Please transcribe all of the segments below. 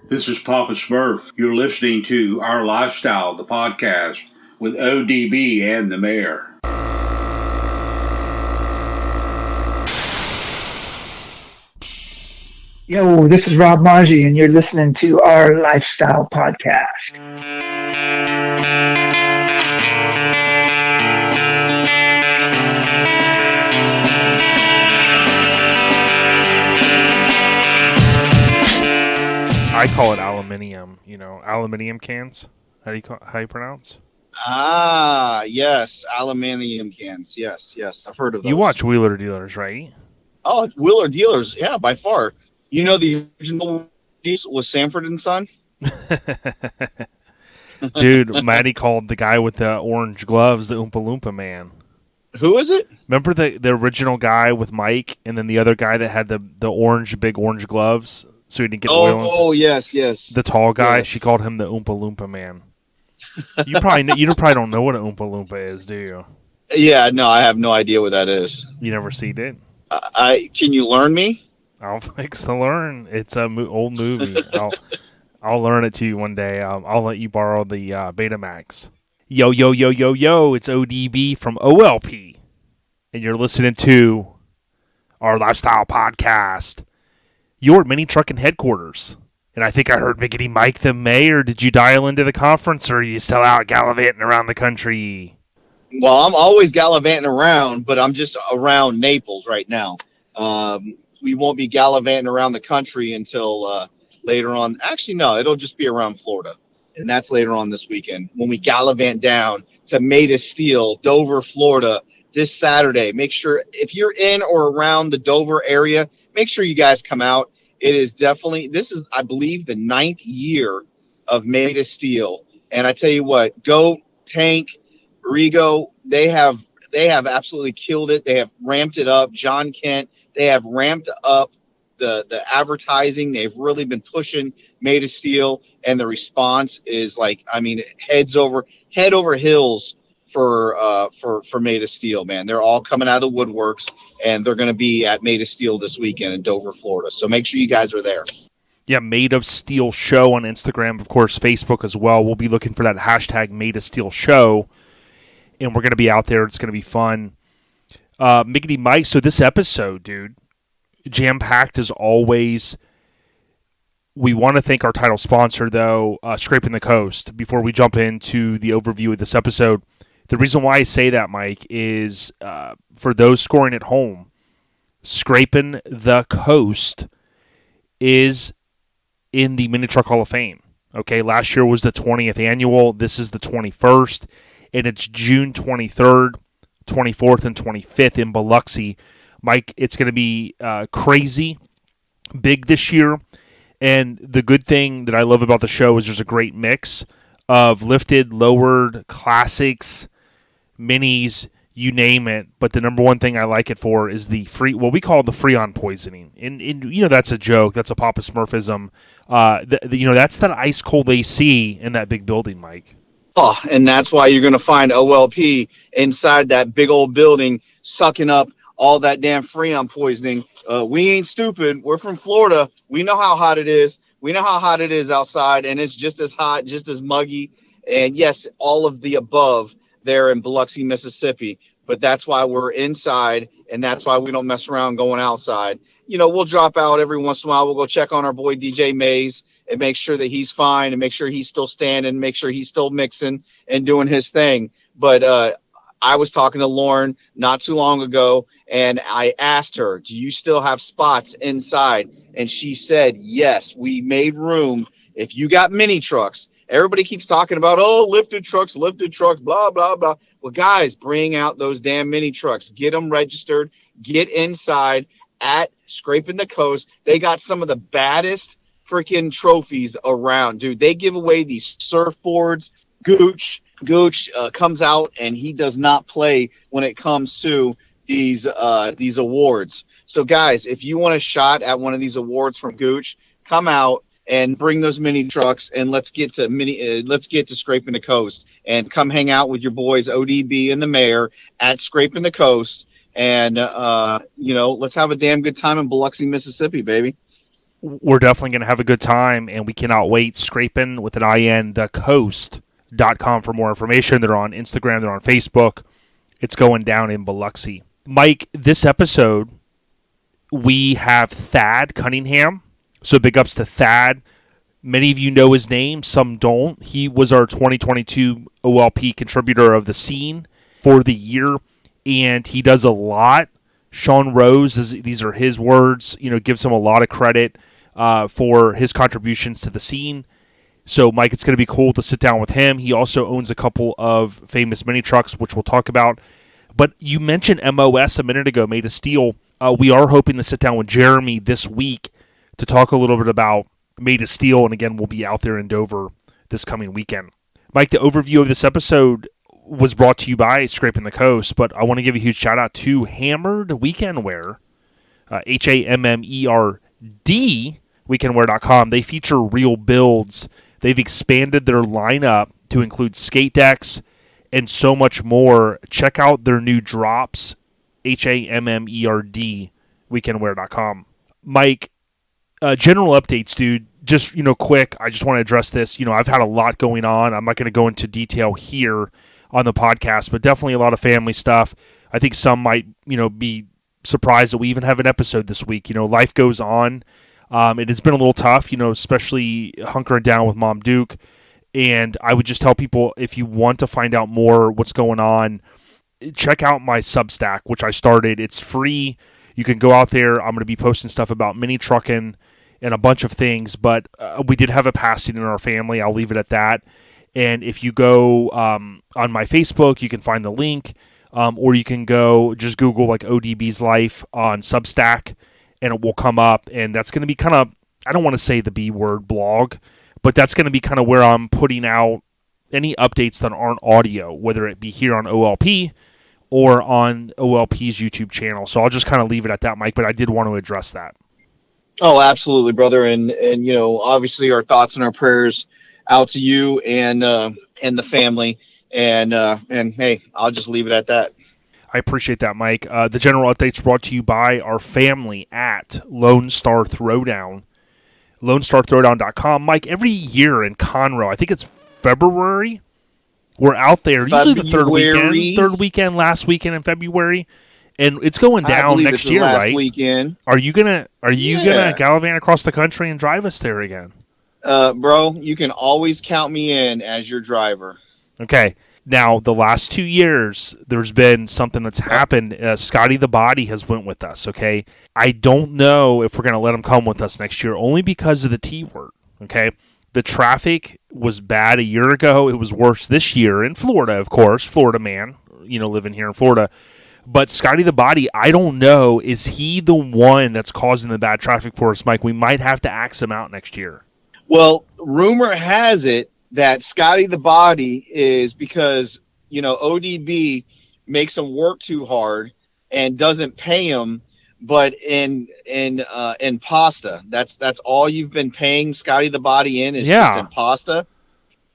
This is Papa Smurf. You're listening to Our Lifestyle, the podcast, with ODB and the Mayor. Yo, this is Rob Maggi, and you're listening to Our Lifestyle podcast. I call it aluminium, aluminium cans. How you pronounce? Ah, yes, aluminium cans. Yes, I've heard of those. You watch Wheeler Dealers, right? Oh, Wheeler Dealers, yeah, by far. You know the original was Sanford and Son? Dude, Maddie called the guy with the orange gloves the Oompa Loompa man. Who is it? Remember the original guy with Mike, and then the other guy that had the big orange gloves? So he didn't get oil. Oh, yes. The tall guy, yes. She called him the Oompa Loompa man. You probably don't know what an Oompa Loompa is, do you? Yeah, no, I have no idea what that is. You never seen it? Can you learn me? I'll fix to learn. It's a old movie. I'll learn it to you one day. I'll let you borrow the Betamax. Yo, it's ODB from OLP, and you're listening to Our Lifestyle podcast. You're at Mini Truckin headquarters, and I think I heard Miggity Mike the Mayor. Did you dial into the conference, or are you still out gallivanting around the country? Well, I'm always gallivanting around, but I'm just around Naples right now. We won't be gallivanting around the country until later on. Actually, no, it'll just be around Florida, and that's later on this weekend when we gallivant down to Maida Steel, Dover, Florida, this Saturday. Make sure if you're in or around the Dover area, make sure you guys come out. It is this is, I believe, the 9th year of Maida Steel. And I tell you what, Goat, Tank, Rigo, they have absolutely killed it. They have ramped it up. John Kent, they have ramped up the advertising. They've really been pushing Maida Steel, and the response is head over heels for Maida Steel, man. They're all coming out of the woodworks, and they're going to be at Maida Steel this weekend in Dover, Florida. So make sure you guys are there. Yeah, Made of Steel Show on Instagram, of course, Facebook as well. We'll be looking for that hashtag Made of Steel Show, and we're going to be out there. It's going to be fun. Miggity Mike, so this episode, dude, jam-packed as always. We want to thank our title sponsor, though, Scraping the Coast, before we jump into the overview of this episode. The reason why I say that, Mike, is for those scoring at home, Scraping the Coast is in the Mini Truck Hall of Fame. Okay, last year was the 20th annual. This is the 21st, and it's June 23rd, 24th, and 25th in Biloxi. Mike, it's going to be crazy big this year. And the good thing that I love about the show is there's a great mix of lifted, lowered, classics, minis, you name it. But the number one thing I like it for is the what we call the Freon poisoning. And that's a joke. That's a Papa Smurfism. That's that ice cold AC in that big building, Mike. Oh, and that's why you're going to find OLP inside that big old building sucking up all that damn Freon poisoning. We ain't stupid. We're from Florida. We know how hot it is. We know how hot it is outside, and it's just as hot, just as muggy. And yes, all of the above there in Biloxi, Mississippi. But that's why we're inside, and that's why we don't mess around going outside. We'll drop out every once in a while. We'll go check on our boy DJ Mays and make sure that he's fine and make sure he's still standing, make sure he's still mixing and doing his thing. But I was talking to Lauren not too long ago, and I asked her, do you still have spots inside? And she said, yes, we made room. If you got mini trucks, everybody keeps talking about, lifted trucks, blah, blah, blah. Well, guys, bring out those damn mini trucks. Get them registered. Get inside at Scraping the Coast. They got some of the baddest freaking trophies around, dude. They give away these surfboards. Gooch comes out, and he does not play when it comes to these awards. So, guys, if you want a shot at one of these awards from Gooch, come out and bring those mini trucks, and let's get to Scraping the Coast, and come hang out with your boys ODB and the Mayor at Scraping the Coast, and let's have a damn good time in Biloxi, Mississippi, baby. we're definitely going to have a good time, and we cannot wait. Scraping with an IN, thecoast.com for more information. They're on Instagram, they're on Facebook. It's going down in Biloxi. Mike, this episode, we have Thad Cunningham. So big ups to Thad. Many of you know his name, some don't. He was our 2022 OLP contributor of the scene for the year, and he does a lot. Sean Rose, these are his words, gives him a lot of credit for his contributions to the scene. So, Mike, it's going to be cool to sit down with him. He also owns a couple of famous mini trucks, which we'll talk about. But you mentioned MOS a minute ago, Made of Steel. We are hoping to sit down with Jeremy this week to talk a little bit about Made of Steel, and again, we'll be out there in Dover this coming weekend. Mike, the overview of this episode was brought to you by Scraping the Coast, but I want to give a huge shout out to Hammered Weekend Wear, HAMMERD, weekendwear.com. They feature real builds. They've expanded their lineup to include skate decks and so much more. Check out their new drops, HAMMERD, weekendwear.com. Mike, general updates, dude. Just, quick, I just want to address this. I've had a lot going on. I'm not going to go into detail here on the podcast, but definitely a lot of family stuff. I think some might, be surprised that we even have an episode this week. Life goes on. It has been a little tough, especially hunkering down with Mom Duke. And I would just tell people, if you want to find out more what's going on, check out my Substack, which I started. It's free. You can go out there. I'm going to be posting stuff about mini trucking and a bunch of things, but we did have a passing in our family. I'll leave it at that. And if you go on my Facebook, you can find the link, or you can go just Google like ODB's life on Substack, and it will come up. And that's going to be kind of, I don't want to say the B word blog, but that's going to be kind of where I'm putting out any updates that aren't audio, whether it be here on OLP or on OLP's YouTube channel. So I'll just kind of leave it at that, Mike, but I did want to address that. Oh, absolutely, brother. And obviously our thoughts and our prayers out to you and the family. And hey, I'll just leave it at that. I appreciate that, Mike. The general updates brought to you by our family at Lone Star Throwdown, LoneStarThrowdown.com. Mike, every year in Conroe, I think it's February, we're out there, usually the third weekend, last weekend in February. And it's going down next year, right? Weekend. Are you gonna gallivant across the country and drive us there again? Bro, you can always count me in as your driver. Okay. Now, the last 2 years, there's been something that's happened. Scotty the Body has went with us, okay? I don't know if we're going to let him come with us next year, only because of the T word, okay? The traffic was bad a year ago. It was worse this year in Florida, of course. Florida man, living here in Florida. But Scotty the Body, I don't know. Is he the one that's causing the bad traffic for us, Mike? We might have to axe him out next year. Well, rumor has it that Scotty the Body is because, ODB makes him work too hard and doesn't pay him, but in pasta. That's all you've been paying Scotty the Body in is just in pasta.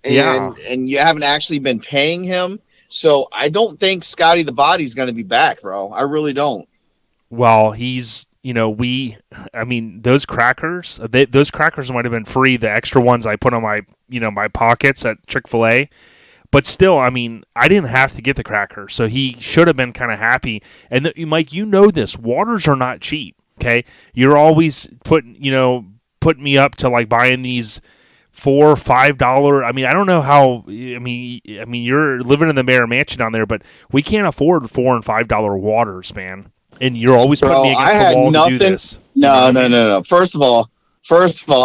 And you haven't actually been paying him. So I don't think Scotty the Body's going to be back, bro. I really don't. Well, he's, those crackers, those crackers might have been free. The extra ones I put on my, my pockets at Chick-fil-A. But still, I didn't have to get the crackers. So he should have been kind of happy. And Mike, this, waters are not cheap. Okay. You're always putting me up to like buying these $4 or $5. I don't know how. You're living in the mayor mansion down there, but we can't afford $4 and $5 waters, man. And you're always putting me against the wall to do this. No. First of all,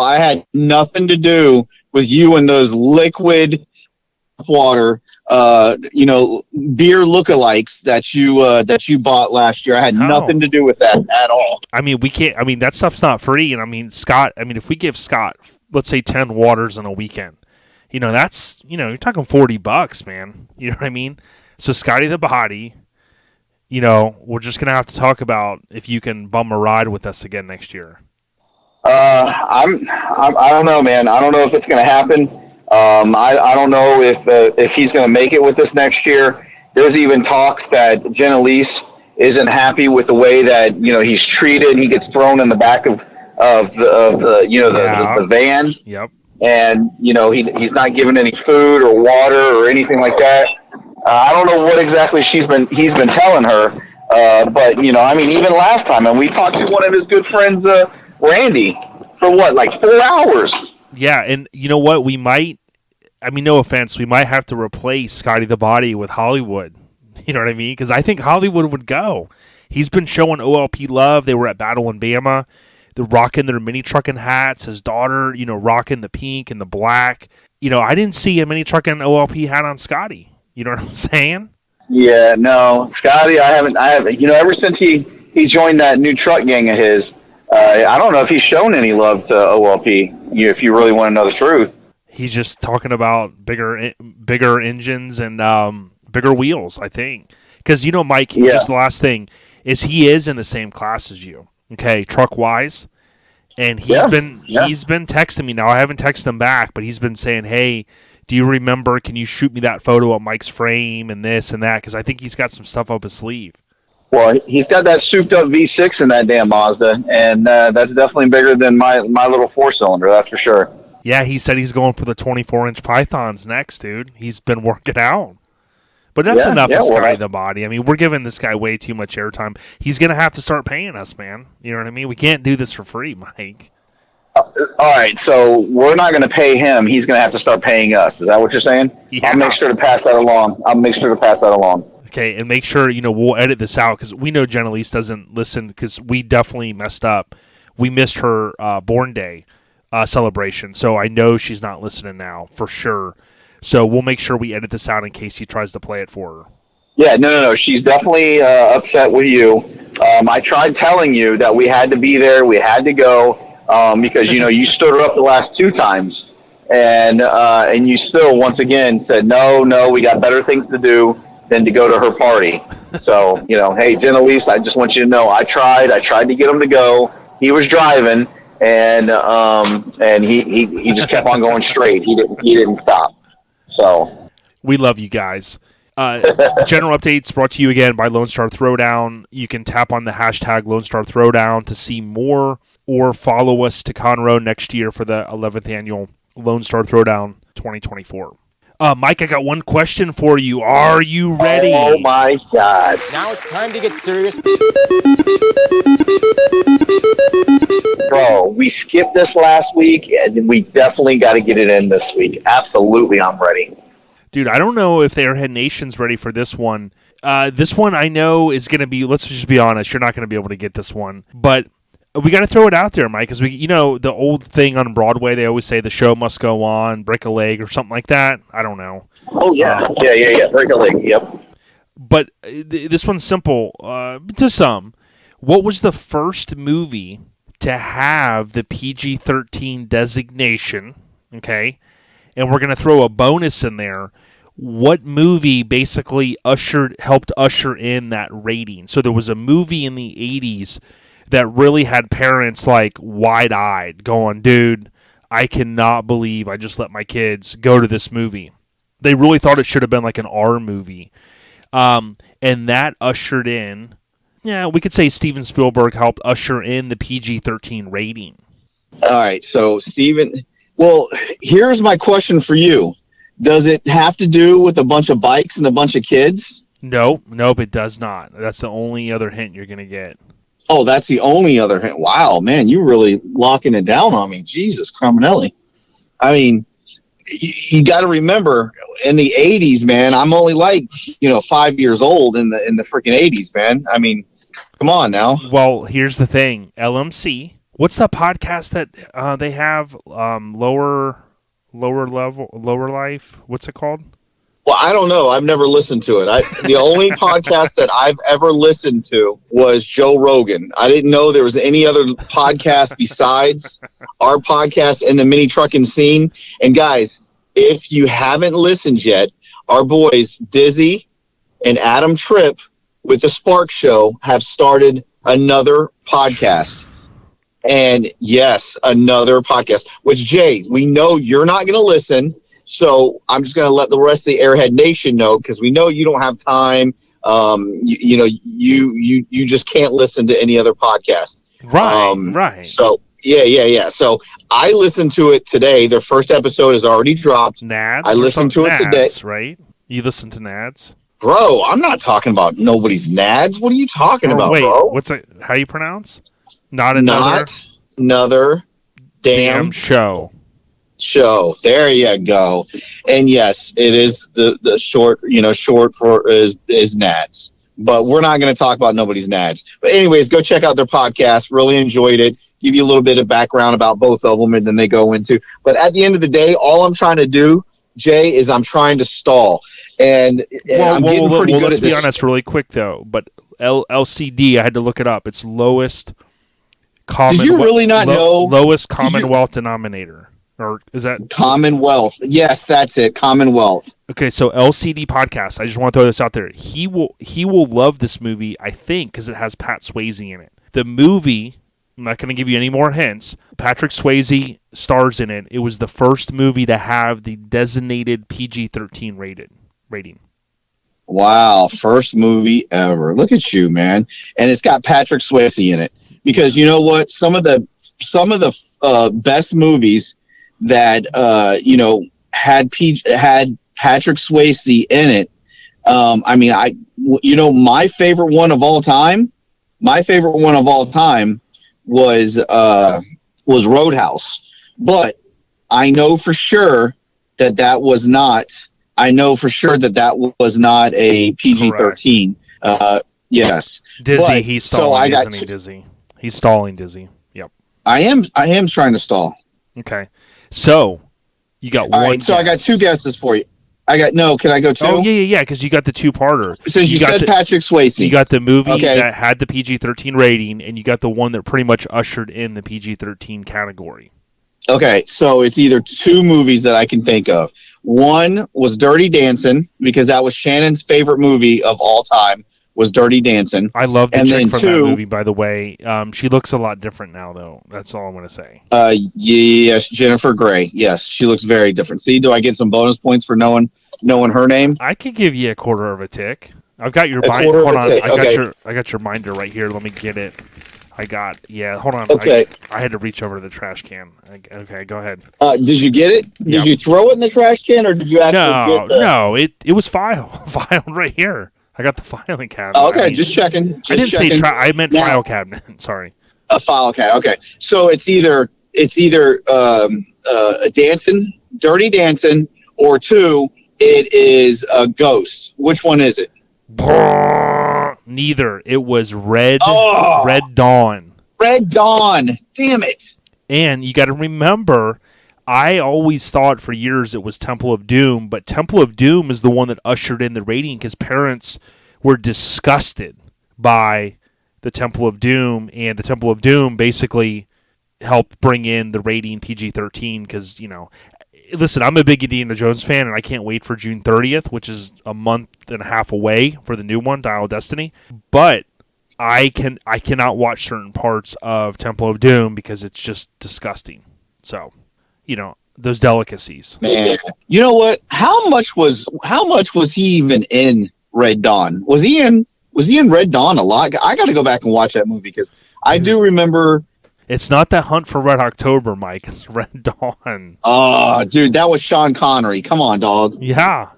I had nothing to do with you and those liquid water, beer lookalikes that you bought last year. I had nothing to do with that at all. We can't. That stuff's not free. And Scott. If we give Scott, let's say 10 waters in a weekend, that's, you're talking $40, man. You know what I mean? So Scotty the Body, we're just going to have to talk about if you can bum a ride with us again next year. I don't know, man. I don't know if it's going to happen. I don't know if he's going to make it with us next year. There's even talks that Genelise isn't happy with the way that, he's treated. He gets thrown in the back of of the Yeah. the van, Yep. and he's not giving any food or water or anything like that. I don't know what exactly he's been telling her, but I mean, even last time, and we talked to one of his good friends, Randy, for what, like 4 hours. Yeah, and you know what? We might. I mean, no offense, we might have to replace Scotty the Body with Hollywood. You know what I mean? Because I think Hollywood would go. He's been showing OLP love. They were at Battle in Bama. They're rocking their mini trucking hats. His daughter, rocking the pink and the black. I didn't see a mini trucking OLP hat on Scotty. You know what I'm saying? Yeah, no, Scotty, I haven't. Ever since he joined that new truck gang of his, I don't know if he's shown any love to OLP. If you really want to know the truth, he's just talking about bigger engines and bigger wheels. I think because Mike. Yeah. Just the last thing is he is in the same class as you. Okay, truck wise, and he's been texting me now. I haven't texted him back, but he's been saying, "Hey, do you remember? Can you shoot me that photo of Mike's frame and this and that?" Because I think he's got some stuff up his sleeve. Well, he's got that souped up V6 in that damn Mazda, and that's definitely bigger than my little 4-cylinder. That's for sure. Yeah, he said he's going for the 24-inch Pythons next, dude. He's been working out. But that's enough of Scotty the Body. I mean, we're giving this guy way too much airtime. He's going to have to start paying us, man. You know what I mean? We can't do this for free, Mike. All right, so we're not going to pay him. He's going to have to start paying us. Is that what you're saying? Yeah. I'll make sure to pass that along. Okay, and make sure, we'll edit this out because we know Jen Elise doesn't listen because we definitely messed up. We missed her Born Day celebration, so I know she's not listening now for sure. So we'll make sure we edit this out in case he tries to play it for her. Yeah, no. She's definitely upset with you. I tried telling you that we had to be there. We had to go because, you stood her up the last 2 times. And you still, once again, said, no, we got better things to do than to go to her party. So, hey, Jen Elise, I just want you to know I tried to get him to go. He was driving, and he just kept on going straight. He didn't stop. So we love you guys. General updates brought to you again by Lone Star Throwdown. You can tap on the hashtag Lone Star Throwdown to see more, or follow us to Conroe next year for the 11th annual Lone Star Throwdown 2024. Mike, I got one question for you. Are you ready? Oh my God! Now it's time to get serious. Bro, we skipped this last week, and we definitely got to get it in this week. Absolutely, I'm ready. Dude, I don't know if the Airhead Nation's ready for this one. This one I know is going to be, let's just be honest, you're not going to be able to get this one. But we got to throw it out there, Mike, because the old thing on Broadway, they always say the show must go on, break a leg or something like that. I don't know. Oh, yeah. Break a leg, yep. But this one's simple to some. What was the first movie to have the PG-13 designation, okay? And we're going to throw a bonus in there. What movie basically helped usher in that rating? So there was a movie in the 80s that really had parents like wide-eyed going, dude, I cannot believe I just let my kids go to this movie. They really thought it should have been like an R movie. And that ushered in, we could say Steven Spielberg helped usher in the PG-13 rating. All right, so Steven, well, here's my question for you. Does it have to do with a bunch of bikes and a bunch of kids? Nope, it does not. That's the only other hint you're going to get. Oh, that's the only other hint. Wow, man, you really locking it down on me. Jesus, Crominelli. I mean, you got to remember, in the 80s, man, I'm only 5 years old in the freaking 80s, man. I mean, come on now. Well, here's the thing. LMC. What's that podcast that they have? Lower life. What's it called? Well, I don't know. I've never listened to it. The only podcast that I've ever listened to was Joe Rogan. I didn't know there was any other podcast besides our podcast in the mini trucking scene. And guys, if you haven't listened yet, our boys Dizzy and Adam Tripp with the Spark Show have started another podcast. And yes, another podcast, which Jay, we know you're not going to listen. So I'm just going to let the rest of the Airhead Nation know, because we know you don't have time. You just can't listen to any other podcast. Right. So Yeah. So I listened to it today. Their first episode is already dropped. Nads. I listened to it today. Right? You listen to Nads? Bro, I'm not talking about nobody's nads. What are you talking about, wait, bro? what's it? How you pronounce? Not another damn show. There you go. And yes, it is the short, short for is nads. But we're not going to talk about nobody's nads. But anyways, go check out their podcast. Really enjoyed it. Give you a little bit of background about both of them, and then they go into. But at the end of the day, all I'm trying to do, Jay, is I'm trying to stall. And I'm getting pretty good at this. Let's be honest really quick, though. But LCD, I had to look it up. It's lowest common. Did you really not know? Lowest commonwealth denominator. Or is that Commonwealth? Yes, that's it. Commonwealth. Okay, so LCD podcast. I just want to throw this out there. He will love this movie, I think, because it has Pat Swayze in it. The movie, I'm not going to give you any more hints. Patrick Swayze stars in it. It was the first movie to have the designated PG-13 rating. Wow, first movie ever. Look at you, man. And it's got Patrick Swayze in it. Because you know what? Some of the best movies that had Patrick Swayze in it. My favorite one of all time was Roadhouse. But I know for sure that was not. I know for sure that was not a PG-13. Yes. Dizzy, but, he's stalling, isn't he, Dizzy? He's stalling, Dizzy. Yep. I am trying to stall. Okay. So, you got one right, so guess. I got two guesses for you. Can I go two? Oh, yeah, because you got the two-parter. Since you said Patrick Swayze. You got the movie that had the PG-13 rating, and you got the one that pretty much ushered in the PG-13 category. Okay, so it's either two movies that I can think of. One was Dirty Dancing, because that was Shannon's favorite movie of all time, was Dirty Dancing. I love the chick from that movie, by the way. She looks a lot different now, though. That's all I'm going to say. Yes, Jennifer Grey. Yes, she looks very different. See, do I get some bonus points for knowing her name? I could give you a quarter of a tick. I've got your binder. Hold on, I got your binder right here. Let me get it. Hold on. Okay. I had to reach over to the trash can. Okay, go ahead. Did you get it? Did you throw it in the trash can, or did you actually get the... No, it was filed right here. I got the filing cabinet. Okay, just checking. I didn't say I meant file cabinet. Sorry. A file cabinet. Okay, so it's either Dirty Dancing, or two, it is a Ghost. Which one is it? Neither. It was Red Dawn. Red Dawn. Damn it. And you got to remember, I always thought for years it was Temple of Doom, but Temple of Doom is the one that ushered in the rating because parents were disgusted by the Temple of Doom, and the Temple of Doom basically helped bring in the rating PG-13 because, listen, I'm a big Indiana Jones fan, and I can't wait for June 30th, which is a month and a half away for the new one, Dial of Destiny. But I cannot watch certain parts of Temple of Doom because it's just disgusting. So, those delicacies. Man, you know what? How much was he even in Red Dawn? Was he in Red Dawn a lot? I got to go back and watch that movie because I do remember. It's not that Hunt for Red October, Mike. It's Red Dawn. Oh, dude, that was Sean Connery. Come on, dog. Yeah,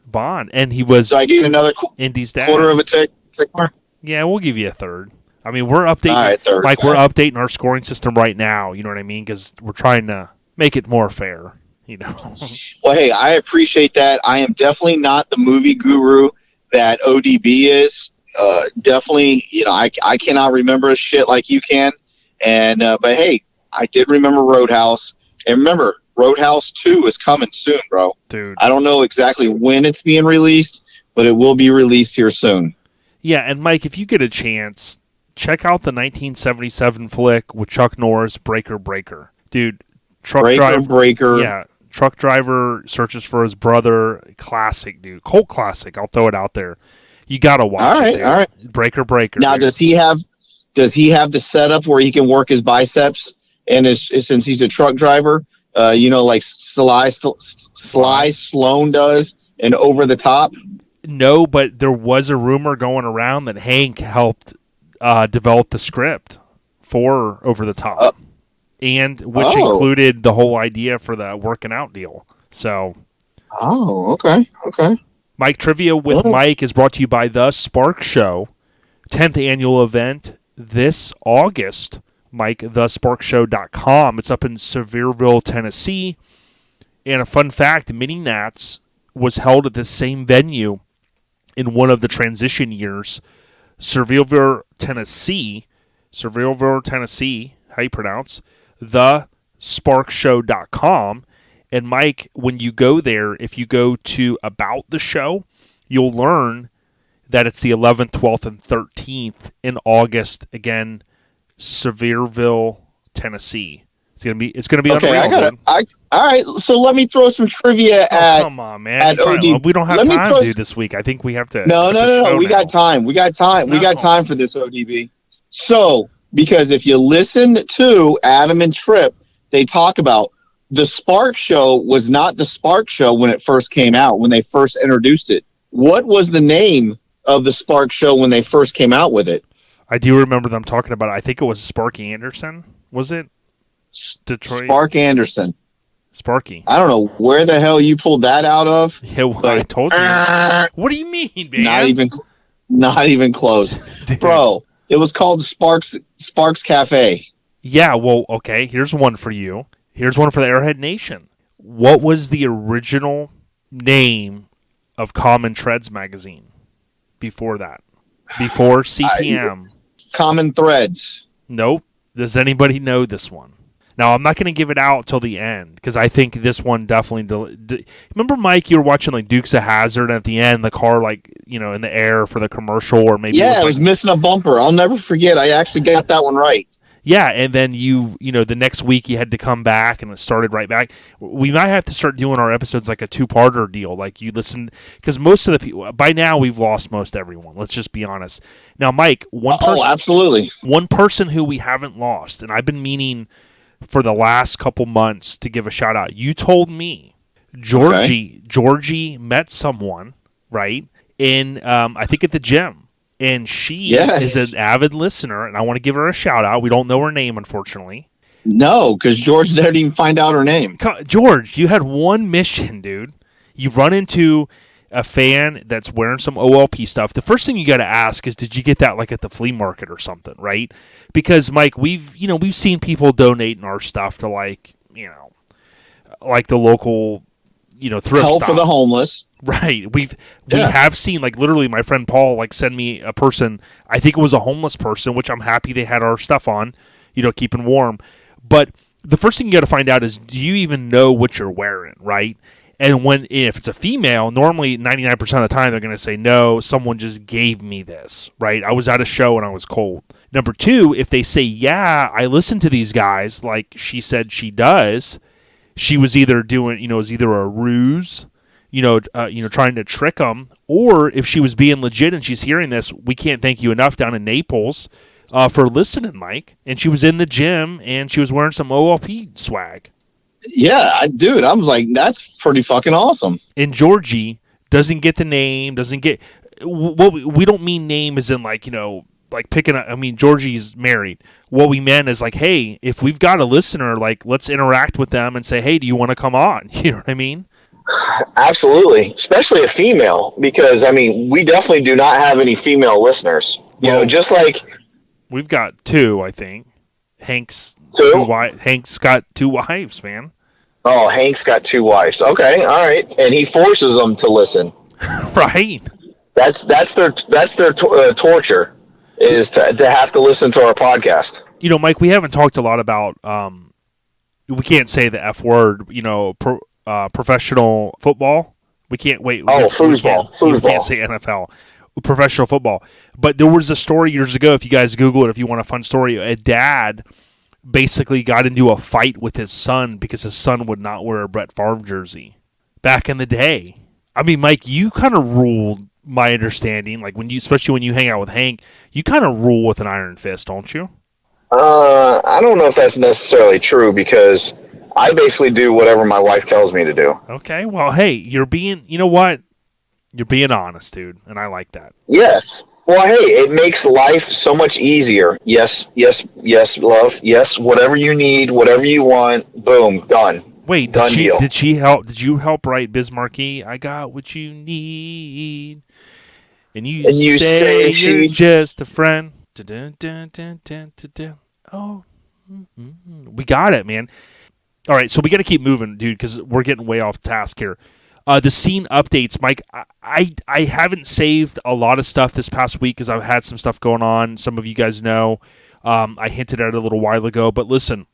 Bond, and he was. So I give you another Indy's dad. Quarter of a tick mark. Yeah, we'll give you a third. I mean, we're updating. All right, third. Mike, we're updating our scoring system right now. You know what I mean? Because we're trying to make it more fair. Well, hey, I appreciate that. I am definitely not the movie guru that ODB is. Definitely, I cannot remember a shit like you can. And but hey, I did remember Roadhouse, and remember Roadhouse 2 is coming soon, bro. Dude, I don't know exactly when it's being released, but it will be released here soon. Yeah, and Mike, if you get a chance, check out the 1977 flick with Chuck Norris, Breaker. Dude, truck driver. Yeah, truck driver searches for his brother. Classic, dude. Cult classic. I'll throw it out there. You gotta watch it. All right. Breaker. Now, dude. Does he have the setup where he can work his biceps? And since he's a truck driver, like Sly Sloan does, and Over the Top. No, but there was a rumor going around that Hank helped develop the script for Over the Top. and which included the whole idea for the working out deal. So, okay. Mike, Trivia with Mike is brought to you by The Spark Show, 10th annual event this August. Mike, thesparkshow.com. It's up in Sevierville, Tennessee. And a fun fact, Mini Nats was held at the same venue in one of the transition years. Sevierville, Tennessee, how you pronounce, thesparkshow.com. And Mike, when you go there, if you go to About the Show, you'll learn that it's the 11th, 12th, and 13th in August. Again, Sevierville, Tennessee. It's gonna be okay. unreal. All right. So let me throw some trivia at. Come on, man. We don't have time to do this week. I think we have to. No. We got time. We got time for this, ODB. So, because if you listen to Adam and Trip, they talk about the Spark Show was not the Spark Show when it first came out, when they first introduced it. What was the name of the Spark Show when they first came out with it? I do remember them talking about it. I think it was Sparky Anderson. Was it? Detroit? Spark Anderson. Sparky. I don't know where the hell you pulled that out of. Yeah, well, I told you. What do you mean, man? Not even close. Bro, it was called Sparks Cafe. Yeah, well, okay. Here's one for you. Here's one for the Airhead Nation. What was the original name of Common Threads magazine before that? Before CTM? Common Threads. Nope. Does anybody know this one? Now, I'm not going to give it out till the end because I think this one definitely... Remember, Mike, you were watching like Dukes of Hazzard, and at the end, the car, like, in the air for the commercial, or maybe... Yeah, it was missing a bumper. I'll never forget. I actually got that one right. Yeah, and then the next week you had to come back, and it started right back. We might have to start doing our episodes like a two-parter deal. Like, you listen... Because most of the people... By now, we've lost most everyone. Let's just be honest. Now, Mike, absolutely. One person who we haven't lost, and I've been meaning... for the last couple months to give a shout out. You told me Georgie met someone, right? In I think at the gym. And she is an avid listener, and I want to give her a shout out. We don't know her name, unfortunately. No, because George didn't even find out her name. George, you had one mission, dude. You run into a fan that's wearing some OLP stuff. The first thing you got to ask is, did you get that like at the flea market or something, right? Because Mike, we've seen people donating our stuff to like the local thrift help stop for the homeless. Right. We have seen, like, literally my friend Paul like send me a person, I think it was a homeless person, which I'm happy they had our stuff on, keeping warm. But the first thing you got to find out is, do you even know what you're wearing, right? And if it's a female, normally 99% of the time they're going to say, no, someone just gave me this, right? I was at a show and I was cold. Number two, if they say, yeah, I listen to these guys, like she said she does, she was either doing, it was either a ruse, trying to trick them, or if she was being legit and she's hearing this, we can't thank you enough down in Naples for listening, Mike. And she was in the gym and she was wearing some OLP swag. Yeah, I was like, that's pretty fucking awesome. And Georgie doesn't get the name, what we don't mean name as in like, like picking up, Georgie's married. What we meant is like, hey, if we've got a listener, like, let's interact with them and say, hey, do you want to come on? You know what I mean? Absolutely. Especially a female, because, we definitely do not have any female listeners. Just like... We've got two, I think. Hank's got two wives, man. Oh, Hank's got two wives. Okay, all right. And he forces them to listen. Right. That's their torture, is to have to listen to our podcast. Mike, we haven't talked a lot about we can't say the F word, professional football. We can't foosball. We can't say NFL. Professional football. But there was a story years ago, if you guys Google it, if you want a fun story, a dad basically got into a fight with his son because his son would not wear a Brett Favre jersey back in the day. Mike, you kind of ruled, my understanding, like especially when you hang out with Hank, you kind of rule with an iron fist, don't you? I don't know if that's necessarily true, because I basically do whatever my wife tells me to do. Okay, well, hey, you're being honest, dude, and I like that. Yes, Well, hey, it makes life so much easier. Yes, yes, yes, love. Yes, whatever you need, whatever you want. Boom, done. Wait, Done deal. did she help? Did you help write Bismarcky? I got what you need, and you And you say say you're she. just a friend. Dun, dun, dun, dun, dun, dun. Oh, we got it, man. All right, so we got to keep moving, dude, because we're getting way off task here. The scene updates, Mike. I haven't saved a lot of stuff this past week because I've had some stuff going on. Some of you guys know. I hinted at it a little while ago, but listen,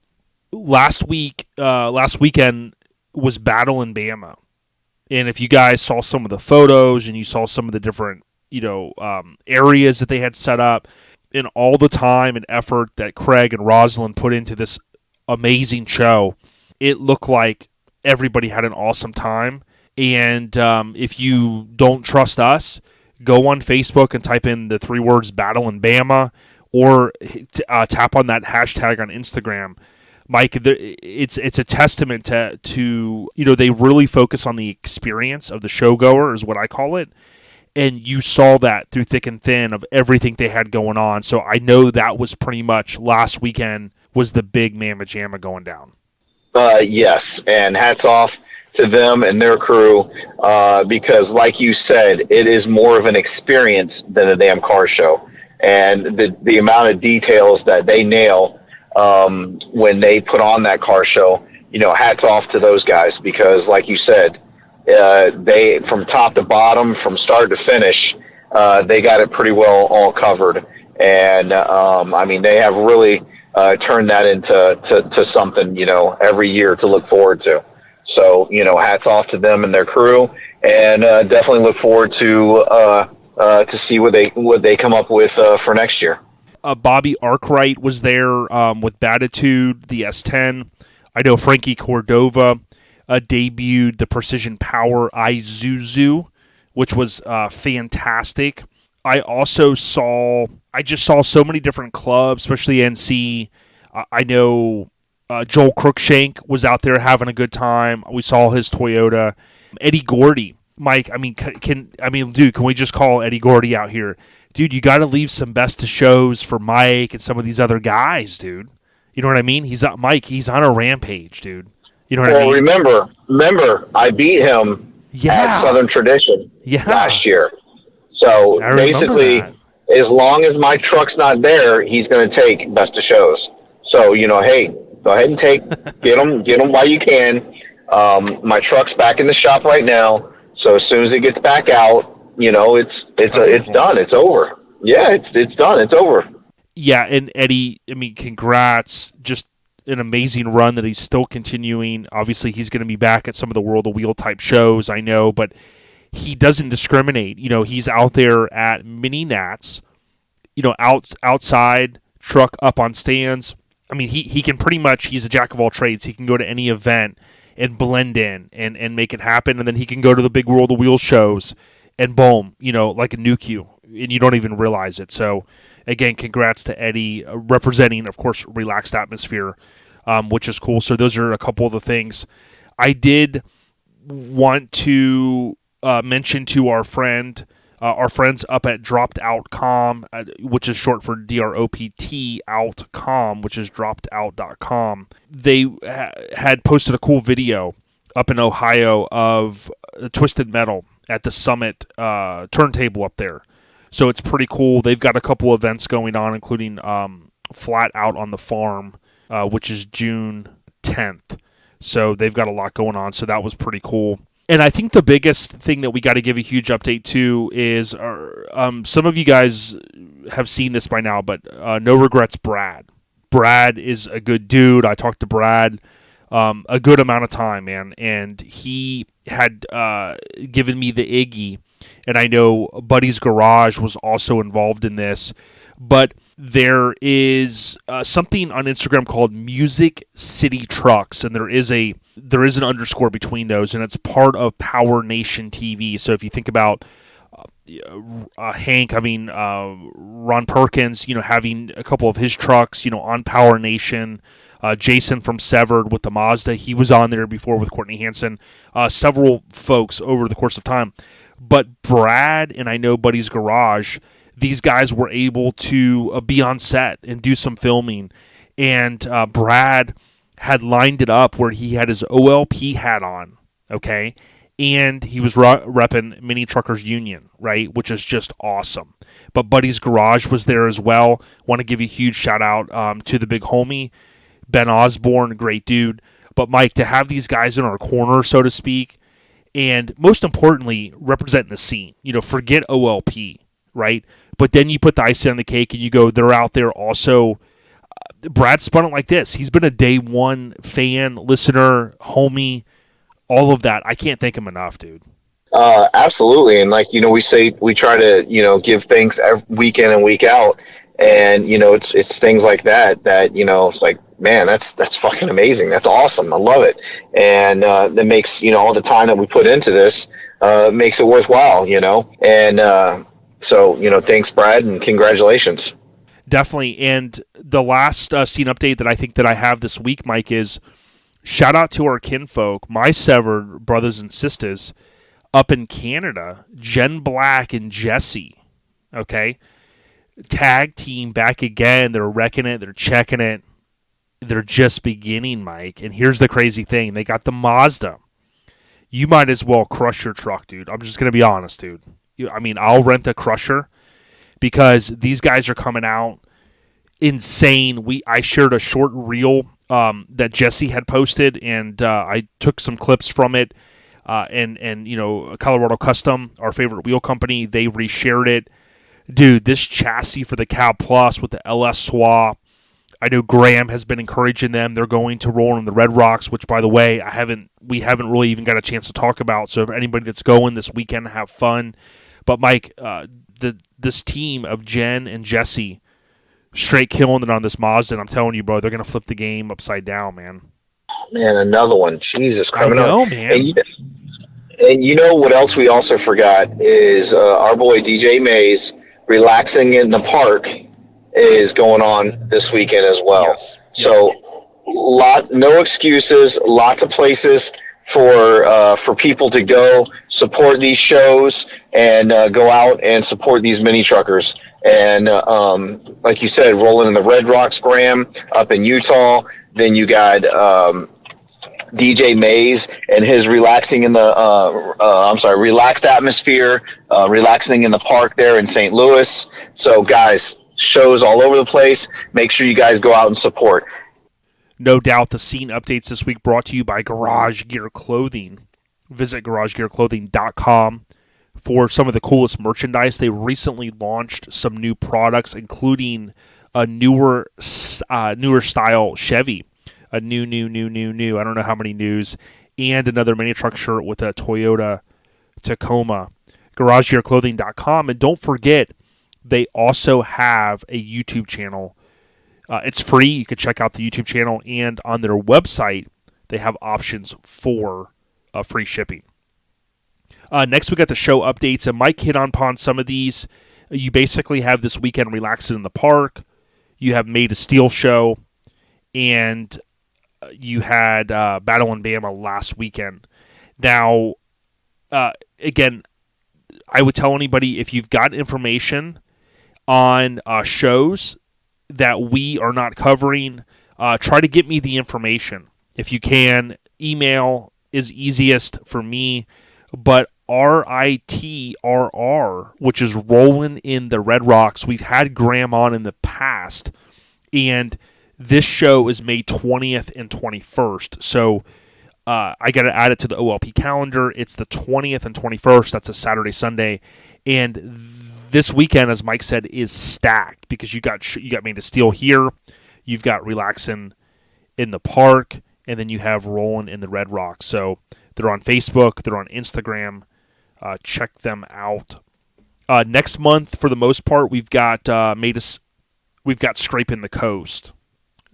last weekend was Battle in Bama, and if you guys saw some of the photos and you saw some of the different areas that they had set up, and all the time and effort that Craig and Rosalind put into this amazing show, it looked like everybody had an awesome time. And if you don't trust us, go on Facebook and type in the 3 words Battle in Bama, or tap on that hashtag on Instagram. Mike, it's a testament to they really focus on the experience of the showgoer, is what I call it. And you saw that through thick and thin of everything they had going on. So I know that was pretty much last weekend was the big mamma jamma going down. Yes, and hats off to them and their crew, because like you said, it is more of an experience than a damn car show. And the amount of details that they nail when they put on that car show, hats off to those guys, because like you said, they, from top to bottom, from start to finish, they got it pretty well all covered. And I mean, they have really turned that into something, every year to look forward to. So, hats off to them and their crew, and definitely look forward to see what they come up with for next year. Bobby Arkwright was there with Batitude, the S10. I know Frankie Cordova debuted the Precision Power Isuzu, which was fantastic. I just saw so many different clubs, especially NC. I know Joel Cruikshank was out there having a good time. We saw his Toyota. Eddie Gordy, Mike. I mean, dude, can we just call Eddie Gordy out here, dude? You got to leave some best of shows for Mike and some of these other guys, dude. You know what I mean? He's on a rampage, dude. You know what I mean? Well, remember, I beat him at Southern Tradition last year. So basically, as long as my truck's not there, he's going to take best of shows. So, hey, go ahead and get them while you can. My truck's back in the shop right now. So as soon as it gets back out, it's done. It's over. Yeah, it's done. It's over. Yeah, and Eddie, I mean, congrats. Just an amazing run that he's still continuing. Obviously, he's going to be back at some of the World of Wheel type shows, I know, but he doesn't discriminate. He's out there at mini nats, outside, truck up on stands. I mean, he can pretty much, he's a jack of all trades. He can go to any event and blend in and make it happen, and then he can go to the big World of Wheel shows and boom, like a nuke, and you don't even realize it. So, again, congrats to Eddie, representing, of course, Relaxed Atmosphere, which is cool. So those are a couple of the things. I did want to mention to our friends up at dropped.com, which is short for DROPT out.com, which is dropped.out.com. They had posted a cool video up in Ohio of Twisted Metal at the Summit turntable up there. So it's pretty cool. They've got a couple events going on, including Flat Out on the Farm, which is June 10th. So they've got a lot going on. So that was pretty cool. And I think the biggest thing that we got to give a huge update to is some of you guys have seen this by now, but No Regrets Brad. Brad is a good dude. I talked to Brad a good amount of time, man. And he had given me the Iggy. And I know Buddy's Garage was also involved in this. But there is something on Instagram called Music City Trucks, and there is an underscore between those, and it's part of Power Nation TV. So if you think about Hank, Ron Perkins, having a couple of his trucks, on Power Nation. Jason from Severed with the Mazda, he was on there before with Courtney Hansen. Several folks over the course of time. But Brad and I know Buddy's Garage, these guys were able to be on set and do some filming. And Brad had lined it up where he had his OLP hat on, okay? And he was repping Mini Truckers Union, right? Which is just awesome. But Buddy's Garage was there as well. Want to give you a huge shout out to the big homie, Ben Osborne, great dude. But Mike, to have these guys in our corner, so to speak, and most importantly, representing the scene. Forget OLP, right? But then you put the icing on the cake and you go, they're out there also. Brad spun it like this. He's been a day one fan, listener, homie, all of that. I can't thank him enough, dude. Absolutely. And we try to, give thanks every week in and week out. And, it's things like that, it's like, man, that's fucking amazing. That's awesome. I love it. And that makes, all the time that we put into this makes it worthwhile, And so, thanks, Brad, and congratulations. Definitely. And the last scene update that I think that I have this week, Mike, is shout out to our kinfolk, my severed brothers and sisters up in Canada, Jen Black and Jesse. Okay. Tag team back again. They're wrecking it. They're checking it. They're just beginning, Mike. And here's the crazy thing. They got the Mazda. You might as well crush your truck, dude. I'm just going to be honest, dude. I'll rent a crusher because these guys are coming out insane. I shared a short reel that Jesse had posted, and I took some clips from it. And Colorado Custom, our favorite wheel company, they reshared it. Dude, this chassis for the Cab Plus with the LS swap, I know Graham has been encouraging them. They're going to roll in the Red Rocks, which, by the way, we haven't really even got a chance to talk about. So if anybody that's going this weekend, have fun. But Mike, this team of Jen and Jesse, straight killing it on this Mazda, and I'm telling you, bro, they're going to flip the game upside down, man. Man, another one. Jesus, coming up. I know, man. And you know what else we also forgot is our boy DJ Mays relaxing in the park is going on this weekend as well. Yes. So no excuses, lots of places for people to go support these shows and go out and support these mini truckers. And like you said, rolling in the Red Rocks, Graham, up in Utah. Then you got DJ Mays and his relaxing in the relaxed atmosphere, relaxing in the park there in St. Louis. So guys, shows all over the place. Make sure you guys go out and support. No doubt the scene updates this week brought to you by Garage Gear Clothing. Visit garagegearclothing.com for some of the coolest merchandise. They recently launched some new products, including a newer style Chevy, a new. I don't know how many news, and another mini truck shirt with a Toyota Tacoma. GarageGearClothing.com, and don't forget, they also have a YouTube channel. It's free. You can check out the YouTube channel, and on their website, they have options for free shipping. Next, we got the show updates, and Mike hit upon some of these. You basically have this weekend relaxing in the park. You have Made of Steel show, and you had Battle in Bama last weekend. Now, again, I would tell anybody, if you've got information on shows that we are not covering, try to get me the information. If you can, email is easiest for me, but RITRR, which is rolling in the Red Rocks. We've had Graham on in the past, and this show is May 20th and 21st. So I got to add it to the OLP calendar. It's the 20th and 21st. That's a Saturday, Sunday. And this weekend, as Mike said, is stacked because you got Made of Steel here. You've got Relaxing in the Park, and then you have Rolling in the Red Rocks. So they're on Facebook. They're on Instagram. Check them out. Next month, for the most part, we've got Scraping the Coast,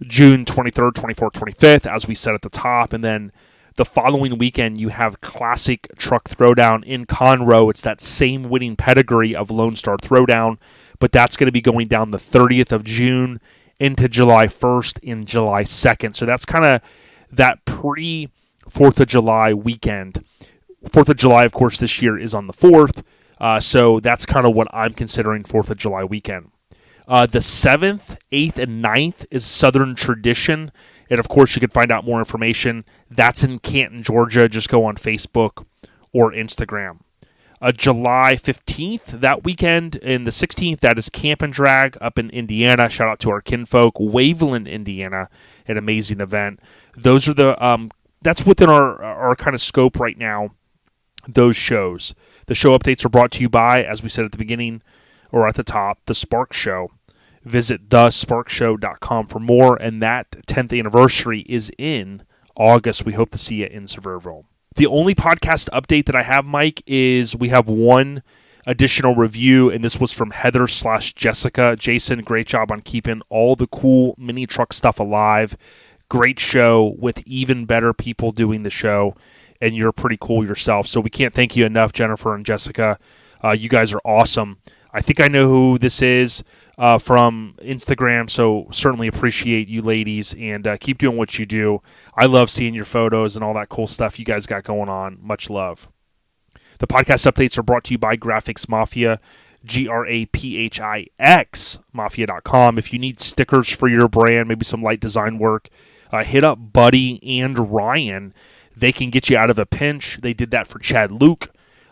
June 23rd, 24th, 25th, as we said at the top, and then the following weekend you have Classic Truck Throwdown in Conroe. It's that same winning pedigree of Lone Star Throwdown, but that's going to be going down the 30th of June into July 1st and July 2nd. So that's kind of that pre-4th of July weekend. 4th of July, of course, this year is on the 4th. So that's kind of what I'm considering 4th of July weekend. The 7th, 8th, and 9th is Southern Tradition. And, of course, you can find out more information. That's in Canton, Georgia. Just go on Facebook or Instagram. July 15th, that weekend, and the 16th, that is Camp and Drag up in Indiana. Shout out to our kinfolk. Waveland, Indiana, an amazing event. Those are that's within our kind of scope right now, those shows. The show updates are brought to you by, as we said at the beginning, or at the top, The Spark Show. Visit thesparkshow.com for more, and that 10th anniversary is in August. We hope to see you in Sevierville. The only podcast update that I have, Mike, is we have one additional review, and this was from Heather/Jessica. Jason, great job on keeping all the cool mini truck stuff alive. Great show with even better people doing the show, and you're pretty cool yourself. So we can't thank you enough, Jennifer and Jessica. You guys are awesome. I think I know who this is from Instagram, so certainly appreciate you ladies, and keep doing what you do. I love seeing your photos and all that cool stuff you guys got going on. Much love. The podcast updates are brought to you by Graphics Mafia, GRAPHIX Mafia.com. If you need stickers for your brand, maybe some light design work, hit up Buddy and Ryan. They can get you out of a pinch. They did that for Chad Luke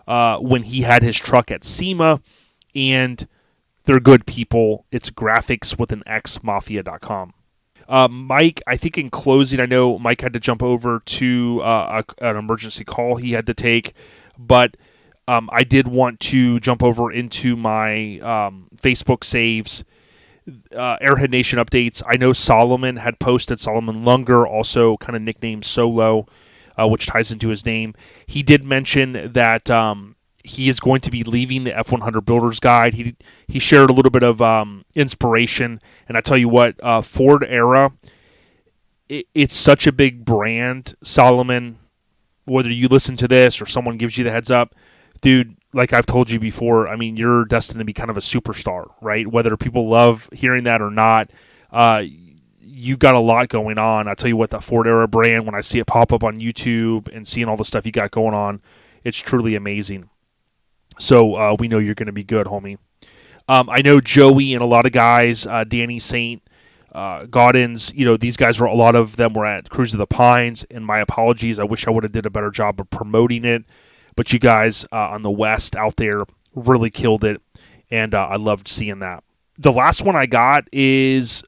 when he had his truck at SEMA, and they're good people. It's graphics with an X Mafia.com. Mike, I think in closing, I know Mike had to jump over to an emergency call he had to take, but I did want to jump over into my Facebook saves. Airhead Nation updates. I know Solomon had posted, Solomon Lunger, also kind of nicknamed Solo, which ties into his name. He did mention that he is going to be leaving the F100 Builders Guide. He shared a little bit of inspiration, and I tell you what, Ford Era, it's such a big brand, Solomon. Whether you listen to this or someone gives you the heads up, dude, like I've told you before, I mean, you're destined to be kind of a superstar, right? Whether people love hearing that or not, you got a lot going on. I tell you what, that Ford Era brand, when I see it pop up on YouTube and seeing all the stuff you got going on, it's truly amazing. So we know you're going to be good, homie. I know Joey and a lot of guys, Danny Saint, Gaudens, these guys a lot of them were at Cruise of the Pines, and my apologies. I wish I would have did a better job of promoting it. But you guys on the West out there really killed it, and I loved seeing that. The last one I got is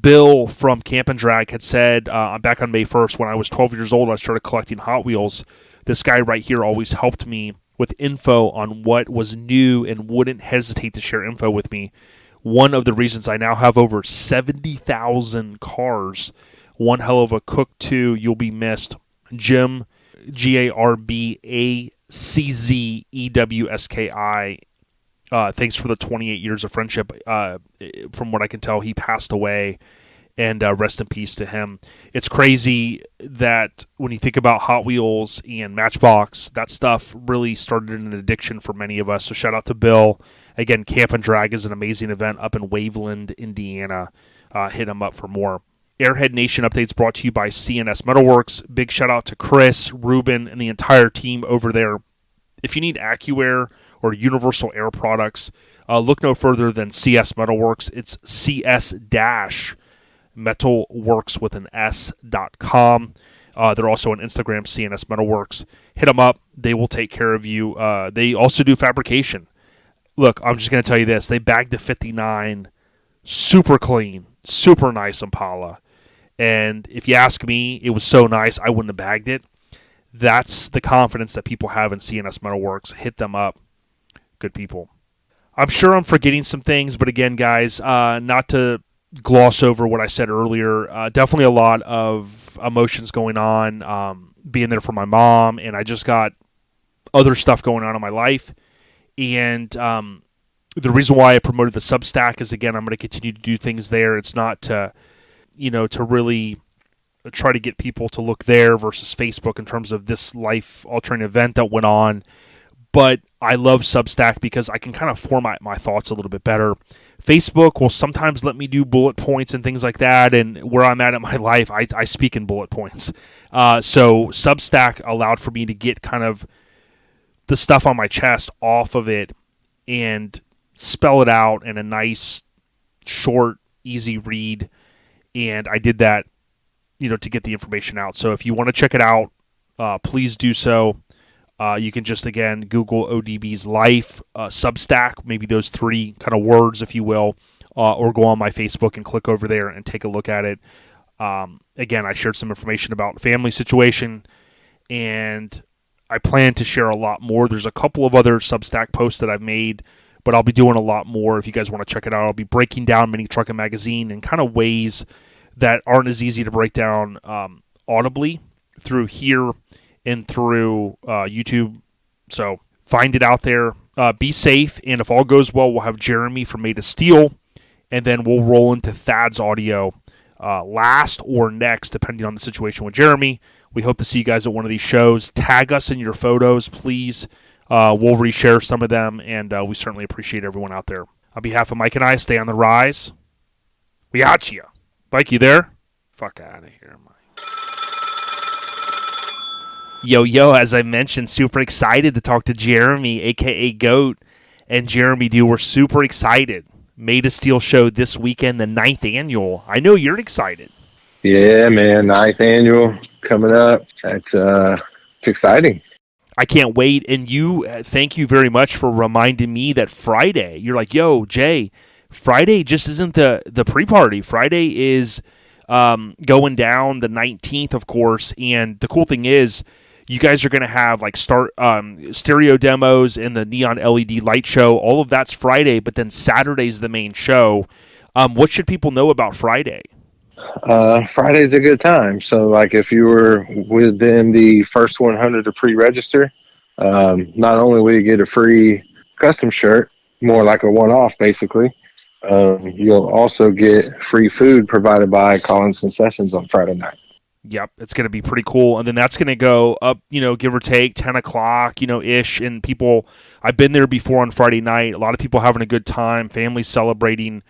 Bill from Camp and Drag had said, back on May 1st, when I was 12 years old, I started collecting Hot Wheels. This guy right here always helped me with info on what was new and wouldn't hesitate to share info with me. One of the reasons I now have over 70,000 cars. One hell of a cook, too. You'll be missed. Jim, GARBACZEWSKI. Thanks for the 28 years of friendship. From what I can tell, he passed away, and rest in peace to him. It's crazy that when you think about Hot Wheels and Matchbox, that stuff really started an addiction for many of us. So shout out to Bill. Again, Camp and Drag is an amazing event up in Waveland, Indiana. Hit him up for more. Airhead Nation updates brought to you by CNS Metalworks. Big shout out to Chris, Ruben, and the entire team over there. If you need AccuAir or Universal Air products, look no further than CS Metalworks. It's CS-Metalworks with an S.com. They're also on Instagram, CNS Metalworks. Hit them up. They will take care of you. They also do fabrication. Look, I'm just going to tell you this. They bagged the 59 super clean, super nice Impala. And if you ask me, it was so nice, I wouldn't have bagged it. That's the confidence that people have in CNS Metalworks. Hit them up. Good people. I'm sure I'm forgetting some things, but again, guys, not to gloss over what I said earlier, definitely a lot of emotions going on, being there for my mom, and I just got other stuff going on in my life. And the reason why I promoted the Substack is, again, I'm going to continue to do things there. It's not to, to really try to get people to look there versus Facebook in terms of this life-altering event that went on. But I love Substack because I can kind of format my thoughts a little bit better. Facebook will sometimes let me do bullet points and things like that, and where I'm at in my life, I speak in bullet points. So Substack allowed for me to get kind of the stuff on my chest off of it and spell it out in a nice, short, easy read. And I did that, to get the information out. So if you want to check it out, please do so. You can just, again, Google ODB's Life, Substack, maybe those 3 kind of words, if you will, or go on my Facebook and click over there and take a look at it. Again, I shared some information about the family situation, and I plan to share a lot more. There's a couple of other Substack posts that I've made, but I'll be doing a lot more. If you guys want to check it out, I'll be breaking down Mini Truckin Magazine in kind of ways that aren't as easy to break down audibly through here and through YouTube. So find it out there. Be safe, and if all goes well, we'll have Jeremy from Made of Steel, and then we'll roll into Thad's audio last or next, depending on the situation with Jeremy. We hope to see you guys at one of these shows. Tag us in your photos, please. We'll reshare some of them, and we certainly appreciate everyone out there. On behalf of Mike and I, stay on the rise. We got you. Mike, you there? Fuck out of here, Mike. Yo, as I mentioned, super excited to talk to Jeremy, a.k.a. Goat, and Jeremy, dude, we're super excited. Made of Steel show this weekend, the 9th annual. I know you're excited. Yeah, man, 9th annual coming up. It's exciting. I can't wait. And thank you very much for reminding me that Friday, you're like, yo, Jay, Friday just isn't the pre-party. Friday is going down the 19th, of course. And the cool thing is, you guys are going to have like stereo demos and the neon LED light show. All of that's Friday, but then Saturday's the main show. What should people know about Friday? Friday's a good time. So, like, if you were within the first 100 to pre-register, not only will you get a free custom shirt, more like a one-off, basically, you'll also get free food provided by Collins Concessions on Friday night. Yep, it's going to be pretty cool. And then that's going to go up, give or take 10 o'clock, ish. And people, I've been there before on Friday night. A lot of people having a good time, families celebrating.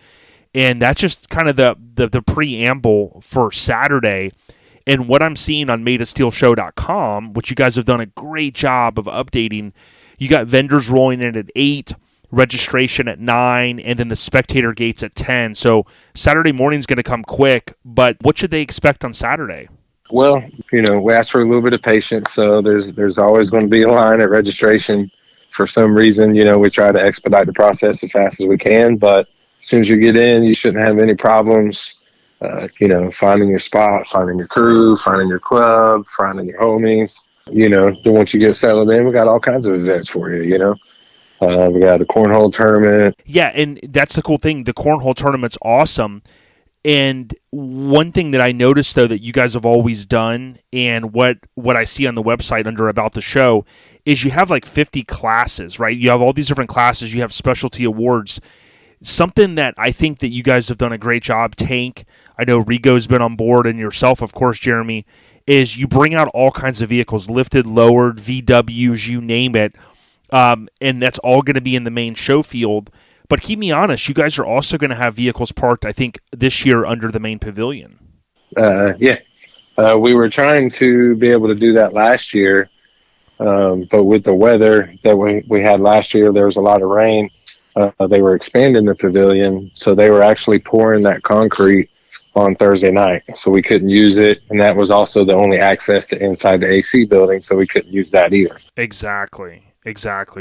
And that's just kind of the preamble for Saturday. And what I'm seeing on madeofsteelshow.com, which you guys have done a great job of updating, you got vendors rolling in at 8, registration at 9, and then the spectator gates at 10. So Saturday morning is going to come quick. But what should they expect on Saturday? Well, we ask for a little bit of patience. So there's always going to be a line at registration. For some reason, we try to expedite the process as fast as we can. But as soon as you get in, you shouldn't have any problems, finding your spot, finding your crew, finding your club, finding your homies. Then once you get settled in, we got all kinds of events for you, we got a cornhole tournament. Yeah, and that's the cool thing. The cornhole tournament's awesome. And one thing that I noticed, though, that you guys have always done, and what I see on the website under About the Show, is you have like 50 classes, right? You have all these different classes. You have specialty awards. Something that I think that you guys have done a great job, Tank, I know Rigo's been on board, and yourself, of course, Jeremy, is you bring out all kinds of vehicles, lifted, lowered, VWs, you name it, and that's all going to be in the main show field. But keep me honest, you guys are also going to have vehicles parked, I think, this year under the main pavilion. Yeah. We were trying to be able to do that last year, but with the weather that we had last year, there was a lot of rain. They were expanding the pavilion, so they were actually pouring that concrete on Thursday night, so we couldn't use it, and that was also the only access to inside the AC building, so we couldn't use that either. Exactly.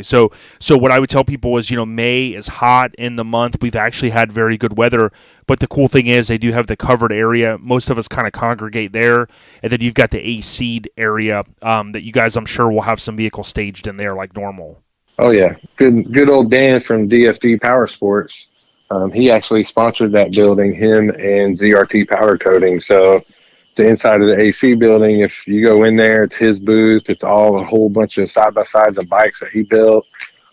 So what I would tell people is, May is hot in the month. We've actually had very good weather, but the cool thing is they do have the covered area. Most of us kind of congregate there, and then you've got the AC'd area that you guys, I'm sure, will have some vehicles staged in there like normal. Oh yeah, good old Dan from DFD Power Sports. He actually sponsored that building, him and ZRT Power Coating. So the inside of the AC building, if you go in there, it's his booth. It's all a whole bunch of side-by-sides and bikes that he built.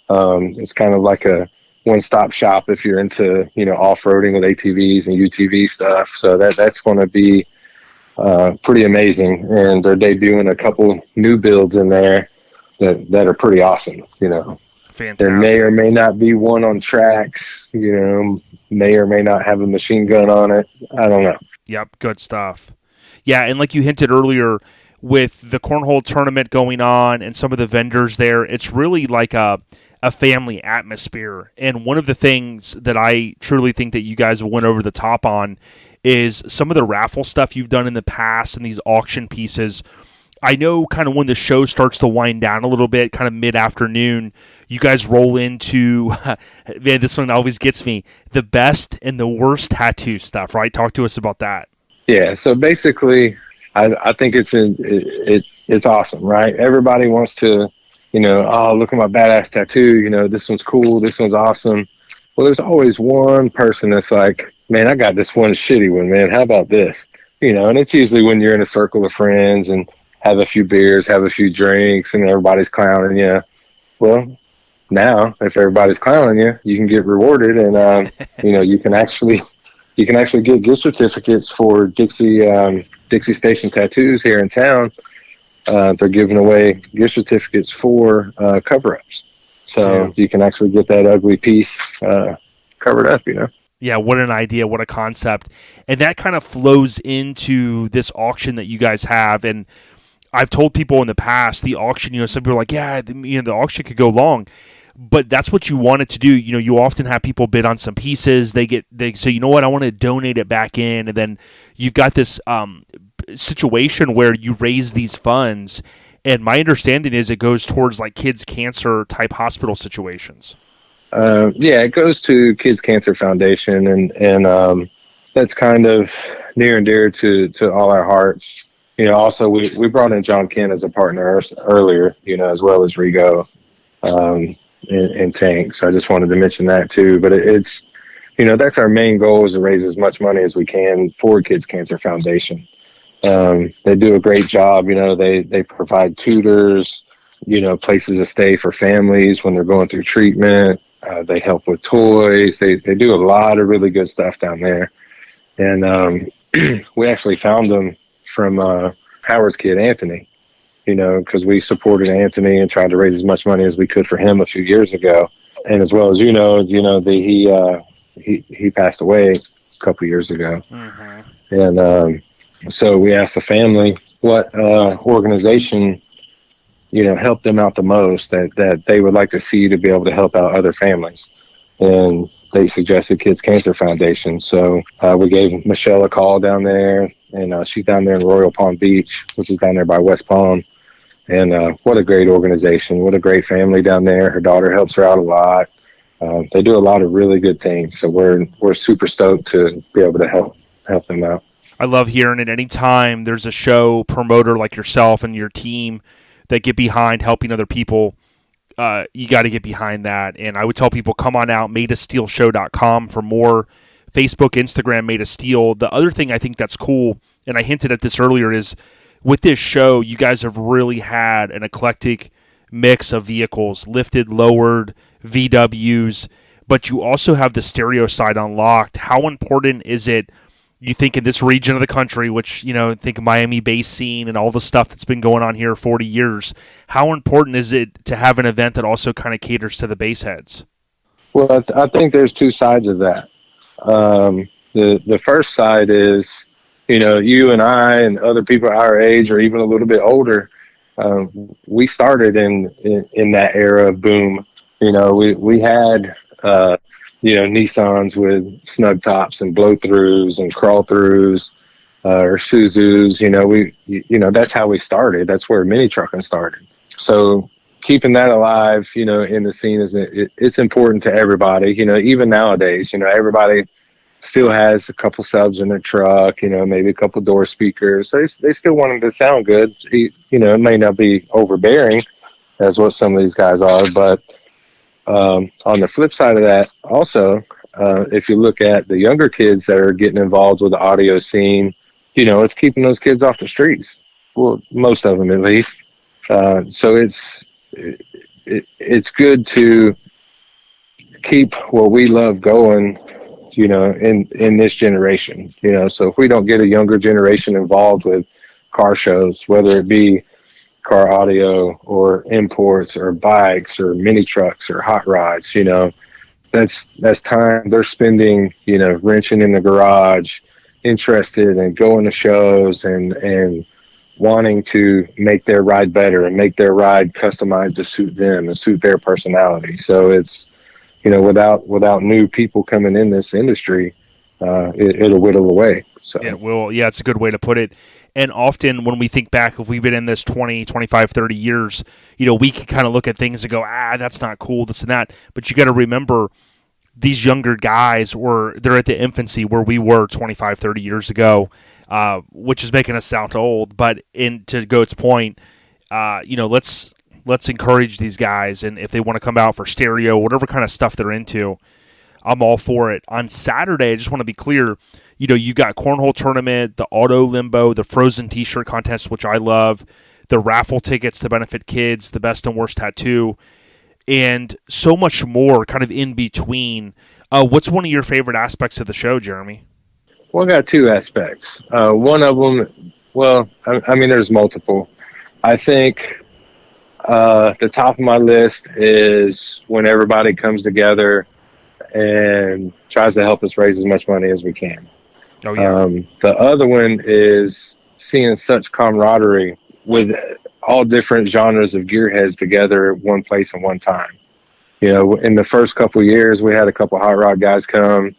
It's kind of like a one-stop shop if you're into, off-roading with ATVs and UTV stuff. So that's going to be pretty amazing. And they're debuting a couple new builds in there that are pretty awesome, Fantastic. There may or may not be one on tracks, may or may not have a machine gun on it. I don't know. Yep, good stuff. Yeah, and like you hinted earlier, with the cornhole tournament going on and some of the vendors there, it's really like a family atmosphere. And one of the things that I truly think that you guys went over the top on is some of the raffle stuff you've done in the past and these auction pieces. I know kind of when the show starts to wind down a little bit, kind of mid-afternoon, you guys roll into, man, this one always gets me, the best and the worst tattoo stuff, right? Talk to us about that. Yeah, so basically, I think it's awesome, right? Everybody wants to, oh, look at my badass tattoo. This one's cool. This one's awesome. Well, there's always one person that's like, man, I got this one shitty one, man. How about this? And it's usually when you're in a circle of friends and have a few beers, have a few drinks, and everybody's clowning you. Well, now if everybody's clowning you, you can get rewarded, and you can actually get gift certificates for Dixie Station Tattoos here in town. They're giving away gift certificates for cover-ups. So you can actually get that ugly piece covered up, Yeah, what an idea, what a concept. And that kind of flows into this auction that you guys have. And I've told people in the past, the auction, some people are like, yeah, the auction could go long. But that's what you want it to do. You often have people bid on some pieces. They say, you know what, I want to donate it back in. And then you've got this situation where you raise these funds. And my understanding is it goes towards like kids' cancer type hospital situations. Yeah, it goes to Kids Cancer Foundation. And that's kind of near and dear to all our hearts. Also, we brought in John Kent as a partner earlier, as well as Rigo. And Tank. So I just wanted to mention that too. But it's, that's our main goal, is to raise as much money as we can for Kids Cancer Foundation. They do a great job. They provide tutors, places to stay for families when they're going through treatment. They help with toys. They do a lot of really good stuff down there. And we actually found them from Howard's kid, Anthony. Because we supported Anthony and tried to raise as much money as we could for him a few years ago. And as well as he passed away a couple years ago. Mm-hmm. And so we asked the family what organization, helped them out the most that they would like to see to be able to help out other families. And they suggested Kids Cancer Foundation. So we gave Michelle a call down there, and she's down there in Royal Palm Beach, which is down there by West Palm. And what a great organization. What a great family down there. Her daughter helps her out a lot. They do a lot of really good things. So we're super stoked to be able to help them out. I love hearing it. Anytime there's a show promoter like yourself and your team that get behind helping other people, you got to get behind that. And I would tell people, come on out, madeofsteelshow.com for more. Facebook, Instagram, Made of Steel. The other thing I think that's cool, and I hinted at this earlier, is with this show, you guys have really had an eclectic mix of vehicles, lifted, lowered, VWs, but you also have the stereo side unlocked. How important is it, you think, in this region of the country, which, think Miami-based scene and all the stuff that's been going on here 40 years, how important is it to have an event that also kind of caters to the bass heads? Well, I think there's two sides of that. The first side is, you and I and other people our age or even a little bit older, we started in that era of boom. We had, Nissans with snug tops and blow-throughs and crawl-throughs, or Suzus. That's how we started. That's where mini trucking started. So keeping that alive, in the scene it's important to everybody. Even nowadays, everybody still has a couple subs in their truck, maybe a couple door speakers. So they still want them to sound good. It may not be overbearing as what some of these guys are, but on the flip side of that, also, if you look at the younger kids that are getting involved with the audio scene, it's keeping those kids off the streets. Well, most of them at least. So it's good to keep what we love going, in this generation, so if we don't get a younger generation involved with car shows, whether it be car audio or imports or bikes or mini trucks or hot rods, that's time they're spending, wrenching in the garage, interested in going to shows and wanting to make their ride better and make their ride customized to suit them and suit their personality. So it's, without new people coming in this industry, it'll whittle away. So It will. Yeah, it's a good way to put it. And often when we think back, if we've been in this 20, 25, 30 years, we can kind of look at things and go, that's not cool, this and that. But you got to remember, these younger guys they're at the infancy where we were 25, 30 years ago, which is making us sound old. But to Goat's point, let's encourage these guys, and if they want to come out for stereo, whatever kind of stuff they're into, I'm all for it. On Saturday, I just want to be clear, you got cornhole tournament, the auto limbo, the frozen t-shirt contest, which I love, the raffle tickets to benefit kids, the best and worst tattoo, and so much more kind of in between. What's one of your favorite aspects of the show, Jeremy? Well, I got two aspects. One of them, there's multiple. I think the top of my list is when everybody comes together and tries to help us raise as much money as we can. Oh, yeah. The other one is seeing such camaraderie with all different genres of gearheads together at one place at one time. In the first couple of years, we had a couple of hot rod guys come,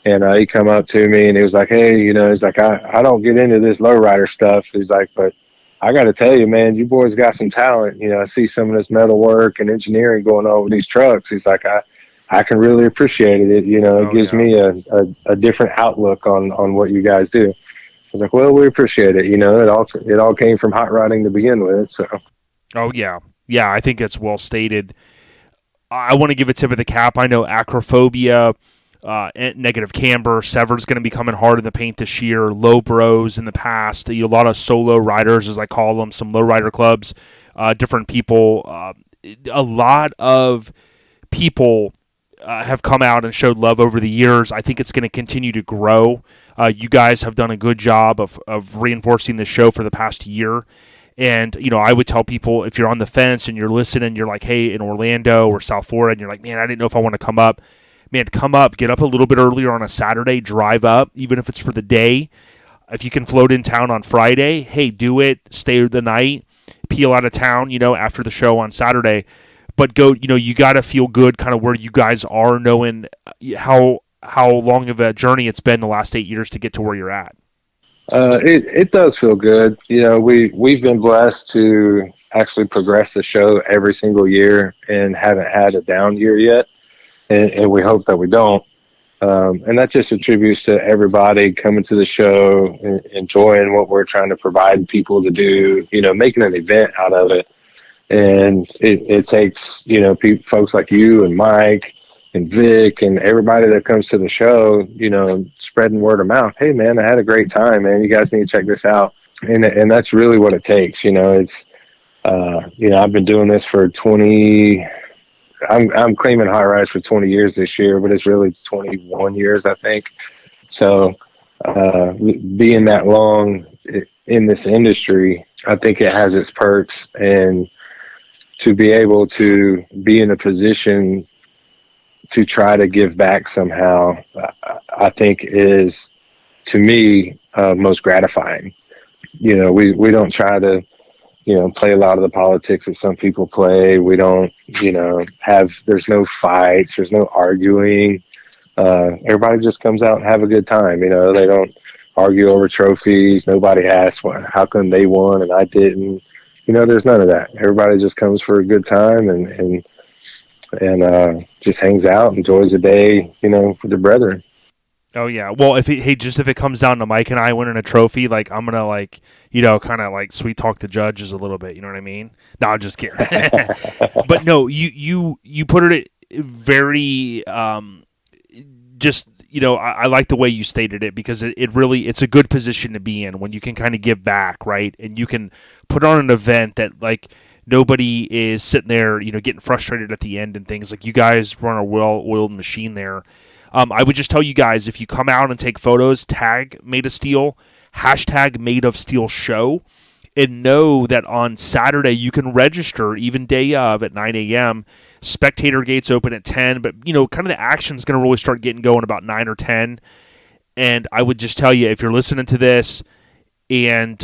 and he come up to me and he was like, hey, he's like, I don't get into this lowrider stuff. He's like, but I got to tell you, man, you boys got some talent. I see some of this metal work and engineering going on with these trucks. He's like, I can really appreciate it. It gives me a different outlook on what you guys do. I was like, well, we appreciate it. It all came from hot rodding to begin with. So. Oh, yeah. Yeah, I think it's well stated. I want to give a tip of the cap. I know acrophobia, negative camber, Sever's going to be coming hard in the paint this year. Low bros in the past. A lot of solo riders, as I call them, some low rider clubs, different people. A lot of people have come out and showed love over the years. I think it's going to continue to grow. You guys have done a good job of reinforcing the show for the past year. And, I would tell people, if you're on the fence and you're listening, you're like, hey, in Orlando or South Florida, and you're like, man, I didn't know if I want to come up. Man, come up, get up a little bit earlier on a Saturday, drive up, even if it's for the day. If you can float in town on Friday, hey, do it, stay the night, peel out of town, after the show on Saturday. But go, you got to feel good kind of where you guys are, knowing how long of a journey it's been the last 8 years to get to where you're at. It does feel good. We've been blessed to actually progress the show every single year and haven't had a down year yet. And we hope that we don't. And that just attributes to everybody coming to the show and enjoying what we're trying to provide people to do, making an event out of it. And it takes, folks like you and Mike and Vic and everybody that comes to the show, spreading word of mouth. Hey, man, I had a great time, man. You guys need to check this out. And that's really what it takes. It's, I've been doing this for 20, I'm claiming high rise for 20 years this year, but it's really 21 years, I think. So being that long in this industry, I think it has its perks. And to be able to be in a position to try to give back somehow, I think is, to me, most gratifying. We don't try to, play a lot of the politics that some people play. We don't, there's no fights, there's no arguing. Everybody just comes out and have a good time. They don't argue over trophies. Nobody asks, how come they won and I didn't? There's none of that. Everybody just comes for a good time and just hangs out, enjoys the day, with their brethren. Oh yeah. Well, if it comes down to Mike and I winning a trophy, like I'm gonna kind of sweet talk the judges a little bit. You know what I mean? No, I'm just kidding. But no, you put it very I like the way you stated it, because it really, it's a good position to be in when you can kind of give back, right? And you can put on an event that nobody is sitting there, getting frustrated at the end and things. Like, you guys run a well-oiled machine there. I would just tell you guys, if you come out and take photos, tag Made of Steel, hashtag Made of Steel Show, and know that on Saturday you can register even day of at 9 a.m. Spectator gates open at 10, but kind of the action is going to really start getting going about 9 or 10. And I would just tell you, if you're listening to this, and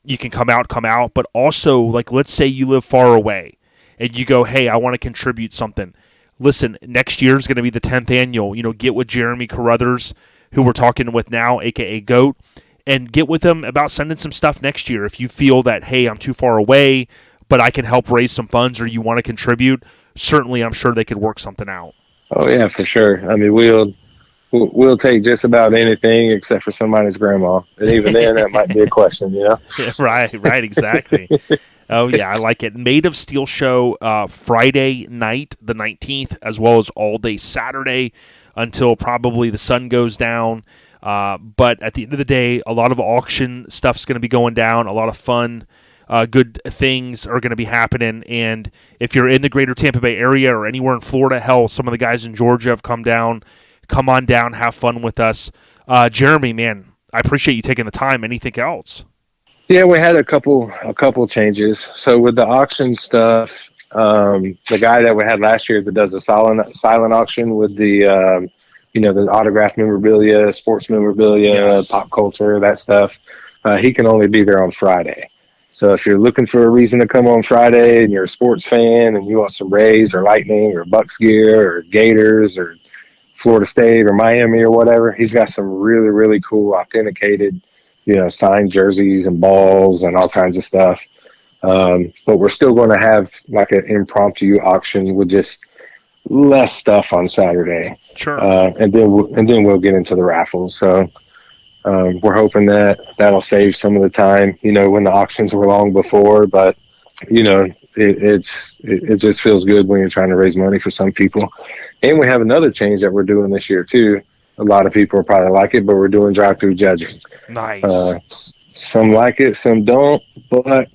you can come out. But also, like, let's say you live far away, and you go, hey, I want to contribute something. Listen, next year is going to be the 10th annual. Get with Jeremy Caruthers, who we're talking with now, a.k.a. GOAT, and get with them about sending some stuff next year. If you feel that, hey, I'm too far away, but I can help raise some funds, or you want to contribute, certainly I'm sure they could work something out. Oh yeah, for sure. I mean, we'll take just about anything except for somebody's grandma, and even then, that might be a question, Right, exactly. Oh yeah, I like it. Made of Steel show Friday night, the 19th, as well as all day Saturday until probably the sun goes down. But at the end of the day, a lot of auction stuff's going to be going down. A lot of fun, good things are going to be happening. And if you're in the greater Tampa Bay area or anywhere in Florida, hell, some of the guys in Georgia have come down. Come on down, have fun with us. Jeremy, man, I appreciate you taking the time. Anything else? Yeah, we had a couple changes. So with the auction stuff, the guy that we had last year that does a silent auction with the the autographed memorabilia, sports memorabilia, Yes. pop culture, that stuff, he can only be there on Friday. So if you're looking for a reason to come on Friday and you're a sports fan and you want some Rays or Lightning or Bucks gear or Gators or Florida State or Miami or whatever, he's got some really, really cool authenticated, signed jerseys and balls and all kinds of stuff. But we're still going to have like an impromptu auction with just less stuff on Saturday. Sure. And then we'll get into the raffles. So we're hoping that'll save some of the time, when the auctions were long before, but it just feels good when you're trying to raise money for some people. And we have another change that we're doing this year too. A lot of people will probably like it, but we're doing drive-through judging. Nice. Some like it, some don't, but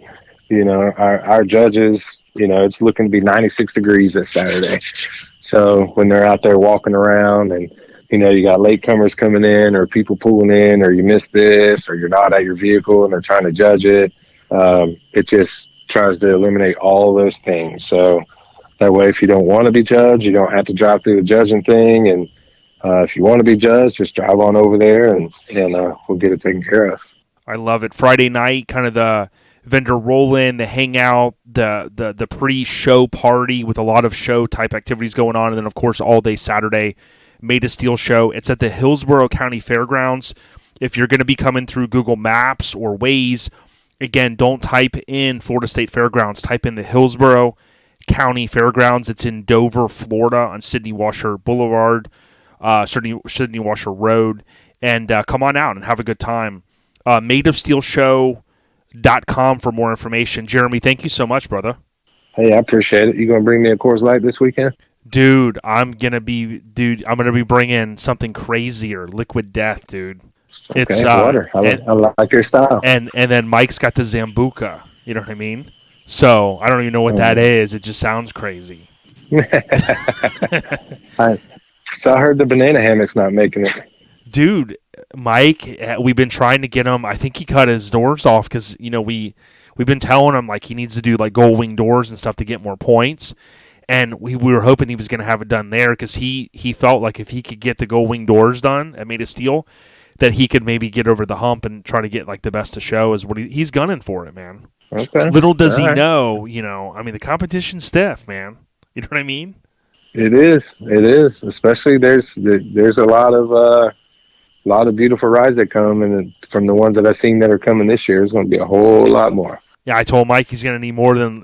our judges, it's looking to be 96 degrees this Saturday. So when they're out there walking around and, you got latecomers coming in or people pulling in or you missed this or you're not at your vehicle and they're trying to judge it, it just tries to eliminate all those things. So that way, if you don't want to be judged, you don't have to drive through the judging thing. And if you want to be judged, just drive on over there and we'll get it taken care of. I love it. Friday night, kind of the vendor roll-in, the hangout, the pre-show party with a lot of show-type activities going on, and then, of course, all day Saturday, Made of Steel show. It's at the Hillsborough County Fairgrounds. If you're going to be coming through Google Maps or Waze, again, don't type in Florida State Fairgrounds. Type in the Hillsborough County Fairgrounds. It's in Dover, Florida, on Sidney Washer Boulevard, Sidney Washer Road, and come on out and have a good time. MadeofSteelShow.com for more information. Jeremy, thank you so much, brother. Hey, I appreciate it. You going to bring me a Coors Light this weekend? Dude, I'm gonna be bringing something crazier, Liquid Death, dude. Okay, It's water. I like your style. And then Mike's got the Zambuca. You know what I mean? So I don't even know what that is. It just sounds crazy. So I heard the banana hammock's not making it. Dude, Mike, we've been trying to get him. I think he cut his doors off because we've been telling him like he needs to do like gold wing doors and stuff to get more points. And we were hoping he was going to have it done there because he felt like if he could get the gold wing doors done at Made of Steel, that he could maybe get over the hump and try to get like the best of show is what he's gunning for it, man. Okay. Little does he right. know, I mean, the competition's stiff, man. You know what I mean? It is. Especially there's a lot of beautiful rides that come, and from the ones that I've seen that are coming this year, there's going to be a whole lot more. Yeah, I told Mike he's going to need more than,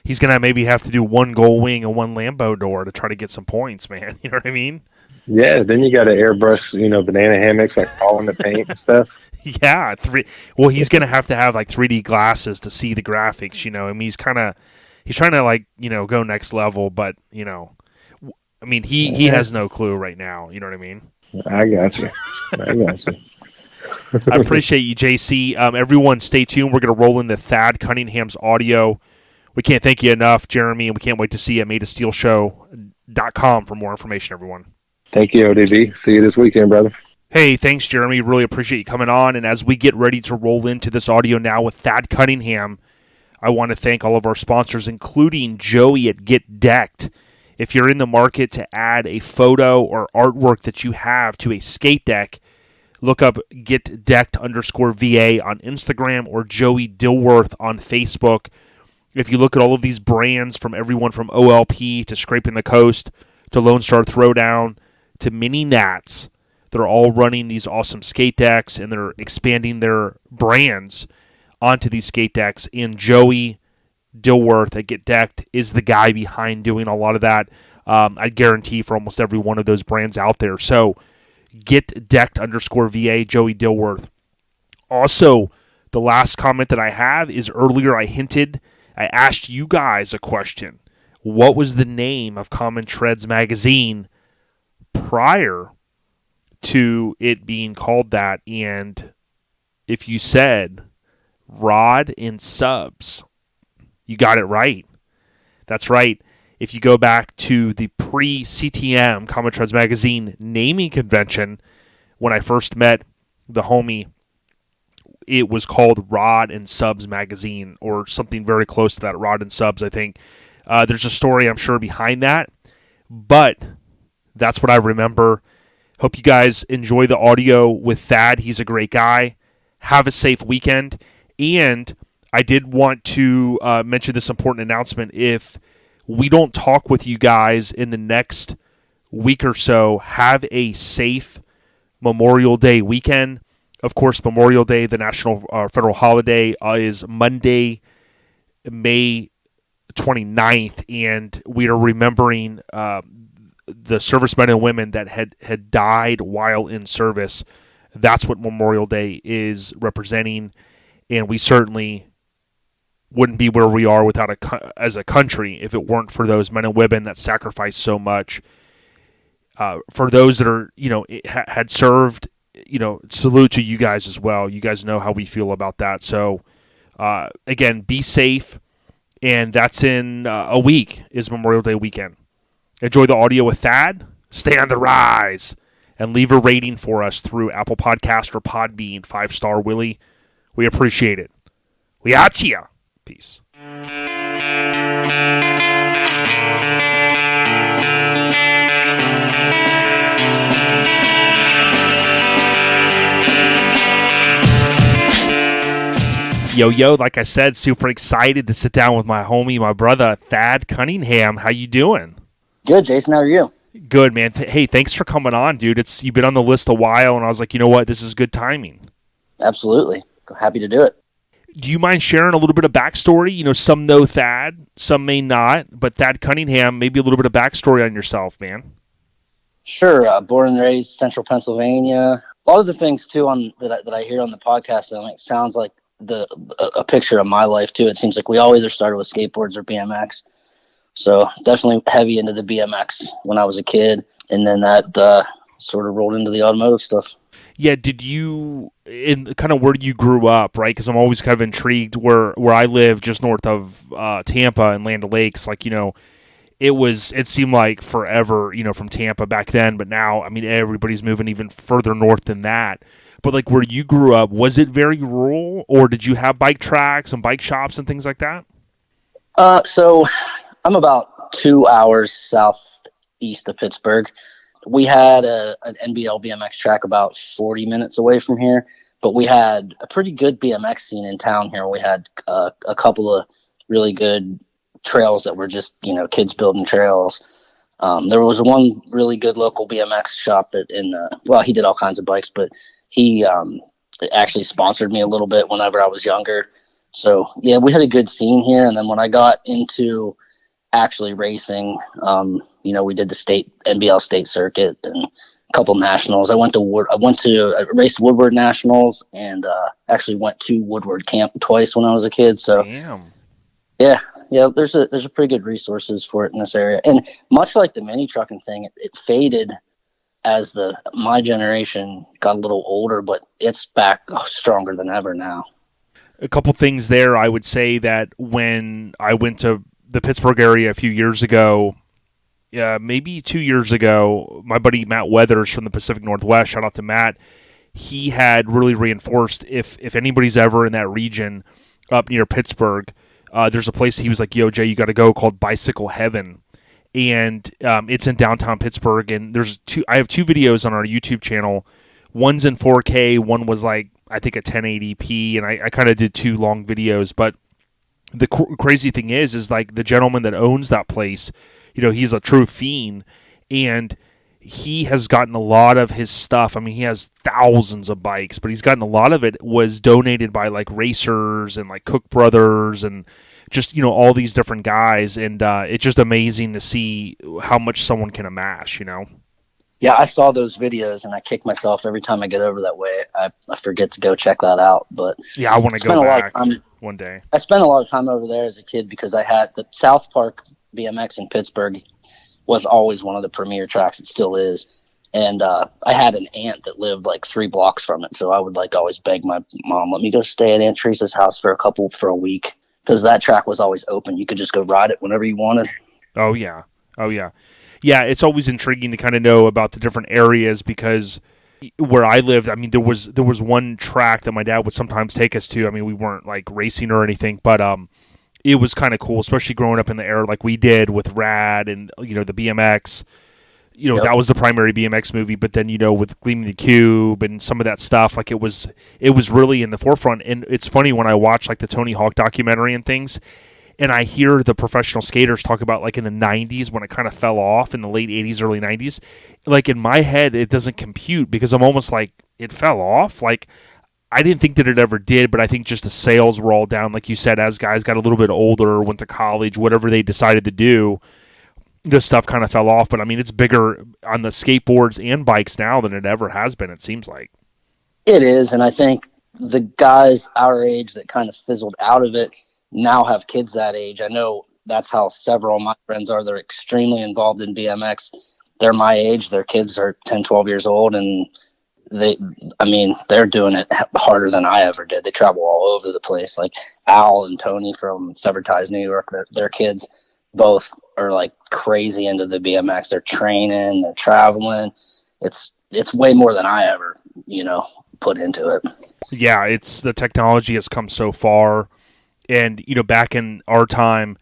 he's going to maybe have to do one gold wing and one Lambo door to try to get some points, man. You know what I mean? Yeah, then you got to airbrush, banana hammocks, like all in the paint and stuff. Yeah, he's going to have like 3D glasses to see the graphics, I mean, he's trying to like, go next level, but, I mean, he has no clue right now, you know what I mean? I got you. I appreciate you, JC. Everyone, stay tuned. We're going to roll into Thad Cunningham's audio. We can't thank you enough, Jeremy, and we can't wait to see you at MadeofSteelShow.com for more information, everyone. Thank you, ODB. See you this weekend, brother. Hey, thanks, Jeremy. Really appreciate you coming on. And as we get ready to roll into this audio now with Thad Cunningham, I want to thank all of our sponsors, including Joey at Get Decked. If you're in the market to add a photo or artwork that you have to a skate deck, Look up getdecked_VA on Instagram or Joey Dilworth on Facebook. If you look at all of these brands, from everyone from OLP to Scraping the Coast to Lone Star Throwdown to Mini Nats, they're all running these awesome skate decks, and they're expanding their brands onto these skate decks. And Joey Dilworth at Get Decked is the guy behind doing a lot of that. I guarantee for almost every one of those brands out there. So getdecked_VA, Joey Dilworth. Also, the last comment that I have is earlier I asked you guys a question. What was the name of Common Treads magazine prior to it being called that? And if you said Rod and Subs, you got it right. That's right. If you go back to the pre-CTM Common Treads magazine naming convention, when I first met the homie, it was called Rod and Subs magazine, or something very close to that. Rod and Subs, I think. There's a story, I'm sure, behind that, but that's what I remember. Hope you guys enjoy the audio with Thad. He's a great guy. Have a safe weekend. And I did want to mention this important announcement. If we don't talk with you guys in the next week or so, have a safe Memorial Day weekend. Of course, Memorial Day, the national federal holiday, is Monday, May 29th, and we are remembering the servicemen and women that had died while in service. That's what Memorial Day is representing, and we certainly wouldn't be where we are as a country if it weren't for those men and women that sacrificed so much. For those that are, had served, salute to you guys as well. You guys know how we feel about that. So, again, be safe, and that's in a week is Memorial Day weekend. Enjoy the audio with Thad. Stay on the rise, and leave a rating for us through Apple Podcast or Podbean. 5-star Willie. We appreciate it. We out ya. Peace. Yo, like I said, super excited to sit down with my homie, my brother, Thad Cunningham. How you doing? Good, Jason. How are you? Good, man. Hey, thanks for coming on, dude. You've been on the list a while, and I was like, you know what? This is good timing. Absolutely. Happy to do it. Do you mind sharing a little bit of backstory? Some know Thad, some may not, but Thad Cunningham, maybe a little bit of backstory on yourself, man. Sure. Born and raised Central Pennsylvania. A lot of the things, too, that I hear on the podcast, sounds like a picture of my life, too. It seems like we all either started with skateboards or BMX. So definitely heavy into the BMX when I was a kid, and then that sort of rolled into the automotive stuff. Yeah, did you, in kind of where you grew up, right? Because I'm always kind of intrigued where I live, just north of Tampa and Land O'Lakes. It seemed like forever, from Tampa back then, but now, everybody's moving even further north than that. But where you grew up, was it very rural, or did you have bike tracks and bike shops and things like that? So I'm about 2 hours southeast of Pittsburgh. We had an NBL BMX track about 40 minutes away from here, but we had a pretty good BMX scene in town here. We had a couple of really good trails that were just, kids building trails. There was one really good local BMX shop that he did all kinds of bikes, but he actually sponsored me a little bit whenever I was younger. So, yeah, we had a good scene here. And then when I got into actually racing, we did the NBL state circuit and a couple nationals. I raced Woodward Nationals and actually went to Woodward Camp twice when I was a kid. So, damn. Yeah, there's a pretty good resources for it in this area. And much like the mini trucking thing, it faded as my generation got a little older, but it's back stronger than ever now. A couple things there. I would say that when I went to the Pittsburgh area a few years ago, maybe 2 years ago, my buddy Matt Weathers from the Pacific Northwest, shout out to Matt, he had really reinforced if anybody's ever in that region up near Pittsburgh, there's a place he was like, yo, Jay, you got to go, called Bicycle Heaven. And it's in downtown Pittsburgh. And I have two videos on our YouTube channel. One's in 4K, one was like, I think a 1080p, and I kind of did 2 long videos. But the crazy thing is like the gentleman that owns that place, he's a true fiend, and he has gotten a lot of his stuff. I mean, he has thousands of bikes, but he's gotten a lot of it was donated by like racers and like Cook Brothers and just, all these different guys. And it's just amazing to see how much someone can amass, Yeah, I saw those videos and I kick myself every time I get over that way. I forget to go check that out. But yeah, I want to go back one day. I spent a lot of time over there as a kid because I had the South Park BMX in Pittsburgh was always one of the premier tracks. It still is. And I had an aunt that lived like 3 blocks from it. So I would like always beg my mom, let me go stay at Aunt Teresa's house for a week. Because that track was always open. You could just go ride it whenever you wanted. Oh, yeah. Yeah, it's always intriguing to kind of know about the different areas because where I lived, I mean, there was one track that my dad would sometimes take us to. I mean, we weren't like racing or anything, but it was kind of cool, especially growing up in the era like we did with Rad and the BMX. Yep. That was the primary BMX movie, but then with Gleaming the Cube and some of that stuff, like it was really in the forefront. And it's funny when I watch like the Tony Hawk documentary and things. And I hear the professional skaters talk about like in the 90s when it kind of fell off in the late 80s, early 90s. Like in my head, it doesn't compute because I'm almost like it fell off. Like I didn't think that it ever did, but I think just the sales were all down. Like you said, as guys got a little bit older, went to college, whatever they decided to do, this stuff kind of fell off. But I mean, it's bigger on the skateboards and bikes now than it ever has been, it seems like. It is. And I think the guys our age that kind of fizzled out of it now have kids that age. I know that's how several of my friends are. They're extremely involved in BMX. They're my age. Their kids are 10, 12 years old, and they're doing it harder than I ever did. They travel all over the place. Like Al and Tony from Severed Ties, New York, their kids both are like crazy into the BMX. They're training, they're traveling. It's way more than I ever, put into it. Yeah, the technology has come so far. And, back in our time,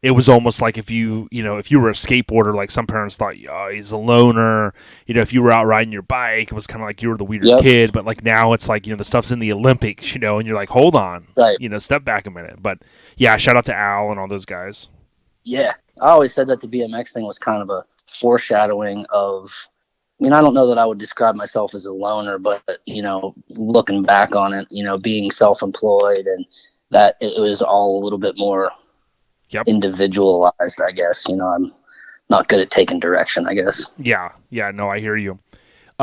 it was almost like if you were a skateboarder, like some parents thought, oh, he's a loner. If you were out riding your bike, it was kind of like you were the weird kid. But like now it's like, the stuff's in the Olympics, and you're like, hold on, right. Step back a minute. But yeah, shout out to Al and all those guys. Yeah. I always said that the BMX thing was kind of a foreshadowing of, I don't know that I would describe myself as a loner, but, looking back on it, being self-employed and that it was all a little bit more individualized, I guess. I'm not good at taking direction, I guess. Yeah, no, I hear you.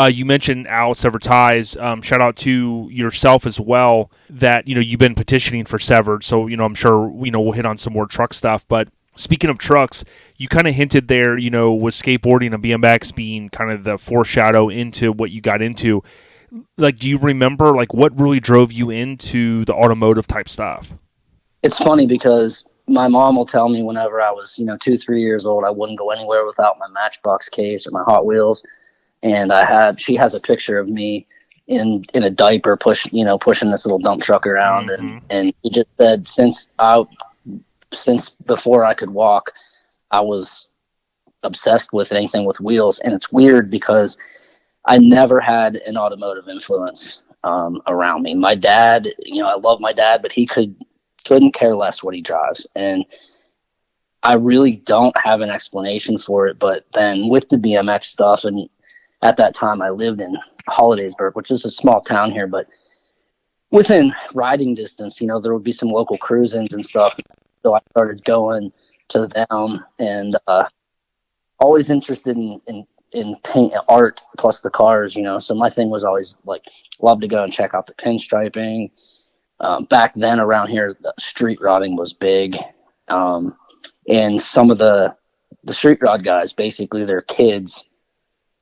You mentioned Al Severed Ties. Shout out to yourself as well that, you've been petitioning for Severed. So, I'm sure, we'll hit on some more truck stuff. But speaking of trucks, you kind of hinted there, with skateboarding and BMX being kind of the foreshadow into what you got into. Like, do you remember, like, what really drove you into the automotive type stuff? It's funny because my mom will tell me whenever I was, 2, 3 years old, I wouldn't go anywhere without my Matchbox case or my Hot Wheels. And she has a picture of me in a diaper pushing this little dump truck around. Mm-hmm. And he just said, since before I could walk, I was obsessed with anything with wheels. And it's weird because I never had an automotive influence around me. My dad, I love my dad, but he couldn't care less what he drives. And I really don't have an explanation for it. But then with the BMX stuff, and at that time I lived in Hollidaysburg, which is a small town here, but within riding distance, there would be some local cruise-ins and stuff. So I started going to them and always interested in paint art plus the cars, so my thing was always like love to go and check out the pinstriping. Back then around here, the street rodding was big, and some of the street rod guys, basically their kids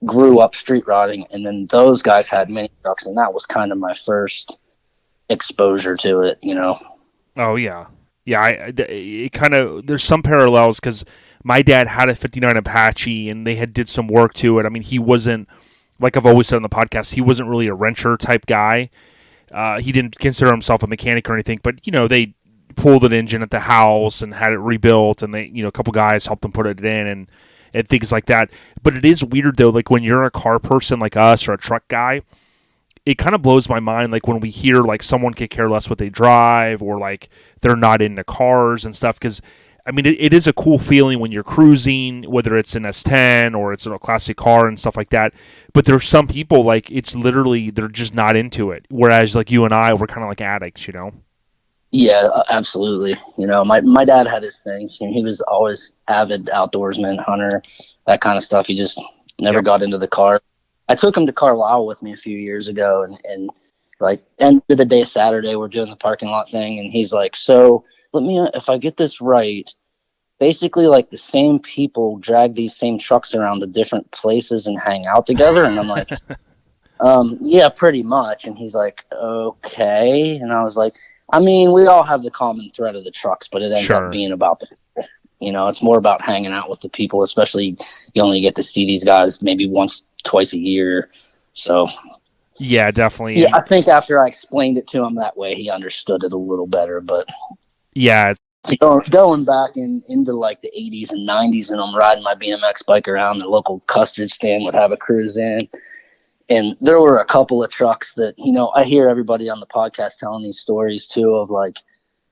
grew up street rodding, and then those guys had mini trucks, and that was kind of my first exposure to it. Oh yeah, it kind of, there's some parallels because my dad had a 59 Apache and they did some work to it. I mean, he wasn't, like I've always said on the podcast, he wasn't really a wrencher type guy. He didn't consider himself a mechanic or anything, but, they pulled an engine at the house and had it rebuilt, and they, a couple guys helped them put it in and things like that. But it is weird though, like when you're a car person like us or a truck guy, it kind of blows my mind, like when we hear like someone could care less what they drive, or like they're not into cars and stuff. Because I mean, it is a cool feeling when you're cruising, whether it's an S10 or it's a classic car and stuff like that. But there's some people, like, it's literally, they're just not into it. Whereas like you and I, we're kind of like addicts, you know? Yeah, absolutely. You know, my dad had his things. You know, he was always avid outdoorsman, hunter, that kind of stuff. He just never got into the car. I took him to Carlisle with me a few years ago, and like end of the day Saturday, we're doing the parking lot thing, and he's like, so let me, if I get this right, basically like the same people drag these same trucks around to different places and hang out together. And I'm like, yeah, pretty much. And he's like, okay. And I was like, I mean, we all have the common thread of the trucks, but it ends up being about the people. You know, it's more about hanging out with the people, especially you only get to see these guys maybe once, twice a year. So yeah, definitely. Yeah, I think after I explained it to him that way, he understood it a little better. But yeah, going back into like the 80s and 90s, and I'm riding my BMX bike around the local custard stand, would have a cruise in. And there were a couple of trucks that, you know, I hear everybody on the podcast telling these stories too of like,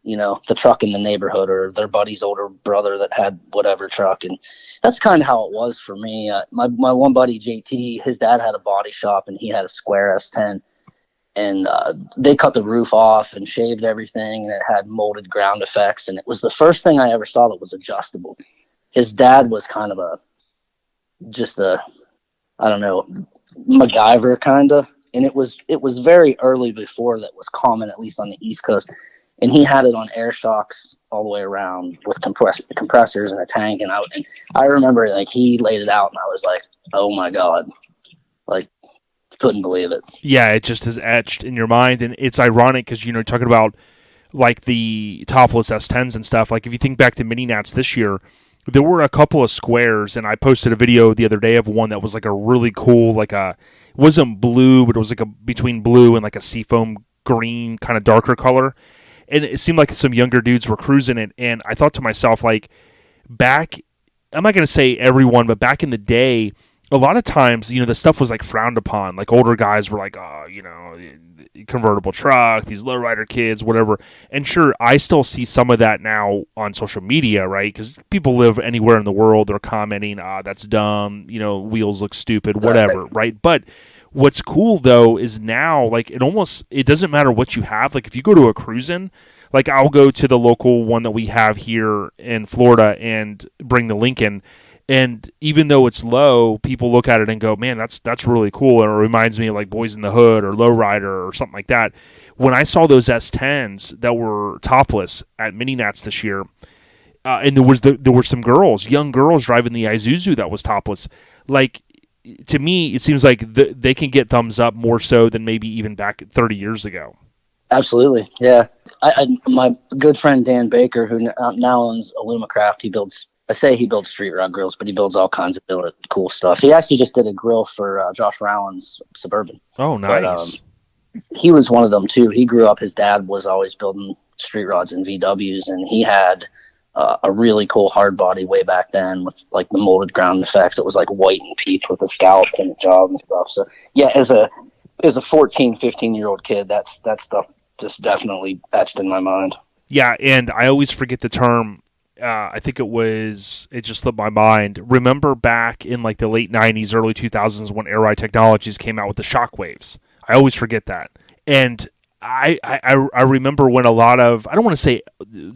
you know, the truck in the neighborhood or their buddy's older brother that had whatever truck. And that's kind of how it was for me. My one buddy, JT, his dad had a body shop and he had a square S10. And they cut the roof off and shaved everything, and it had molded ground effects. And it was the first thing I ever saw that was adjustable. His dad was kind of I don't know, MacGyver kind of. And it was very early before that was common, at least on the East Coast. And he had it on air shocks all the way around with compressors and a tank. And I remember like he laid it out, and I was like, oh my God, like, couldn't believe it. Yeah, it just is etched in your mind. And it's ironic because, you know, talking about like the topless S10s and stuff, like if you think back to mini nats this year, there were a couple of squares, and I posted a video the other day of one that was like a really cool, like it wasn't blue, but it was like between blue and like a seafoam green kind of darker color. And it seemed like some younger dudes were cruising it. And I thought to myself, like, back, I'm not going to say everyone, but back in the day, a lot of times, you know, the stuff was like frowned upon. Like older guys were like, oh, you know, convertible truck, these lowrider kids, whatever. And sure, I still see some of that now on social media, right? Because people live anywhere in the world. They're commenting, that's dumb, you know, wheels look stupid, whatever, right? But what's cool though is now, like, it doesn't matter what you have. Like if you go to a cruising, like I'll go to the local one that we have here in Florida and bring the Lincoln. And even though it's low, people look at it and go, man, that's really cool. And it reminds me of like Boys in the Hood or Lowrider or something like that. When I saw those S10s that were topless at Mini Nats this year, and there were some girls, young girls driving the Isuzu that was topless. Like, to me, it seems like they can get thumbs up more so than maybe even back 30 years ago. Absolutely, yeah. My good friend Dan Baker, who now owns Alumacraft, he builds street rod grills, but he builds all kinds of cool stuff. He actually just did a grill for Josh Rowan's Suburban. Oh, nice. But, he was one of them too. He grew up, his dad was always building street rods and VWs, and he had a really cool hard body way back then with like the molded ground effects. It was like white and peach with a scallop paint job and stuff. So yeah, as a 14, 15-year-old kid, that stuff just definitely etched in my mind. Yeah, and I always forget the term. I think it just slipped my mind. Remember back in like the late 90s, early 2000s when Air Ride Technologies came out with the shockwaves? I always forget that. And I remember when a lot of, I don't want to say,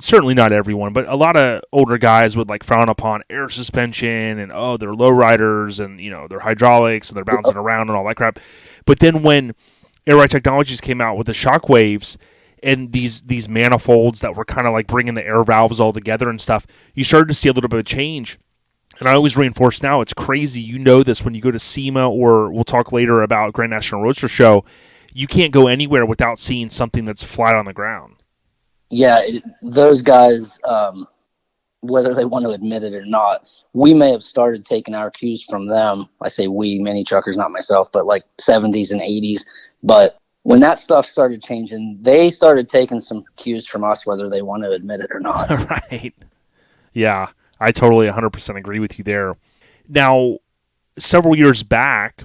certainly not everyone, but a lot of older guys would like frown upon air suspension and, oh, they're lowriders and, you know, they're hydraulics and they're bouncing around and all that crap. But then when Air Ride Technologies came out with the shockwaves and these manifolds that were kind of like bringing the air valves all together and stuff, you started to see a little bit of change. And I always reinforce now, it's crazy. You know this when you go to SEMA, or we'll talk later about Grand National Roadster Show. You can't go anywhere without seeing something that's flat on the ground. Yeah, those guys, whether they want to admit it or not, we may have started taking our cues from them. I say we, many truckers, not myself, but like 70s and 80s. But when that stuff started changing, they started taking some cues from us, whether they want to admit it or not. Right. Yeah, I totally 100% agree with you there. Now, several years back,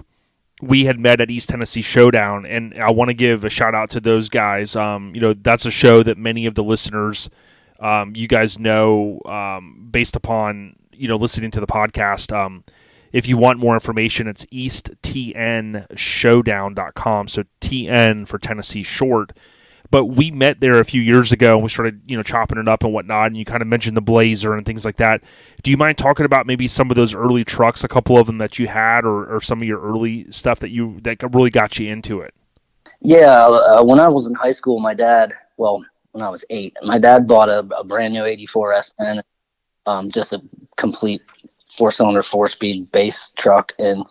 we had met at East Tennessee Showdown, and I want to give a shout out to those guys. That's a show that many of the listeners, you guys know, based upon listening to the podcast. If you want more information, it's easttnshowdown.com. So TN for Tennessee short. But we met there a few years ago, and we started, chopping it up and whatnot. And you kind of mentioned the Blazer and things like that. Do you mind talking about maybe some of those early trucks, a couple of them that you had, or some of your early stuff that really got you into it? Yeah, when I was in high school, when I was 8, my dad bought a brand new '84 S10, just a complete 4-cylinder, 4-speed base truck, and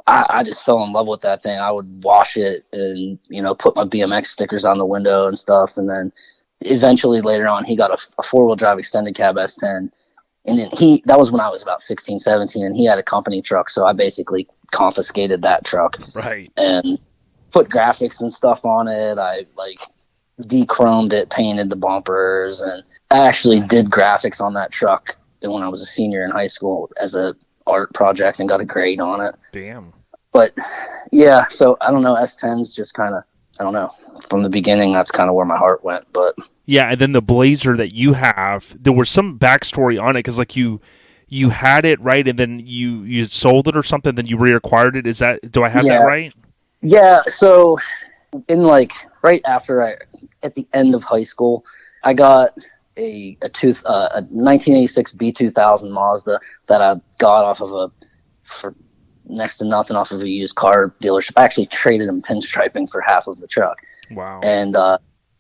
I just fell in love with that thing. I would wash it and, put my BMX stickers on the window and stuff. And then eventually later on, he got a 4-wheel drive extended cab S10. And then that was when I was about 16, 17, and he had a company truck. So I basically confiscated that truck. Right. And put graphics and stuff on it. I de-chromed it, painted the bumpers, and I actually did graphics on that truck when I was a senior in high school as a art project and got a grade on it. Damn. But yeah, so I don't know, S10's just kind of, I don't know, from the beginning that's kind of where my heart went. But yeah, and then the Blazer that you have, there was some backstory on it, because you had it, right, and then you sold it or something, then you reacquired it. Do I have that right? Yeah, so in right after at the end of high school, I got a 1986 B2000 Mazda that I got for next to nothing off of a used car dealership. I actually traded in pinstriping for half of the truck. Wow. And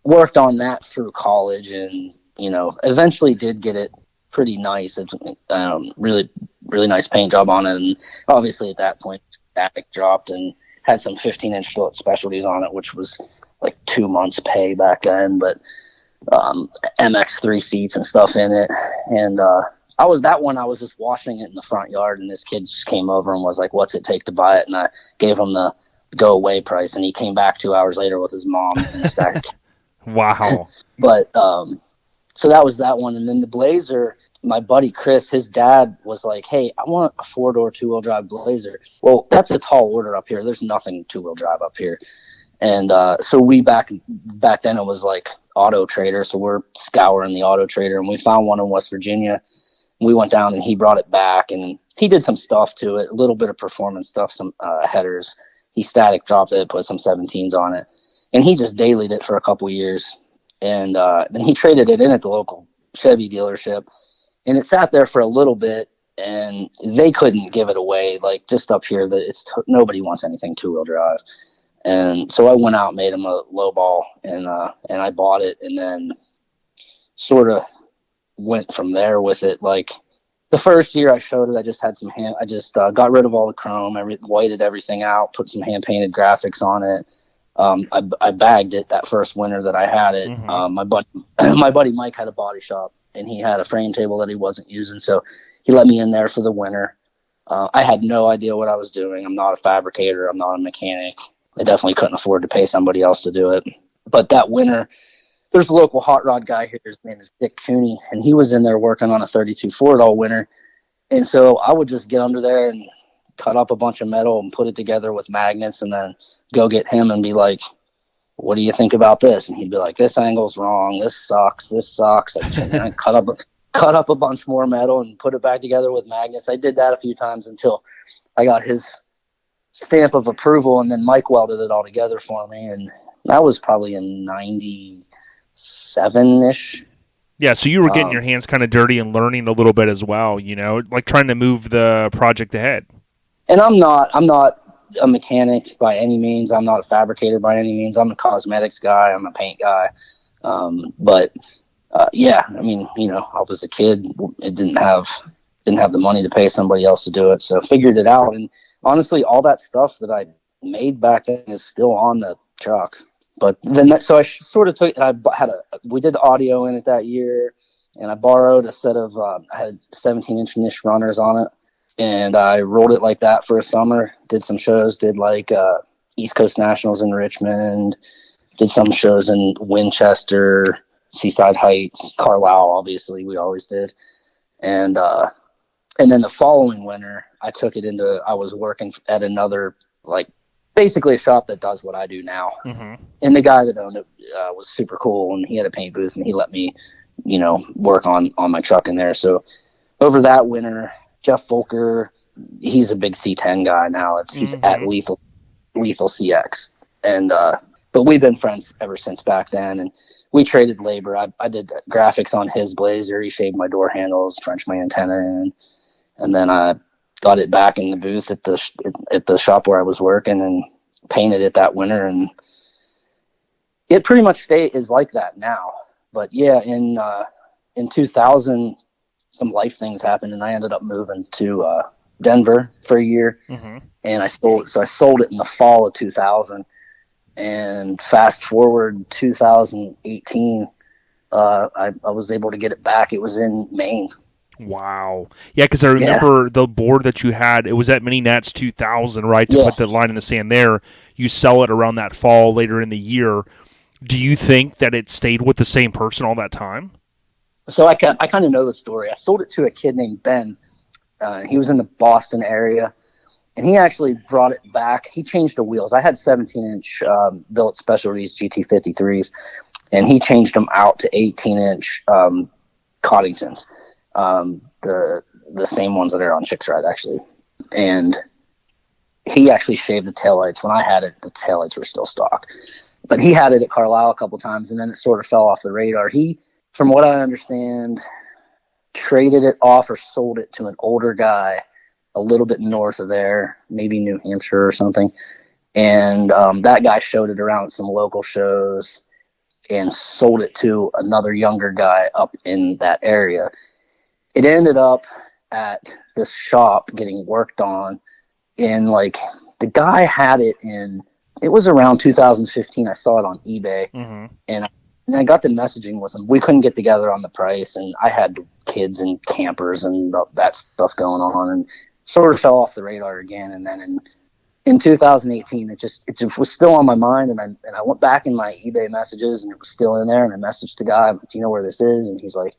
worked on that through college, and eventually did get it pretty nice. It's really, really nice paint job on it, and obviously at that point static dropped and had some 15-inch billet specialties on it, which was like 2 months pay back then. But MX3 seats and stuff in it, and I was just washing it in the front yard, and this kid just came over and was like, "What's it take to buy it?" And I gave him the go away price, and he came back 2 hours later with his mom in the stack. Wow. But so that was that one. And then the Blazer, my buddy Chris, his dad was like, "Hey, I want a 4-door 2-wheel drive Blazer." Well, that's a tall order up here. There's nothing 2-wheel drive up here. And so we back then it was like Auto Trader, so we're scouring the Auto Trader, and we found one in West Virginia. We went down and he brought it back, and he did some stuff to it, a little bit of performance stuff, some headers. He static dropped it, put some 17s on it, and he just dailied it for a couple years. And then he traded it in at the local Chevy dealership, and it sat there for a little bit, and they couldn't give it away. Like, just up here, nobody wants anything 2-wheel drive. And so I went out and made him a low ball, and I bought it, and then sort of went from there with it. Like, the first year I showed it, I just had I just got rid of all the chrome. I whited everything out, put some hand painted graphics on it. I bagged it that first winter that I had it. Mm-hmm. My buddy Mike had a body shop, and he had a frame table that he wasn't using, so he let me in there for the winter. I had no idea what I was doing. I'm not a fabricator. I'm not a mechanic. I definitely couldn't afford to pay somebody else to do it. But that winter, there's a local hot rod guy here. His name is Dick Cooney, and he was in there working on a 32 Ford all winter. And so I would just get under there and cut up a bunch of metal and put it together with magnets, and then go get him and be like, "What do you think about this?" And he'd be like, "This angle's wrong. This sucks. And I cut up a bunch more metal and put it back together with magnets. I did that a few times until I got his stamp of approval, and then Mike welded it all together for me, and that was probably in 97-ish. Yeah, so you were getting your hands kind of dirty and learning a little bit as well, like trying to move the project ahead. And I'm not a mechanic by any means. I'm not a fabricator by any means. I'm a cosmetics guy. I'm a paint guy. Yeah, I mean, I was a kid. It didn't have the money to pay somebody else to do it, so figured it out. And honestly, all that stuff that I made back then is still on the truck. But then, so I sort of took. We did the audio in it that year, and I borrowed a set of. I had 17-inch niche runners on it, and I rolled it like that for a summer. Did some shows. Did East Coast Nationals in Richmond. Did some shows in Winchester, Seaside Heights, Carlisle. Obviously, we always did, and then the following winter, I took it into. I was working at another basically a shop that does what I do now. Mm-hmm. And the guy that owned it was super cool, and he had a paint booth, and he let me, work on my truck in there. So over that winter, Jeff Volker, he's a big C10 guy now. He's at Lethal CX, and but we've been friends ever since back then, and we traded labor. I did graphics on his Blazer. He shaved my door handles, Frenched my antenna in, and then I got it back in the booth at the shop where I was working and painted it that winter, and it pretty much is like that now. But yeah, in 2000, some life things happened, and I ended up moving to Denver for a year, and I sold it in the fall of 2000. And fast forward 2018, I was able to get it back. It was in Maine. Wow. Yeah, because I remember the board that you had, it was at Mini Nats 2000, right, to put the line in the sand there. You sell it around that fall later in the year. Do you think that it stayed with the same person all that time? So I kind of know the story. I sold it to a kid named Ben. He was in the Boston area, and he actually brought it back. He changed the wheels. I had 17-inch Billet Specialties GT53s, and he changed them out to 18-inch Coddingtons. The same ones that are on Chicks Ride, actually. And he actually shaved the taillights. When I had it, the taillights were still stock. But he had it at Carlisle a couple times, and then it sort of fell off the radar. He, from what I understand, traded it off or sold it to an older guy a little bit north of there, maybe New Hampshire or something. And that guy showed it around at some local shows and sold it to another younger guy up in that area. It ended up at this shop getting worked on, and the guy had it it was around 2015. I saw it on eBay, and I got the messaging with him. We couldn't get together on the price, and I had kids and campers and that stuff going on, and sort of fell off the radar again. And then in 2018, it just was still on my mind, and I went back in my eBay messages, and it was still in there. And I messaged the guy, "Do you know where this is?" And he's like,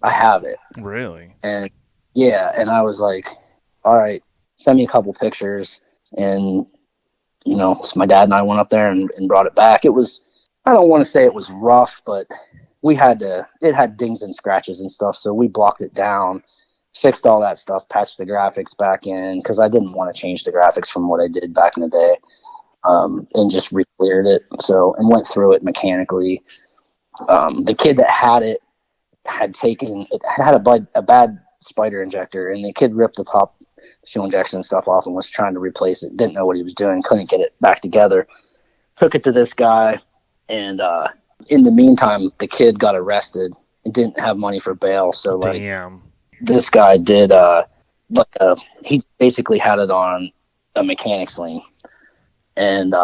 "I have it." Really? And yeah, and I was like, "All right, send me a couple pictures." And so my dad and I went up there and brought it back. It was, I don't want to say it was rough, but it had dings and scratches and stuff. So we blocked it down, fixed all that stuff, patched the graphics back in, because I didn't want to change the graphics from what I did back in the day, and just re-cleared it. So, and went through it mechanically. The kid that had it had a bad spider injector, and the kid ripped the top fuel injection stuff off and was trying to replace it. Didn't know what he was doing, couldn't get it back together. Took it to this guy, and in the meantime, the kid got arrested and didn't have money for bail. So this guy did he basically had it on a mechanic's lien, and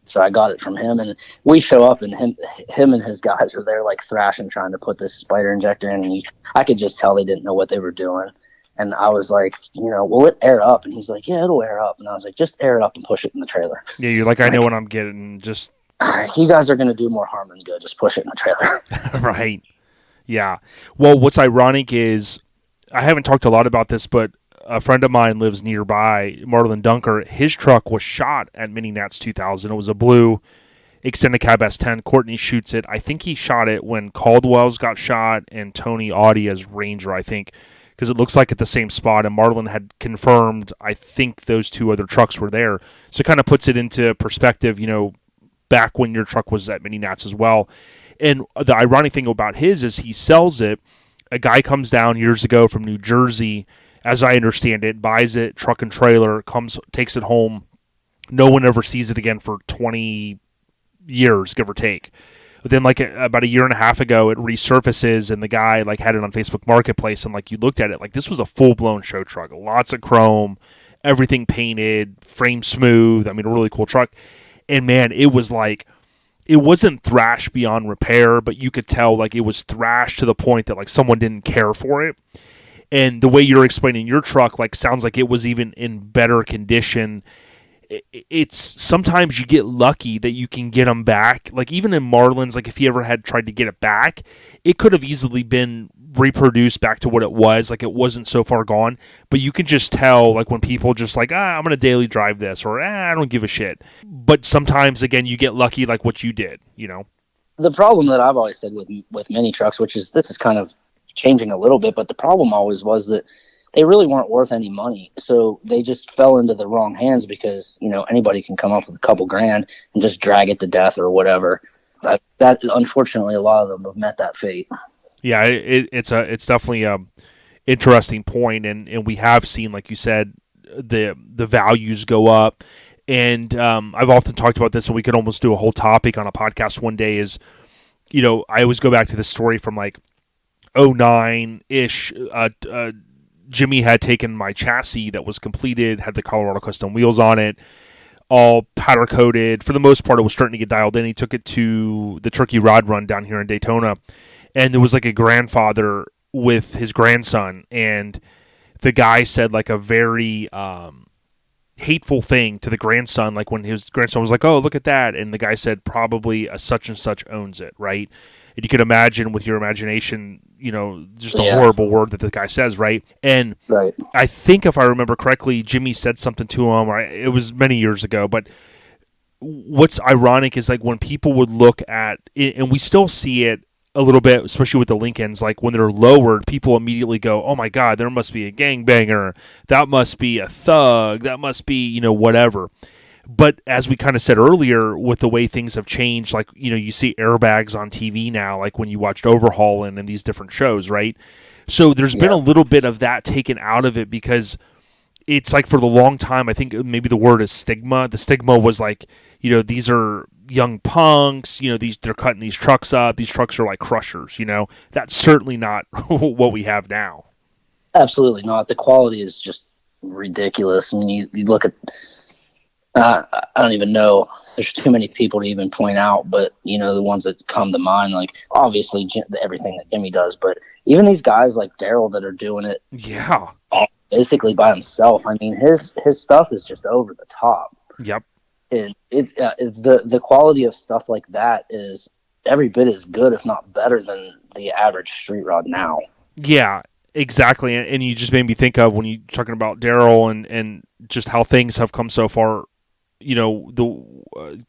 so I got it from him, and we show up, and him and his guys are there thrashing, trying to put this spider injector in, and I could just tell they didn't know what they were doing. And I was like, will it air up? And he's like, yeah, it'll air up. And I was like, just air it up and push it in the trailer. Yeah, you're like, I know what I'm getting. Just you guys are going to do more harm than good. Just push it in the trailer. Right. Yeah. Well, what's ironic is I haven't talked a lot about this, but a friend of mine lives nearby, Marlon Dunker. His truck was shot at Mini Nats 2000. It was a blue extended cab S10. Courtney shoots it. I think he shot it when Caldwell's got shot and Tony Audia's Ranger, I think, because it looks like at the same spot, and Marlon had confirmed, I think those two other trucks were there. So it kind of puts it into perspective, back when your truck was at Mini Nats as well. And the ironic thing about his is he sells it. A guy comes down years ago from New Jersey, as I understand it, buys it, truck and trailer, takes it home. No one ever sees it again for 20 years, give or take. But then about a year and a half ago, it resurfaces, and the guy had it on Facebook Marketplace, and you looked at it, this was a full-blown show truck. Lots of chrome, everything painted, frame smooth. I mean, a really cool truck. And man, it was it wasn't thrashed beyond repair, but you could tell it was thrashed to the point that someone didn't care for it. And the way you're explaining your truck sounds like it was even in better condition. It's sometimes you get lucky that you can get them back. Even in Marlin's, if he ever had tried to get it back, it could have easily been reproduce back to what it was. Like, it wasn't so far gone, but you can just tell, like, when people just like, I'm going to daily drive this, or I don't give a shit. But sometimes, again, you get lucky, like what you did, you know? The problem that I've always said with mini trucks, this is kind of changing a little bit, but the problem always was that they really weren't worth any money. So they just fell into the wrong hands because, you know, anybody can come up with a couple grand and just drag it to death or whatever. That unfortunately, a lot of them have met that fate. Yeah, it's definitely a interesting point, and we have seen, like you said, the values go up. And I've often talked about this, and we could almost do a whole topic on a podcast one day, is, you know, I always go back to the story from like 09-ish. Jimmy had taken my chassis that was completed, had the Colorado custom wheels on it, all powder coated. For the most part, it was starting to get dialed in. He took it to the Turkey Rod Run down here in Daytona, and there was like a grandfather with his grandson, and the guy said like a very hateful thing to the grandson, like when his grandson was like, "Oh, look at that," and the guy said, "Probably a such and such owns it," right? And you could imagine with your imagination, you know, just a horrible word that the guy says, right? And right. I think if I remember correctly, Jimmy said something to him, or it was many years ago, but what's ironic is like when people would look at it, and we still see it a little bit, especially with the Lincolns, like when they're lowered, people immediately go, "Oh my God, there must be a gangbanger. That must be a thug. That must be, you know, whatever." But as we kind of said earlier, with the way things have changed, like, you know, you see airbags on TV now, like when you watched Overhauling and these different shows, right? So there's been a little bit of that taken out of it, because it's like for the long time, I think maybe the word is stigma. The stigma was like, you know, these are young punks, you know, they're cutting these trucks up. These trucks are like crushers, you know. That's certainly not what we have now. Absolutely not. The quality is just ridiculous. I mean, you look at, I don't even know. There's too many people to even point out, but, you know, the ones that come to mind, like obviously everything that Jimmy does, but even these guys like Daryl that are doing it, basically by himself. I mean, his stuff is just over the top. Yep. And it's the quality of stuff like that is every bit as good, if not better, than the average street rod now. Yeah, exactly. And you just made me think of when you're talking about Daryl and just how things have come so far. You know,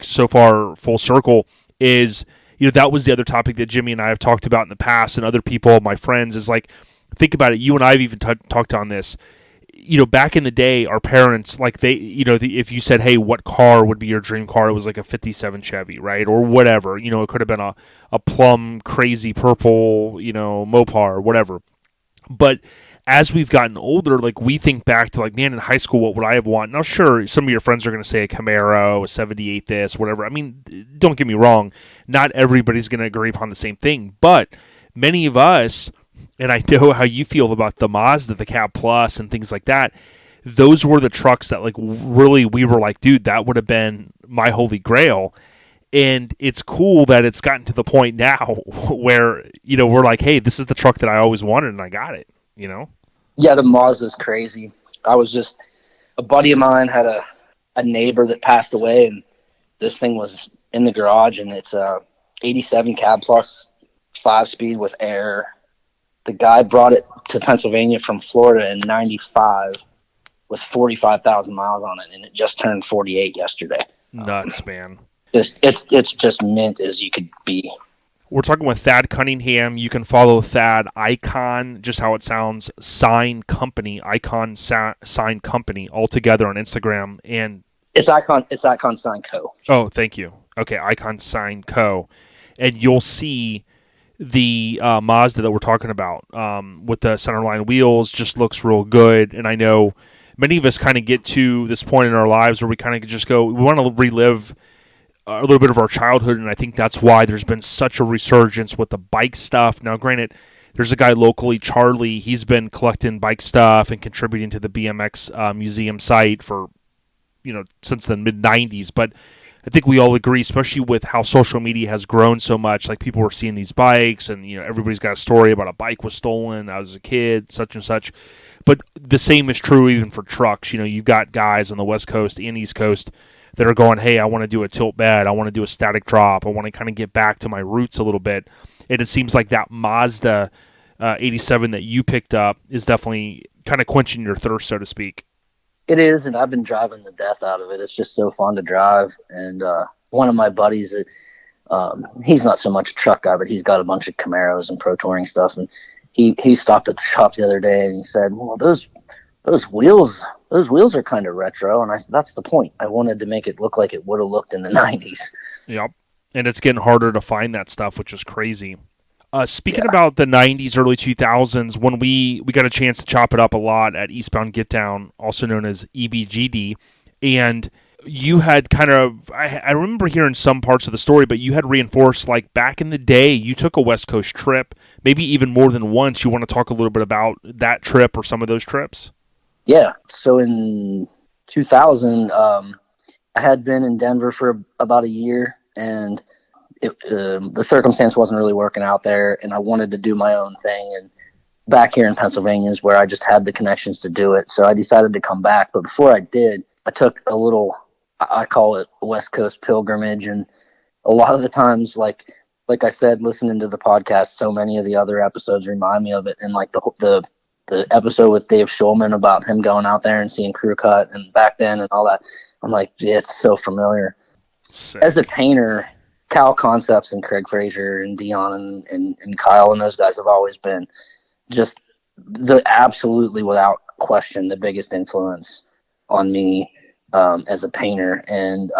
so far full circle is, you know, that was the other topic that Jimmy and I have talked about in the past, and other people, my friends, is like, think about it. You and I have even talked on this. You know, back in the day, our parents, like they, you know, if you said, "Hey, what car would be your dream car?" It was like a '57 Chevy, right, or whatever. You know, it could have been a plum crazy purple, you know, Mopar or whatever. But as we've gotten older, like we think back to like, man, in high school, what would I have wanted? Now, sure, some of your friends are going to say a Camaro, a 78 this, whatever. I mean, don't get me wrong. Not everybody's going to agree upon the same thing, but many of us, and I know how you feel about the Mazda, the Cab Plus and things like that, those were the trucks that like really we were like, dude, that would have been my holy grail. And it's cool that it's gotten to the point now where, you know, we're like, hey, this is the truck that I always wanted and I got it. You know? Yeah, the Mazda's crazy. A buddy of mine had a neighbor that passed away, and this thing was in the garage, and it's a 87 Cab Plus 5-speed with air. The guy brought it to Pennsylvania from Florida in 95 with 45,000 miles on it, and it just turned 48 yesterday. Nuts, man. It's just mint as you could be. We're talking with Thad Cunningham. You can follow Thad Icon, just how it sounds, Sign Company, Icon Sign Company, all together on Instagram. And it's Icon Sign Co. Oh, thank you. Okay, Icon Sign Co. And you'll see the Mazda that we're talking about with the centerline wheels. Just looks real good. And I know many of us kind of get to this point in our lives where we kind of just go, we want to relive a little bit of our childhood, and I think that's why there's been such a resurgence with the bike stuff. Now, granted, there's a guy locally, Charlie. He's been collecting bike stuff and contributing to the BMX museum site for, you know, since the mid-'90s. But I think we all agree, especially with how social media has grown so much, like people were seeing these bikes, and, you know, everybody's got a story about a bike was stolen. I was a kid, such and such. But the same is true even for trucks. You know, you've got guys on the West Coast and East Coast that are going, hey, I want to do a tilt bed, I want to do a static drop, I want to kind of get back to my roots a little bit. And it seems like that Mazda '87 that you picked up is definitely kind of quenching your thirst, so to speak. It is, and I've been driving the death out of it. It's just so fun to drive. And one of my buddies, he's not so much a truck guy, but he's got a bunch of Camaros and Pro Touring stuff. And he stopped at the shop the other day and he said, "Well, those wheels are kind of retro." And I said, "That's the point. I wanted to make it look like it would have looked in the '90s." Yep, and it's getting harder to find that stuff, which is crazy. Speaking about the '90s, early 2000s, when we got a chance to chop it up a lot at Eastbound Get Down, also known as EBGD, and you had kind of, I remember hearing some parts of the story, but you had reinforced, like, back in the day, you took a West Coast trip, maybe even more than once. You want to talk a little bit about that trip or some of those trips? Yeah. So in 2000, I had been in Denver for about a year, and the circumstance wasn't really working out there, and I wanted to do my own thing. And back here in Pennsylvania is where I just had the connections to do it. So I decided to come back. But before I did, I took a little, I call it a West Coast pilgrimage. And a lot of the times, like I said, listening to the podcast, so many of the other episodes remind me of it. And like the episode with Dave Schulman about him going out there and seeing Crew Cut and back then and all that, I'm like, yeah, it's so familiar. Sick. As a painter, Cal Concepts and Craig Fraser and Dion and Kyle and those guys have always been just absolutely without question the biggest influence on me as a painter. And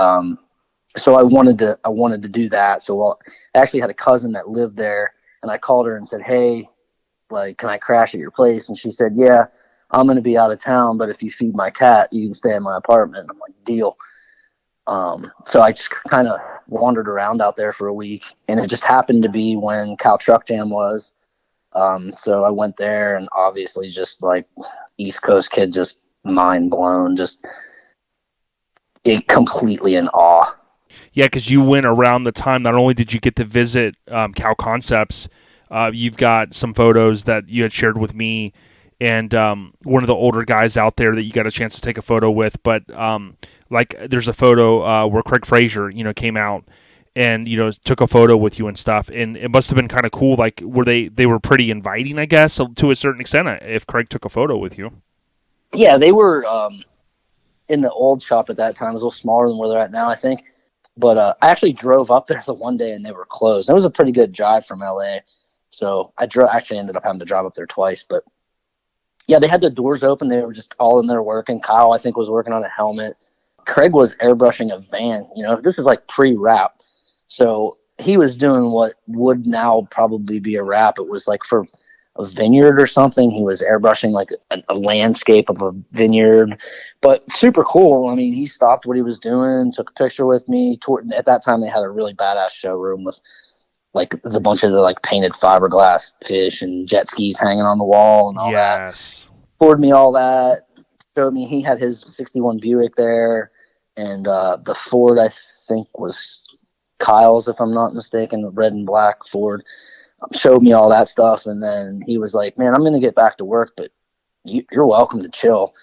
so I wanted to do that. So I actually had a cousin that lived there, and I called her and said, "Hey, like, can I crash at your place?" And she said, "Yeah, I'm going to be out of town, but if you feed my cat, you can stay in my apartment." I'm like, "Deal." So I just kind of wandered around out there for a week, and it just happened to be when Cal Truck Jam was. So I went there, and obviously just like East Coast kid, just mind blown, just completely in awe. Yeah, because you went around the time, not only did you get to visit Cal Concepts, you've got some photos that you had shared with me and one of the older guys out there that you got a chance to take a photo with. But like there's a photo where Craig Fraser, came out and, took a photo with you and stuff. And it must have been kind of cool. Like, they were pretty inviting, I guess, to a certain extent, if Craig took a photo with you. Yeah, they were in the old shop at that time. It was a little smaller than where they're at now, I think. But I actually drove up there the one day and they were closed. It was a pretty good drive from LA. So I actually ended up having to drive up there twice. But yeah, they had the doors open. They were just all in there working. Kyle, I think, was working on a helmet. Craig was airbrushing a van. This is like pre-wrap. So he was doing what would now probably be a wrap. It was like for a vineyard or something. He was airbrushing like a landscape of a vineyard, but super cool. I mean, he stopped what he was doing, took a picture with me. At that time, they had a really badass showroom with like the bunch of the like painted fiberglass fish and jet skis hanging on the wall and all that. Poured me all that. Showed me he had his 61 Buick there, and the Ford I think was Kyle's, if I'm not mistaken, the red and black Ford. Showed me all that stuff, and then he was like, "Man, I'm going to get back to work, but you're welcome to chill."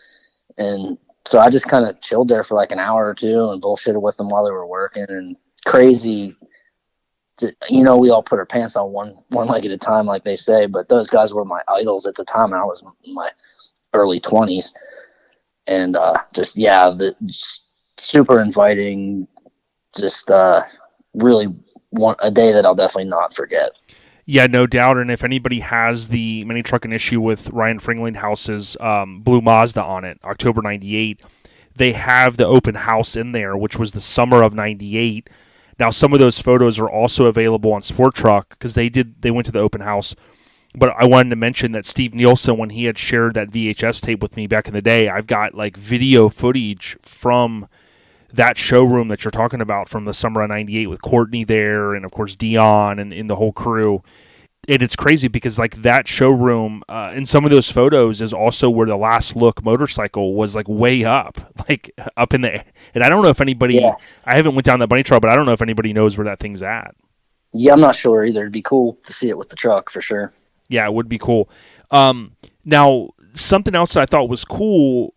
And so I just kind of chilled there for like an hour or two and bullshitted with them while they were working. And crazy, we all put our pants on one leg at a time, like they say, but those guys were my idols at the time. I was in my early 20s, and just super inviting, just really a day that I'll definitely not forget. Yeah, no doubt. And if anybody has the Mini Truckin' issue with Ryan Fringlinghaus's Blue Mazda on it, October 98, they have the open house in there, which was the summer of 98. Now, some of those photos are also available on Sport Truck because they went to the open house. But I wanted to mention that Steve Nielsen, when he had shared that VHS tape with me back in the day, I've got like video footage from that showroom that you're talking about from the summer of 98 with Courtney there and, of course, Dion and the whole crew. And it's crazy because, like, that showroom in some of those photos is also where the Last Look motorcycle was, like, way up in the... And I don't know if anybody... Yeah. I haven't went down that bunny trail, but I don't know if anybody knows where that thing's at. Yeah, I'm not sure either. It'd be cool to see it with the truck, for sure. Yeah, it would be cool. Now, something else that I thought was cool...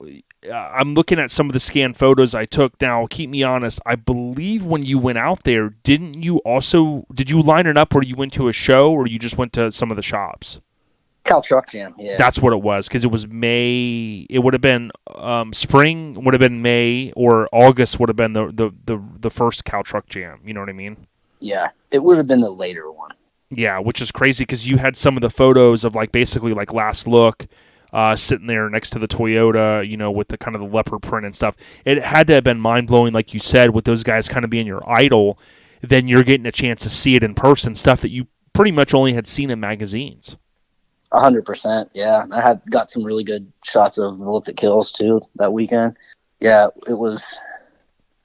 I'm looking at some of the scanned photos I took. Now, keep me honest, I believe when you went out there, did you line it up where you went to a show or you just went to some of the shops? Cal Truck Jam, yeah. That's what it was, because it was May. It would have been spring would have been May, or August would have been the first Cal Truck Jam. You know what I mean? Yeah, it would have been the later one. Yeah, which is crazy because you had some of the photos of like basically like Last Look sitting there next to the Toyota, you know, with the kind of the leopard print and stuff. It had to have been mind blowing, like you said, with those guys kind of being your idol. Then you're getting a chance to see it in person, stuff that you pretty much only had seen in magazines. 100%, yeah. I got some really good shots of the Lift It Kills too that weekend. Yeah, it was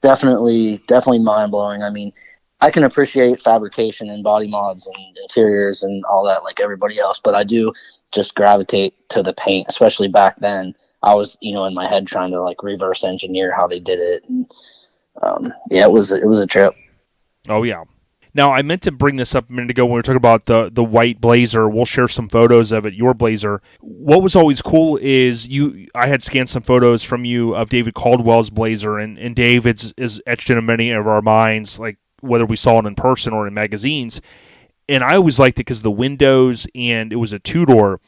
definitely mind blowing. I mean, I can appreciate fabrication and body mods and interiors and all that like everybody else, but I do just gravitate to the paint, especially back then. I was, you know, in my head trying to like reverse engineer how they did it. And, yeah, it was a trip. Oh yeah. Now I meant to bring this up a minute ago when we were talking about the white Blazer. We'll share some photos of it, your Blazer. What was always cool is I had scanned some photos from you of David Caldwell's Blazer, and David's is etched into many of our minds, like whether we saw it in person or in magazines. And I always liked it because of the windows, and it was a 2-door.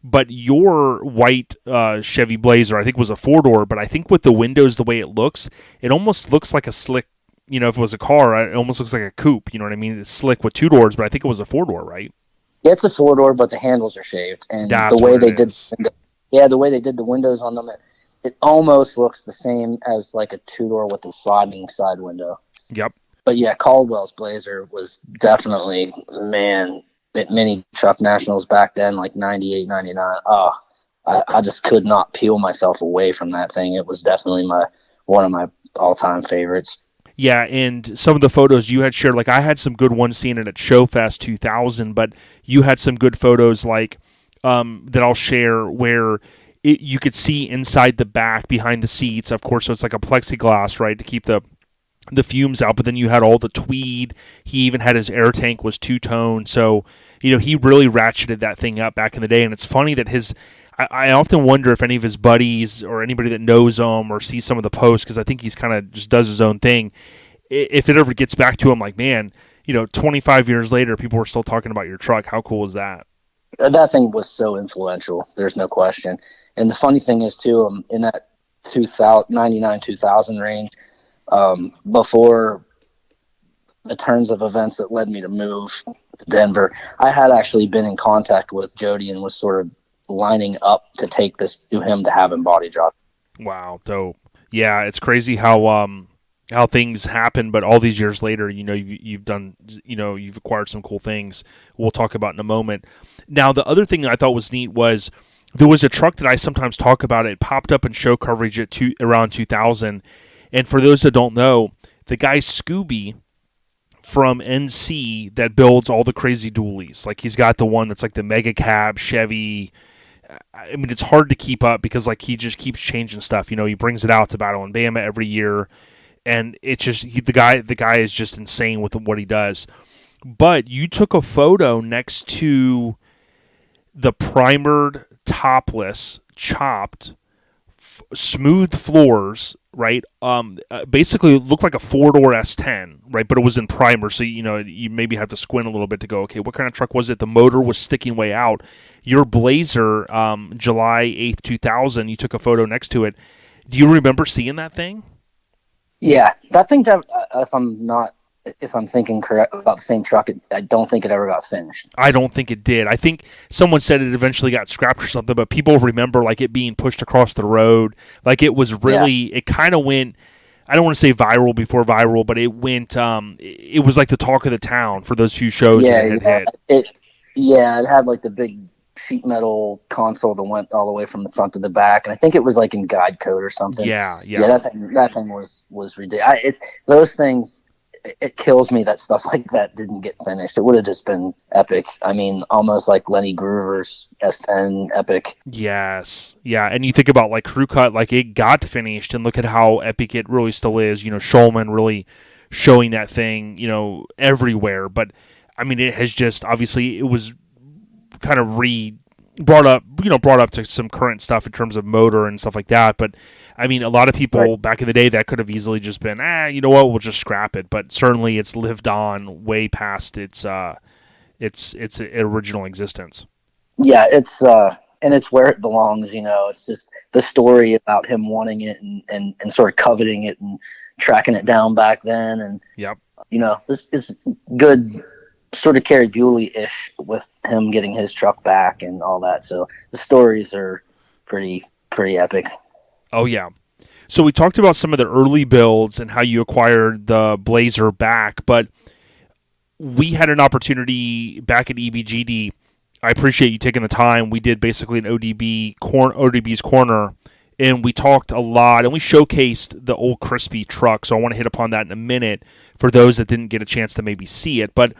But your white Chevy Blazer, I think, was a 4-door. But I think with the windows, the way it almost looks like a slick, you know, if it was a car, it almost looks like a coupe. You know what I mean? It's slick with 2 doors, but I think it was a 4-door, right? Yeah, it's a 4-door, but the handles are shaved. And That's the way what they it did, is. the way they did the windows on them, it almost looks the same as like a 2-door with a sliding side window. Yep. But yeah, Caldwell's Blazer was definitely, man, at many truck nationals back then, like 98, 99. Oh, I just could not peel myself away from that thing. It was definitely one of my all-time favorites. Yeah, and some of the photos you had shared, like I had some good ones seeing it at ShowFest 2000, but you had some good photos like that I'll share where you could see inside the back behind the seats, of course, so it's like a plexiglass, right, to keep the fumes out, but then you had all the tweed. He even had his air tank was 2-tone, so you know he really ratcheted that thing up back in the day. And it's funny that I often wonder if any of his buddies or anybody that knows him or sees some of the posts, because I think he's kind of just does his own thing, if it ever gets back to him, like, man, you know, 25 years later people are still talking about your truck. How cool is that? That thing was so influential, there's no question. And the funny thing is too, in that 99-2000 range, before the turns of events that led me to move to Denver, I had actually been in contact with Jody and was sort of lining up to take this to him to have him body drop. Wow, dope. Yeah, it's crazy how things happen, but all these years later, you know, you've done, you know, you've acquired some cool things we'll talk about in a moment. Now, the other thing that I thought was neat was there was a truck that I sometimes talk about. It popped up in show coverage at around 2000. And for those that don't know, the guy Scooby from NC that builds all the crazy dualies, like he's got the one that's like the Mega Cab Chevy. I mean, it's hard to keep up because like he just keeps changing stuff. You know, he brings it out to Battle in Bama every year, and it's just the guy is just insane with what he does. But you took a photo next to the primered, topless, chopped, smooth floors, right? Basically it looked like a 4-door S10, right? But it was in primer, so you know you maybe have to squint a little bit to go, okay, what kind of truck was it? The motor was sticking way out. Your Blazer, July 8th, 2000, you took a photo next to it. Do you remember seeing that thing? Yeah, that thing, if I'm thinking correct about the same truck, I don't think it ever got finished. I don't think it did. I think someone said it eventually got scrapped or something, but people remember like it being pushed across the road. Like it was really, It kind of went, I don't want to say viral before viral, but it went, it was like the talk of the town for those few shows that it had hit. It had like the big sheet metal console that went all the way from the front to the back, and I think it was like in guide code or something. Yeah. That thing was ridiculous. It's those things. It kills me that stuff like that didn't get finished. It would have just been epic. I mean, almost like Lenny Groover's S10 epic. Yes. Yeah, and you think about like Crew Cut, like it got finished, and look at how epic it really still is. You know, Shulman really showing that thing, you know, everywhere. But I mean, it has just obviously it was kind of brought up to some current stuff in terms of motor and stuff like that. But I mean, a lot of people back in the day that could have easily just been, you know what, we'll just scrap it. But certainly, it's lived on way past its original existence. Yeah, it's and it's where it belongs. It's just the story about him wanting it and sort of coveting it and tracking it down back then. And Yep. This is good, sort of Carrie Bewley-ish with him getting his truck back and all that. So the stories are pretty epic. Oh yeah. So we talked about some of the early builds and how you acquired the Blazer back, but we had an opportunity back at EBGD. I appreciate you taking the time. We did basically an ODB's corner, and we talked a lot, and we showcased the old Crispy truck. So I want to hit upon that in a minute for those that didn't get a chance to maybe see it. But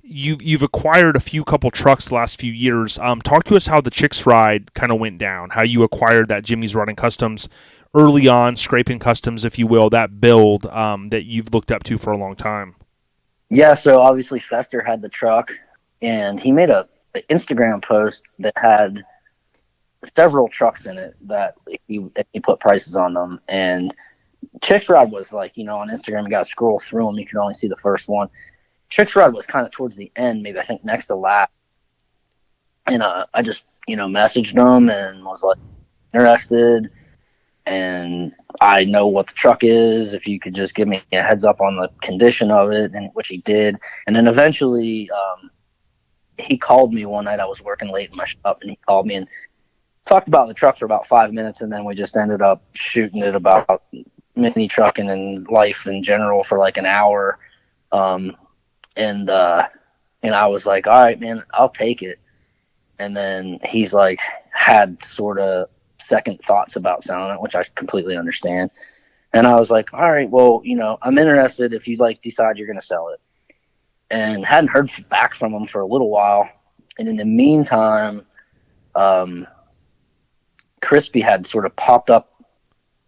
you've acquired a couple trucks the last few years. Talk to us how the Chicks Ride kind of went down, how you acquired that Jimmy's Running Customs early on, scraping customs, if you will, that build that you've looked up to for a long time. Yeah, so obviously Fester had the truck, and he made an Instagram post that had several trucks in it that he put prices on them. And Chicks Ride was like, on Instagram, you got to scroll through them. You can only see the first one. Chicks Ride was kind of towards the end, maybe I think next to last. And I just, messaged him and was like interested. And I know what the truck is. If you could just give me a heads up on the condition of it, and which he did. And then eventually, he called me one night. I was working late in my shop, and he called me and talked about the truck for about 5 minutes, and then we just ended up shooting it about mini trucking and life in general for like an hour. And I was like, all right, man, I'll take it. And then he's like, had sort of second thoughts about selling it, which I completely understand. And I was like, all right, well, I'm interested if you decide you're going to sell it. And hadn't heard back from him for a little while. And in the meantime, Crispy had sort of popped up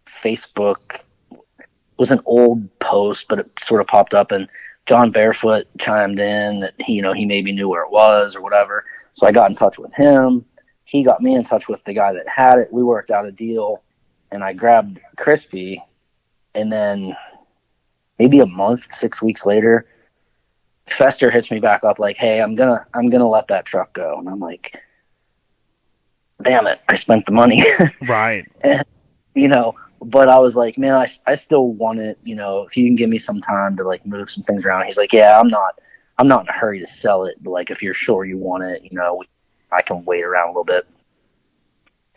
Facebook. It was an old post, but it sort of popped up, and John Barefoot chimed in that he maybe knew where it was or whatever. So I got in touch with him. He got me in touch with the guy that had it. We worked out a deal, and I grabbed Crispy. And then maybe a month, 6 weeks later, Fester hits me back up like, "Hey, I'm gonna let that truck go." And I'm like, "Damn it, I spent the money." Right. And, but I was like, "Man, I still want it. If you can give me some time to move some things around." He's like, "Yeah, I'm not in a hurry to sell it, but if you're sure you want it, I can wait around a little bit."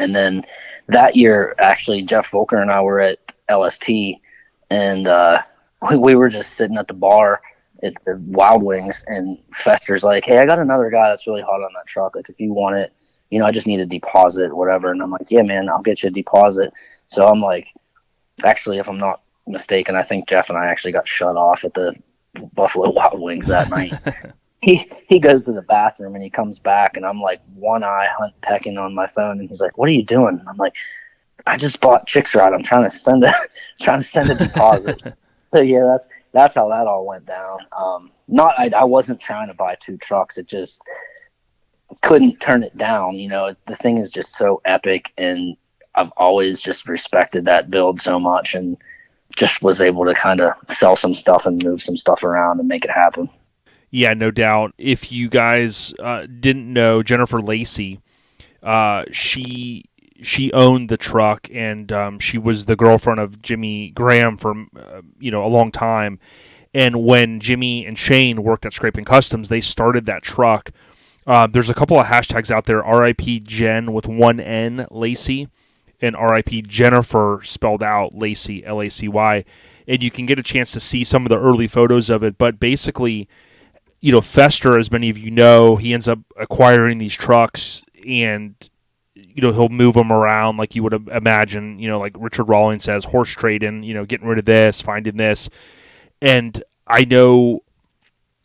And then that year, actually, Jeff Volker and I were at LST, and we were just sitting at the bar at the Wild Wings, and Fester's like, "Hey, I got another guy that's really hot on that truck. If you want it, I just need a deposit, whatever." And I'm like, "Yeah, man, I'll get you a deposit." So I'm like, actually, if I'm not mistaken, I think Jeff and I actually got shut off at the Buffalo Wild Wings that night. He goes to the bathroom and he comes back, and I'm like one eye pecking on my phone, and he's like, "What are you doing?" And I'm like, "I just bought Chicks Ride. I'm trying to send a deposit." So yeah, that's how that all went down. I wasn't trying to buy two trucks. It just couldn't turn it down. The thing is just so epic, and I've always just respected that build so much, and just was able to kind of sell some stuff and move some stuff around and make it happen. Yeah, no doubt. If you guys didn't know, Jennifer Lacey, she owned the truck, and she was the girlfriend of Jimmy Graham for a long time. And when Jimmy and Shane worked at Scraping Customs, they started that truck. There's a couple of hashtags out there: RIP Jen with one N Lacey, and RIP Jennifer spelled out Lacey, Lacy. And you can get a chance to see some of the early photos of it. But basically, Fester, as many of you know, he ends up acquiring these trucks, and he'll move them around like you would imagine, like Richard Rawlings says, horse trading, getting rid of this, finding this. And I know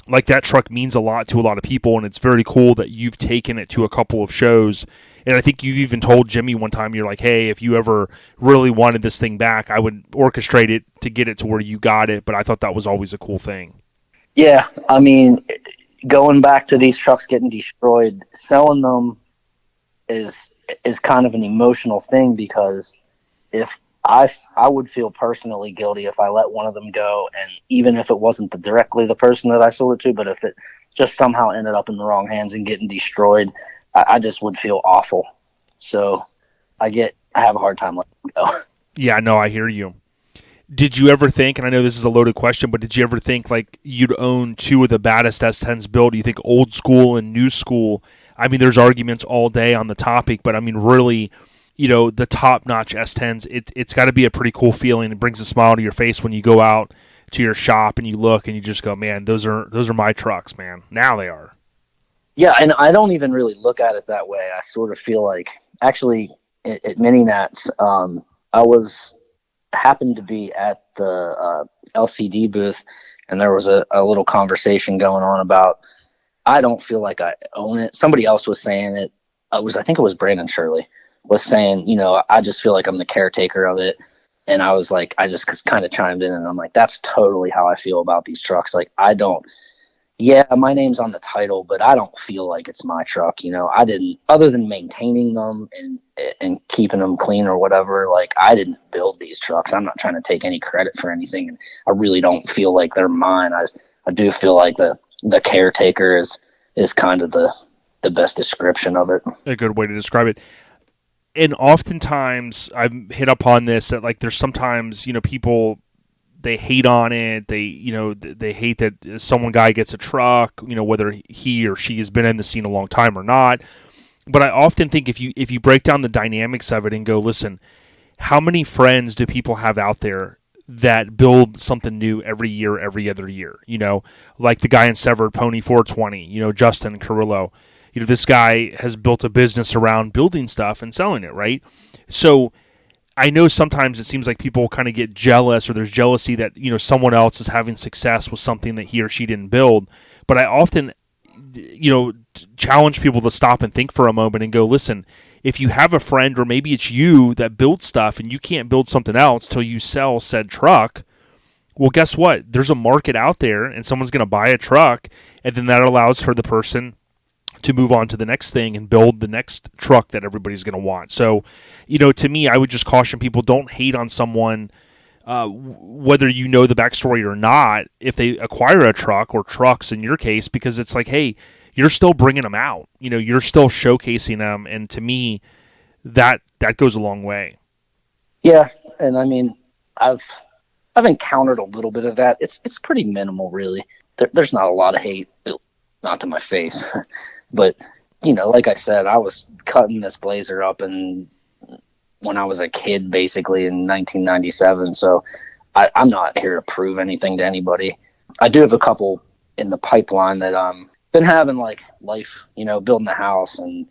that truck means a lot to a lot of people, and it's very cool that you've taken it to a couple of shows. And I think you even told Jimmy one time, you're like, "Hey, if you ever really wanted this thing back, I would orchestrate it to get it to where you got it." But I thought that was always a cool thing. Yeah, I mean, going back to these trucks getting destroyed, selling them is kind of an emotional thing, because if I would feel personally guilty if I let one of them go, and even if it wasn't directly the person that I sold it to, but if it just somehow ended up in the wrong hands and getting destroyed, I just would feel awful. So I have a hard time letting them go. Yeah, no, I hear you. Did you ever think, and I know this is a loaded question, but did you ever think like you'd own two of the baddest S10s built? Do you think old school and new school? I mean, there's arguments all day on the topic, but I mean, really, the top-notch S10s, it's got to be a pretty cool feeling. It brings a smile to your face when you go out to your shop and you look and you just go, man, those are my trucks, man. Now they are. Yeah, and I don't even really look at it that way. I sort of feel like, actually, at Mini Nats, I happened to be at the LCD booth, and there was a little conversation going on about, I don't feel like I own it. Somebody else was saying it. I think it was Brandon Shirley was saying, I just feel like I'm the caretaker of it. And I was like, I just kind of chimed in, and I'm like, that's totally how I feel about these trucks. Like, my name's on the title, but I don't feel like it's my truck. I didn't, other than maintaining them and keeping them clean or whatever, like, I didn't build these trucks. I'm not trying to take any credit for anything. And I really don't feel like they're mine. I do feel like the caretaker is kind of the best description of it. A good way to describe it. And oftentimes I've hit upon this, that like there's sometimes, people, they hate on it. They hate that some guy gets a truck, whether he or she has been in the scene a long time or not. But I often think if you break down the dynamics of it and go, listen, how many friends do people have out there that build something new every year, every other year? Like the guy in Severed, Pony 420, Justin Carrillo. This guy has built a business around building stuff and selling it, right? So I know sometimes it seems like people kind of get jealous, or there's jealousy that, someone else is having success with something that he or she didn't build. But I often, challenge people to stop and think for a moment and go, listen, if you have a friend, or maybe it's you that builds stuff and you can't build something else till you sell said truck, well, guess what? There's a market out there and someone's going to buy a truck, and then that allows for the person to move on to the next thing and build the next truck that everybody's going to want. So, to me, I would just caution people, don't hate on someone, whether you know the backstory or not, if they acquire a truck or trucks in your case, because it's like, hey, you're still bringing them out. You're still showcasing them. And to me, that goes a long way. Yeah. And I mean, I've encountered a little bit of that. It's pretty minimal, really. There's not a lot of hate, not to my face. But, like I said, I was cutting this Blazer up when I was a kid, basically in 1997. So I'm not here to prove anything to anybody. I do have a couple in the pipeline that been having like life, building a house and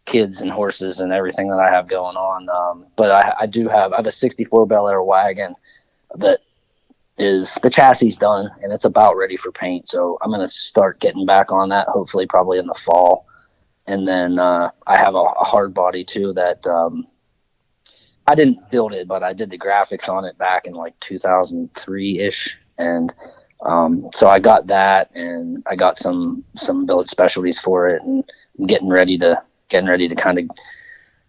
kids and horses and everything that I have going on. But I have a 64 Bel Air wagon that the chassis done and it's about ready for paint. So I'm going to start getting back on that, hopefully probably in the fall. And then I have a hard body too that I didn't build it, but I did the graphics on it back in like 2003-ish. And so I got that, and I got some billet specialties for it, and I'm getting ready to kind of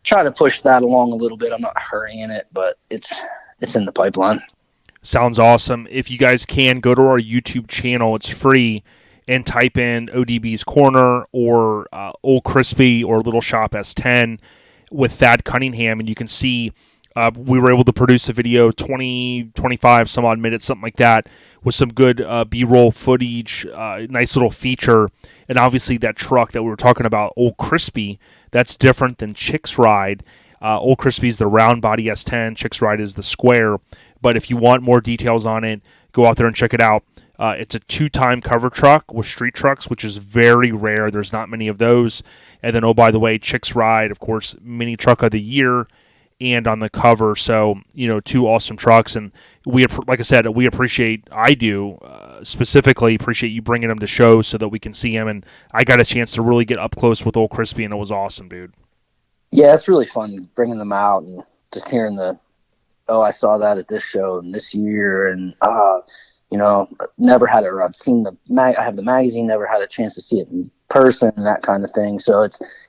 try to push that along a little bit. I'm not hurrying it, but it's in the pipeline. Sounds awesome. If you guys can, go to our YouTube channel. It's free, and type in ODB's Corner or Old Crispy or Little Shop S10 with Thad Cunningham, and you can see we were able to produce a video, 20, 25 some odd minutes, something like that, with some good B-roll footage, nice little feature. And obviously that truck that we were talking about, Old Crispy, that's different than Chick's Ride. Old Crispy is the round body S10, Chick's Ride is the square. But if you want more details on it, go out there and check it out. It's a 2-time cover truck with street trucks, which is very rare. There's not many of those. And then, oh, by the way, Chick's Ride, of course, Mini Truck of the Year, and on the cover. So, 2 awesome trucks. And we, like I said, we appreciate, specifically appreciate you bringing them to shows so that we can see them. And I got a chance to really get up close with Old Crispy, and it was awesome, dude. Yeah, it's really fun bringing them out and just hearing I saw that at this show and this year, and never had it. I've seen I have the magazine, never had a chance to see it in person and that kind of thing. So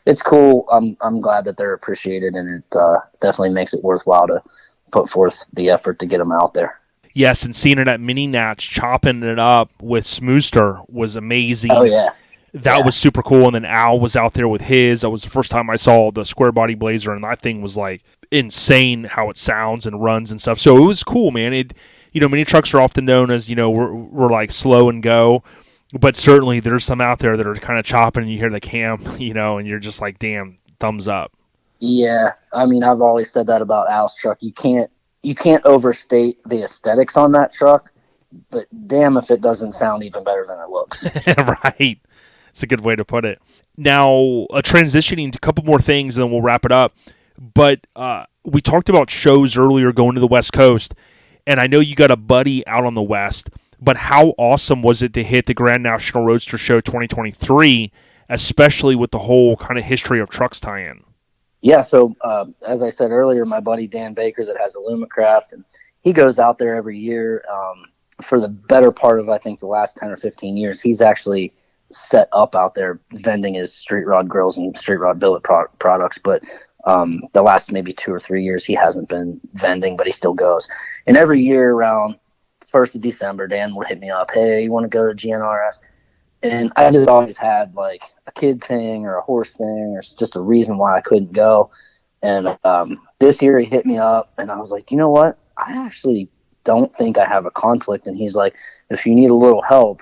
it's cool. I'm glad that they're appreciated, and it definitely makes it worthwhile to put forth the effort to get them out there. Yes, and seeing it at Mini Nats, chopping it up with Smooster was amazing. Oh yeah. That was super cool. And then Al was out there with his. That was the first time I saw the square body Blazer, and that thing was like insane how it sounds and runs and stuff. So it was cool, man. Mini trucks are often known as, we're like slow and go, but certainly there's some out there that are kind of chopping, and you hear the cam, and you're just like, damn, thumbs up. Yeah, I mean, I've always said that about Al's truck. You can't overstate the aesthetics on that truck, but damn if it doesn't sound even better than it looks. Right. It's a good way to put it. Now, transitioning to a couple more things, and then we'll wrap it up. But we talked about shows earlier going to the West Coast, and I know you got a buddy out on the West, but how awesome was it to hit the Grand National Roadster Show 2023, especially with the whole kind of history of trucks tie-in? Yeah, so as I said earlier, my buddy Dan Baker that has Illumicraft, and he goes out there every year for the better part of, I think, the last 10 or 15 years. He's actually set up out there vending his street rod grills and street rod billet products, but the last maybe 2 or 3 years he hasn't been vending, but he still goes. And every year around 1st of December, Dan would hit me up, hey, you want to go to GNRS? And I just always had like a kid thing or a horse thing or just a reason why I couldn't go. And this year he hit me up, and I was like, you know what? I actually don't think I have a conflict. And he's like, if you need a little help,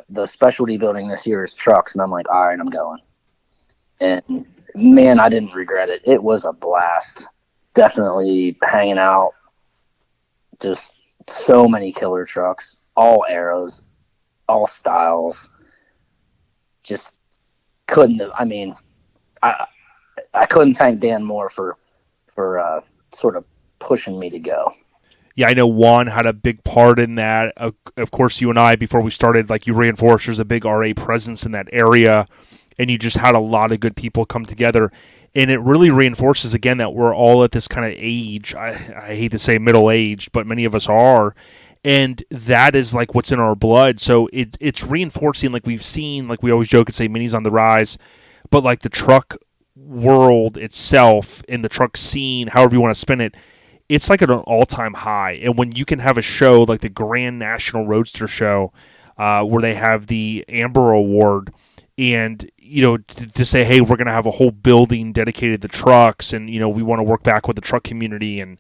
the specialty building this year is trucks. And I'm like, all right, I'm going. And man, I didn't regret it. It was a blast. Definitely hanging out. Just so many killer trucks, all arrows, all styles. Just couldn't have, I mean, I couldn't thank Dan more for sort of pushing me to go. Yeah, I know Juan had a big part in that. Of course, you and I, before we started, like you reinforced, there's a big RA presence in that area, and you just had a lot of good people come together. And it really reinforces, again, that we're all at this kind of age. I hate to say middle-aged, but many of us are. And that is like what's in our blood. So it's reinforcing, like we've seen, like we always joke and say minis on the rise, but like the truck world itself and the truck scene, however you want to spin it, it's like at an all-time high. And when you can have a show like the Grand National Roadster Show, where they have the Amber Award, and to say, hey, we're going to have a whole building dedicated to trucks, and we want to work back with the truck community, and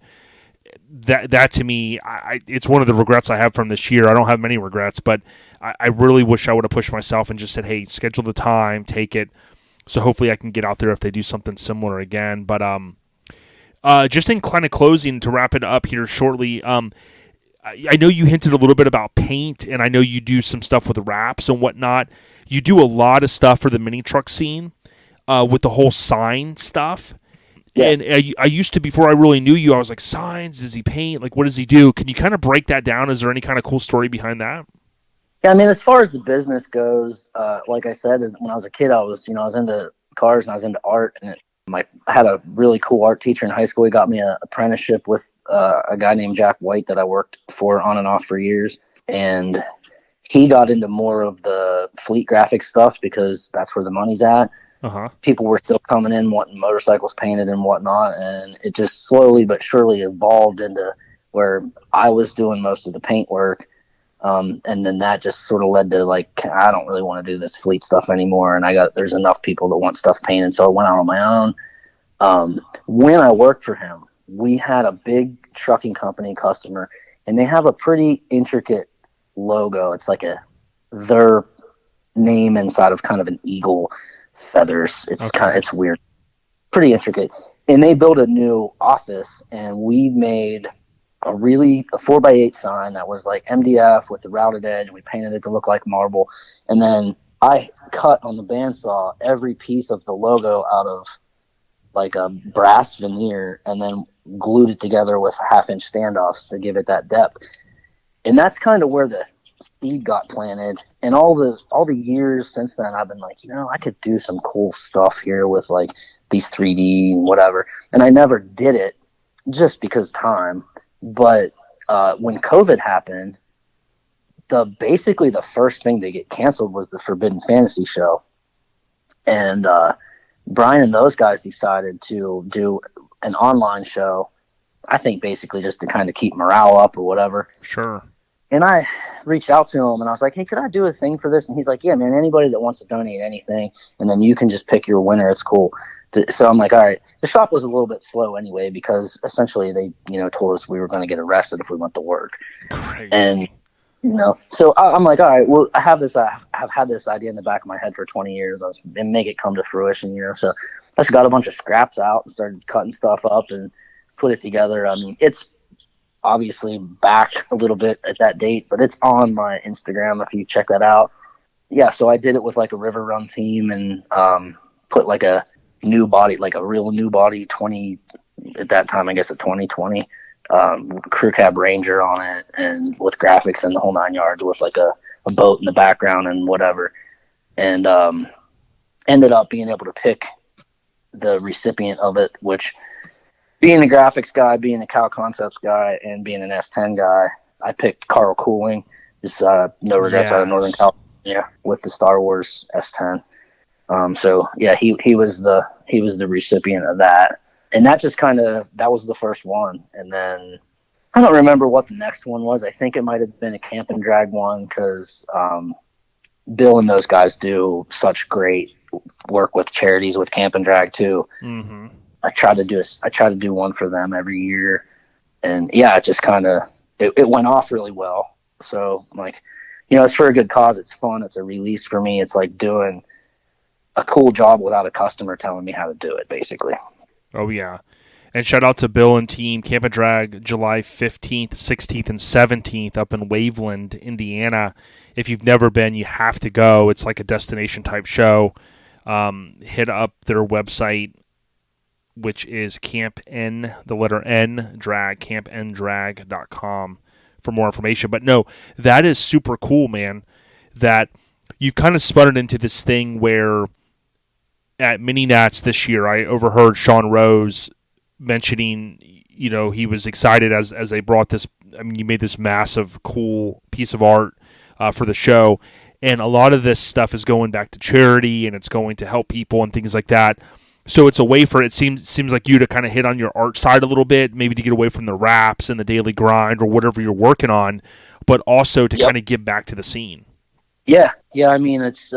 that to me, it's one of the regrets I have from this year. I don't have many regrets, but I really wish I would have pushed myself and just said, hey, schedule the time, take it. So hopefully I can get out there if they do something similar again. But just in kind of closing to wrap it up here shortly, I know you hinted a little bit about paint, and I know you do some stuff with wraps and whatnot. You do a lot of stuff for the mini truck scene with the whole sign stuff. Yeah. And I used to, before I really knew you, I was like, signs, does he paint? Like, what does he do? Can you kind of break that down? Is there any kind of cool story behind that? Yeah, I mean, as far as the business goes, like I said, when I was a kid, I was into cars and I was into art, and I had a really cool art teacher in high school. He got me an apprenticeship with a guy named Jack White that I worked for on and off for years. And he got into more of the fleet graphic stuff because that's where the money's at. Uh-huh. People were still coming in wanting motorcycles painted and whatnot. And it just slowly but surely evolved into where I was doing most of the paint work. And then that just sort of led to like, I don't really want to do this fleet stuff anymore. And there's enough people that want stuff painted. So I went out on my own. When I worked for him, we had a big trucking company customer, and they have a pretty intricate logo. It's like their name inside of kind of an eagle feathers. It's it's weird, pretty intricate. And they built a new office, and we made a 4x8 sign that was like MDF with the routed edge. We painted it to look like marble. And then I cut on the bandsaw every piece of the logo out of like a brass veneer and then glued it together with 1/2-inch standoffs to give it that depth. And that's kind of where the seed got planted. And all the years since then, I've been like, I could do some cool stuff here with like these 3D and whatever. And I never did it just because time. But when COVID happened, basically the first thing to get canceled was the Forbidden Fantasy show. And Brian and those guys decided to do an online show, I think basically just to kind of keep morale up or whatever. Sure. And I reached out to him and I was like, hey, could I do a thing for this? And he's like, yeah, man, anybody that wants to donate anything, and then you can just pick your winner. It's cool. So I'm like, all right. The shop was a little bit slow anyway, because essentially they, told us we were going to get arrested if we went to work. Crazy. And, so I'm like, all right, well, I have had this idea in the back of my head for 20 years and make it come to fruition, So I just got a bunch of scraps out and started cutting stuff up and put it together. I mean, it's obviously back a little bit at that date, but it's on my Instagram if you check that out. Yeah, so I did it with like a river run theme and put like a new body, like a real new body 20, at that time, I guess a 2020 crew cab Ranger on it, and with graphics and the whole 9 yards, with like a boat in the background and whatever. And ended up being able to pick the recipient of it, which, being the graphics guy, being the Cow Concepts guy, and being an S10 guy, I picked Carl Cooling, just no regrets, out of Northern California, with the Star Wars S10. So yeah, he was the recipient of that, and that just that was the first one. And then I don't remember what the next one was. I think it might have been a Camp and Drag one, because Bill and those guys do such great work with charities with Camp and Drag too. Mm-hmm. I try to do one for them every year, and yeah, it just it went off really well. So I'm like, it's for a good cause. It's fun. It's a release for me. It's like doing a cool job without a customer telling me how to do it, basically. Oh yeah. And shout out to Bill and team. Camp and Drag, July 15th, 16th, and 17th up in Waveland, Indiana. If you've never been, you have to go. It's like a destination type show. Hit up their website, which is campendrag, campndrag.com for more information. But no, that is super cool, man, that you've kind of spun it into this thing where at Mini Nats this year, I overheard Sean Rose mentioning, he was excited as they brought this. I mean, you made this massive, cool piece of art for the show, and a lot of this stuff is going back to charity, and it's going to help people and things like that. So it's a way for it seems like you to kind of hit on your art side a little bit, maybe to get away from the raps and the daily grind or whatever you're working on, but also to kind of give back to the scene. Yeah. I mean, it's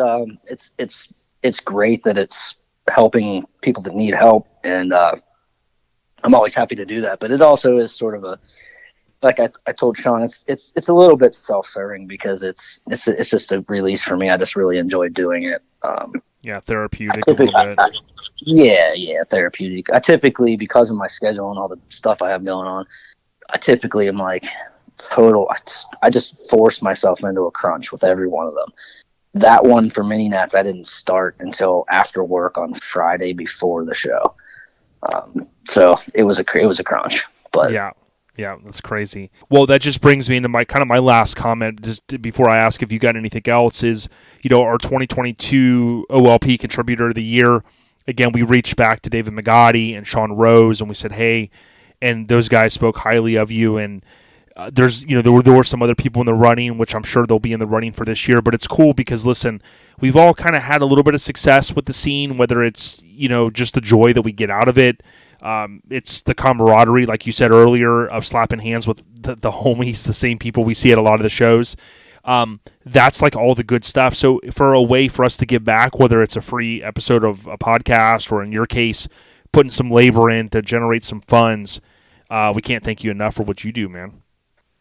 great that it's helping people that need help, and I'm always happy to do that. But it also is sort of like I told Sean, it's a little bit self-serving, because it's just a release for me. I just really enjoy doing it. Yeah, therapeutic a little bit. Yeah, therapeutic. I typically, because of my schedule and all the stuff I have going on, I typically am like I just force myself into a crunch with every one of them. That one for Mini Nats, I didn't start until after work on Friday before the show. So it was a crunch. But yeah, that's crazy. Well, that just brings me into my last comment, just before I ask if you got anything else, is, our 2022 OLP Contributor of the Year. Again, we reached back to David Magotti and Sean Rose, and we said, hey, and those guys spoke highly of you. And there's, there were some other people in the running, which I'm sure they'll be in the running for this year. But it's cool because, listen, we've all kind of had a little bit of success with the scene, whether it's, just the joy that we get out of it. It's the camaraderie, like you said earlier, of slapping hands with the homies, the same people we see at a lot of the shows. That's like all the good stuff. So for a way for us to give back, whether it's a free episode of a podcast, or in your case, putting some labor in to generate some funds, we can't thank you enough for what you do, man.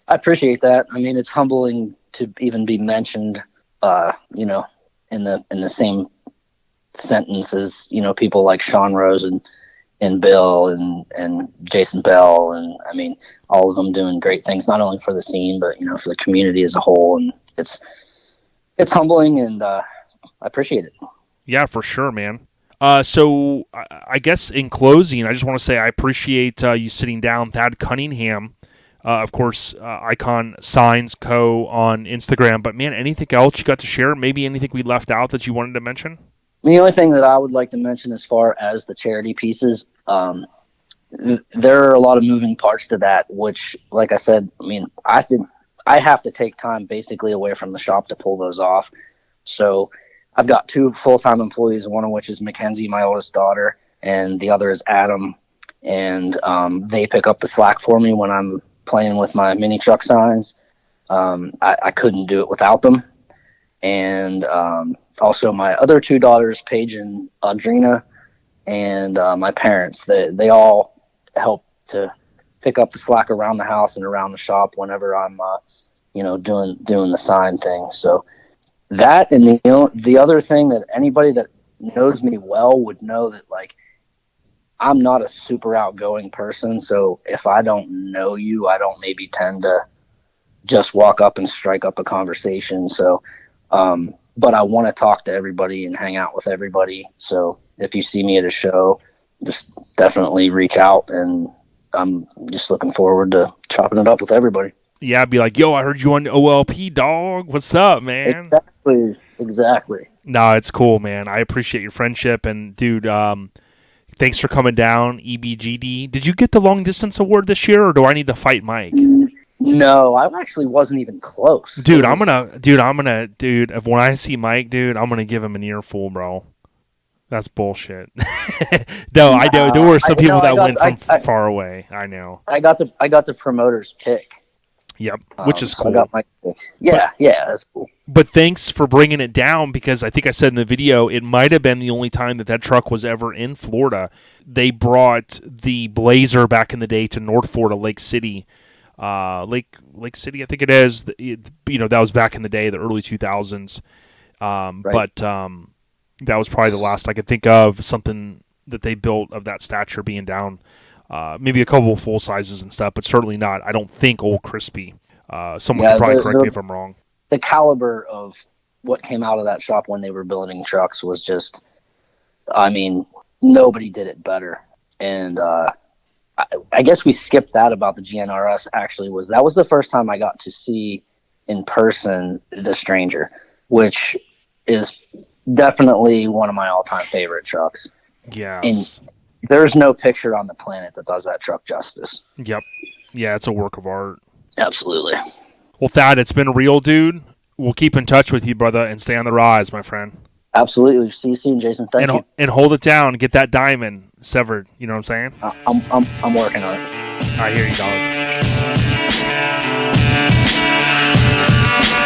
I appreciate that. I mean, it's humbling to even be mentioned, in the same sentence as, people like Sean Rose and Bill and Jason Bell, and I mean, all of them doing great things, not only for the scene, but for the community as a whole. And it's humbling, and I appreciate it. Yeah, for sure, man. So I guess in closing, I just want to say I appreciate you sitting down. Thad Cunningham, of course, Icon Signs Co. on Instagram. But man, anything else you got to share? Maybe anything we left out that you wanted to mention? The only thing that I would like to mention as far as the charity pieces, there are a lot of moving parts to that, which, like I said, I mean, I have to take time basically away from the shop to pull those off. So I've got 2 full-time employees, one of which is Mackenzie, my oldest daughter, and the other is Adam. And they pick up the slack for me when I'm playing with my mini truck signs. I couldn't do it without them. And also my other two daughters, Paige and Audrina, and my parents, they all help to pick up the slack around the house and around the shop whenever I'm, doing the sign thing. So that, and the other thing that anybody that knows me well would know that, like, I'm not a super outgoing person. So if I don't know you, I don't maybe tend to just walk up and strike up a conversation. So, but I want to talk to everybody and hang out with everybody. So if you see me at a show, just definitely reach out, and I'm just looking forward to chopping it up with everybody. Yeah, I'd be like, yo, I heard you on OLP, dog. What's up, man? Exactly. No, it's cool, man. I appreciate your friendship. And, dude, thanks for coming down, EBGD. Did you get the long distance award this year, or do I need to fight Mike? No, I actually wasn't even close. Dude, when I see Mike, dude, I'm going to give him an earful, bro. That's bullshit. No, I know. There were some people that went from far away. I know. I got the promoter's pick. Yep, which is so cool. I got my pick. Yeah, that's cool. But thanks for bringing it down, because I think I said in the video, it might have been the only time that truck was ever in Florida. They brought the Blazer back in the day to North Florida, Lake City. Lake City, I think it is. That was back in the day, the early 2000s. Right. But that was probably the last I could think of, something that they built of that stature being down. Maybe a couple of full sizes and stuff, but certainly not, I don't think, Old Crispy. Someone could probably correct me if I'm wrong. The caliber of what came out of that shop when they were building trucks was just, I mean, nobody did it better. And I guess we skipped that about the GNRS, actually. That was the first time I got to see in person the Stranger, which is definitely one of my all-time favorite trucks. Yes. And there's no picture on the planet that does that truck justice. Yep. Yeah, it's a work of art. Absolutely. Well, Thad, it's been real, dude. We'll keep in touch with you, brother, and stay on the rise, my friend. Absolutely. See you soon, Jason. Thank you. And hold it down. Get that diamond severed. You know what I'm saying? I'm working on it. I hear you, dog.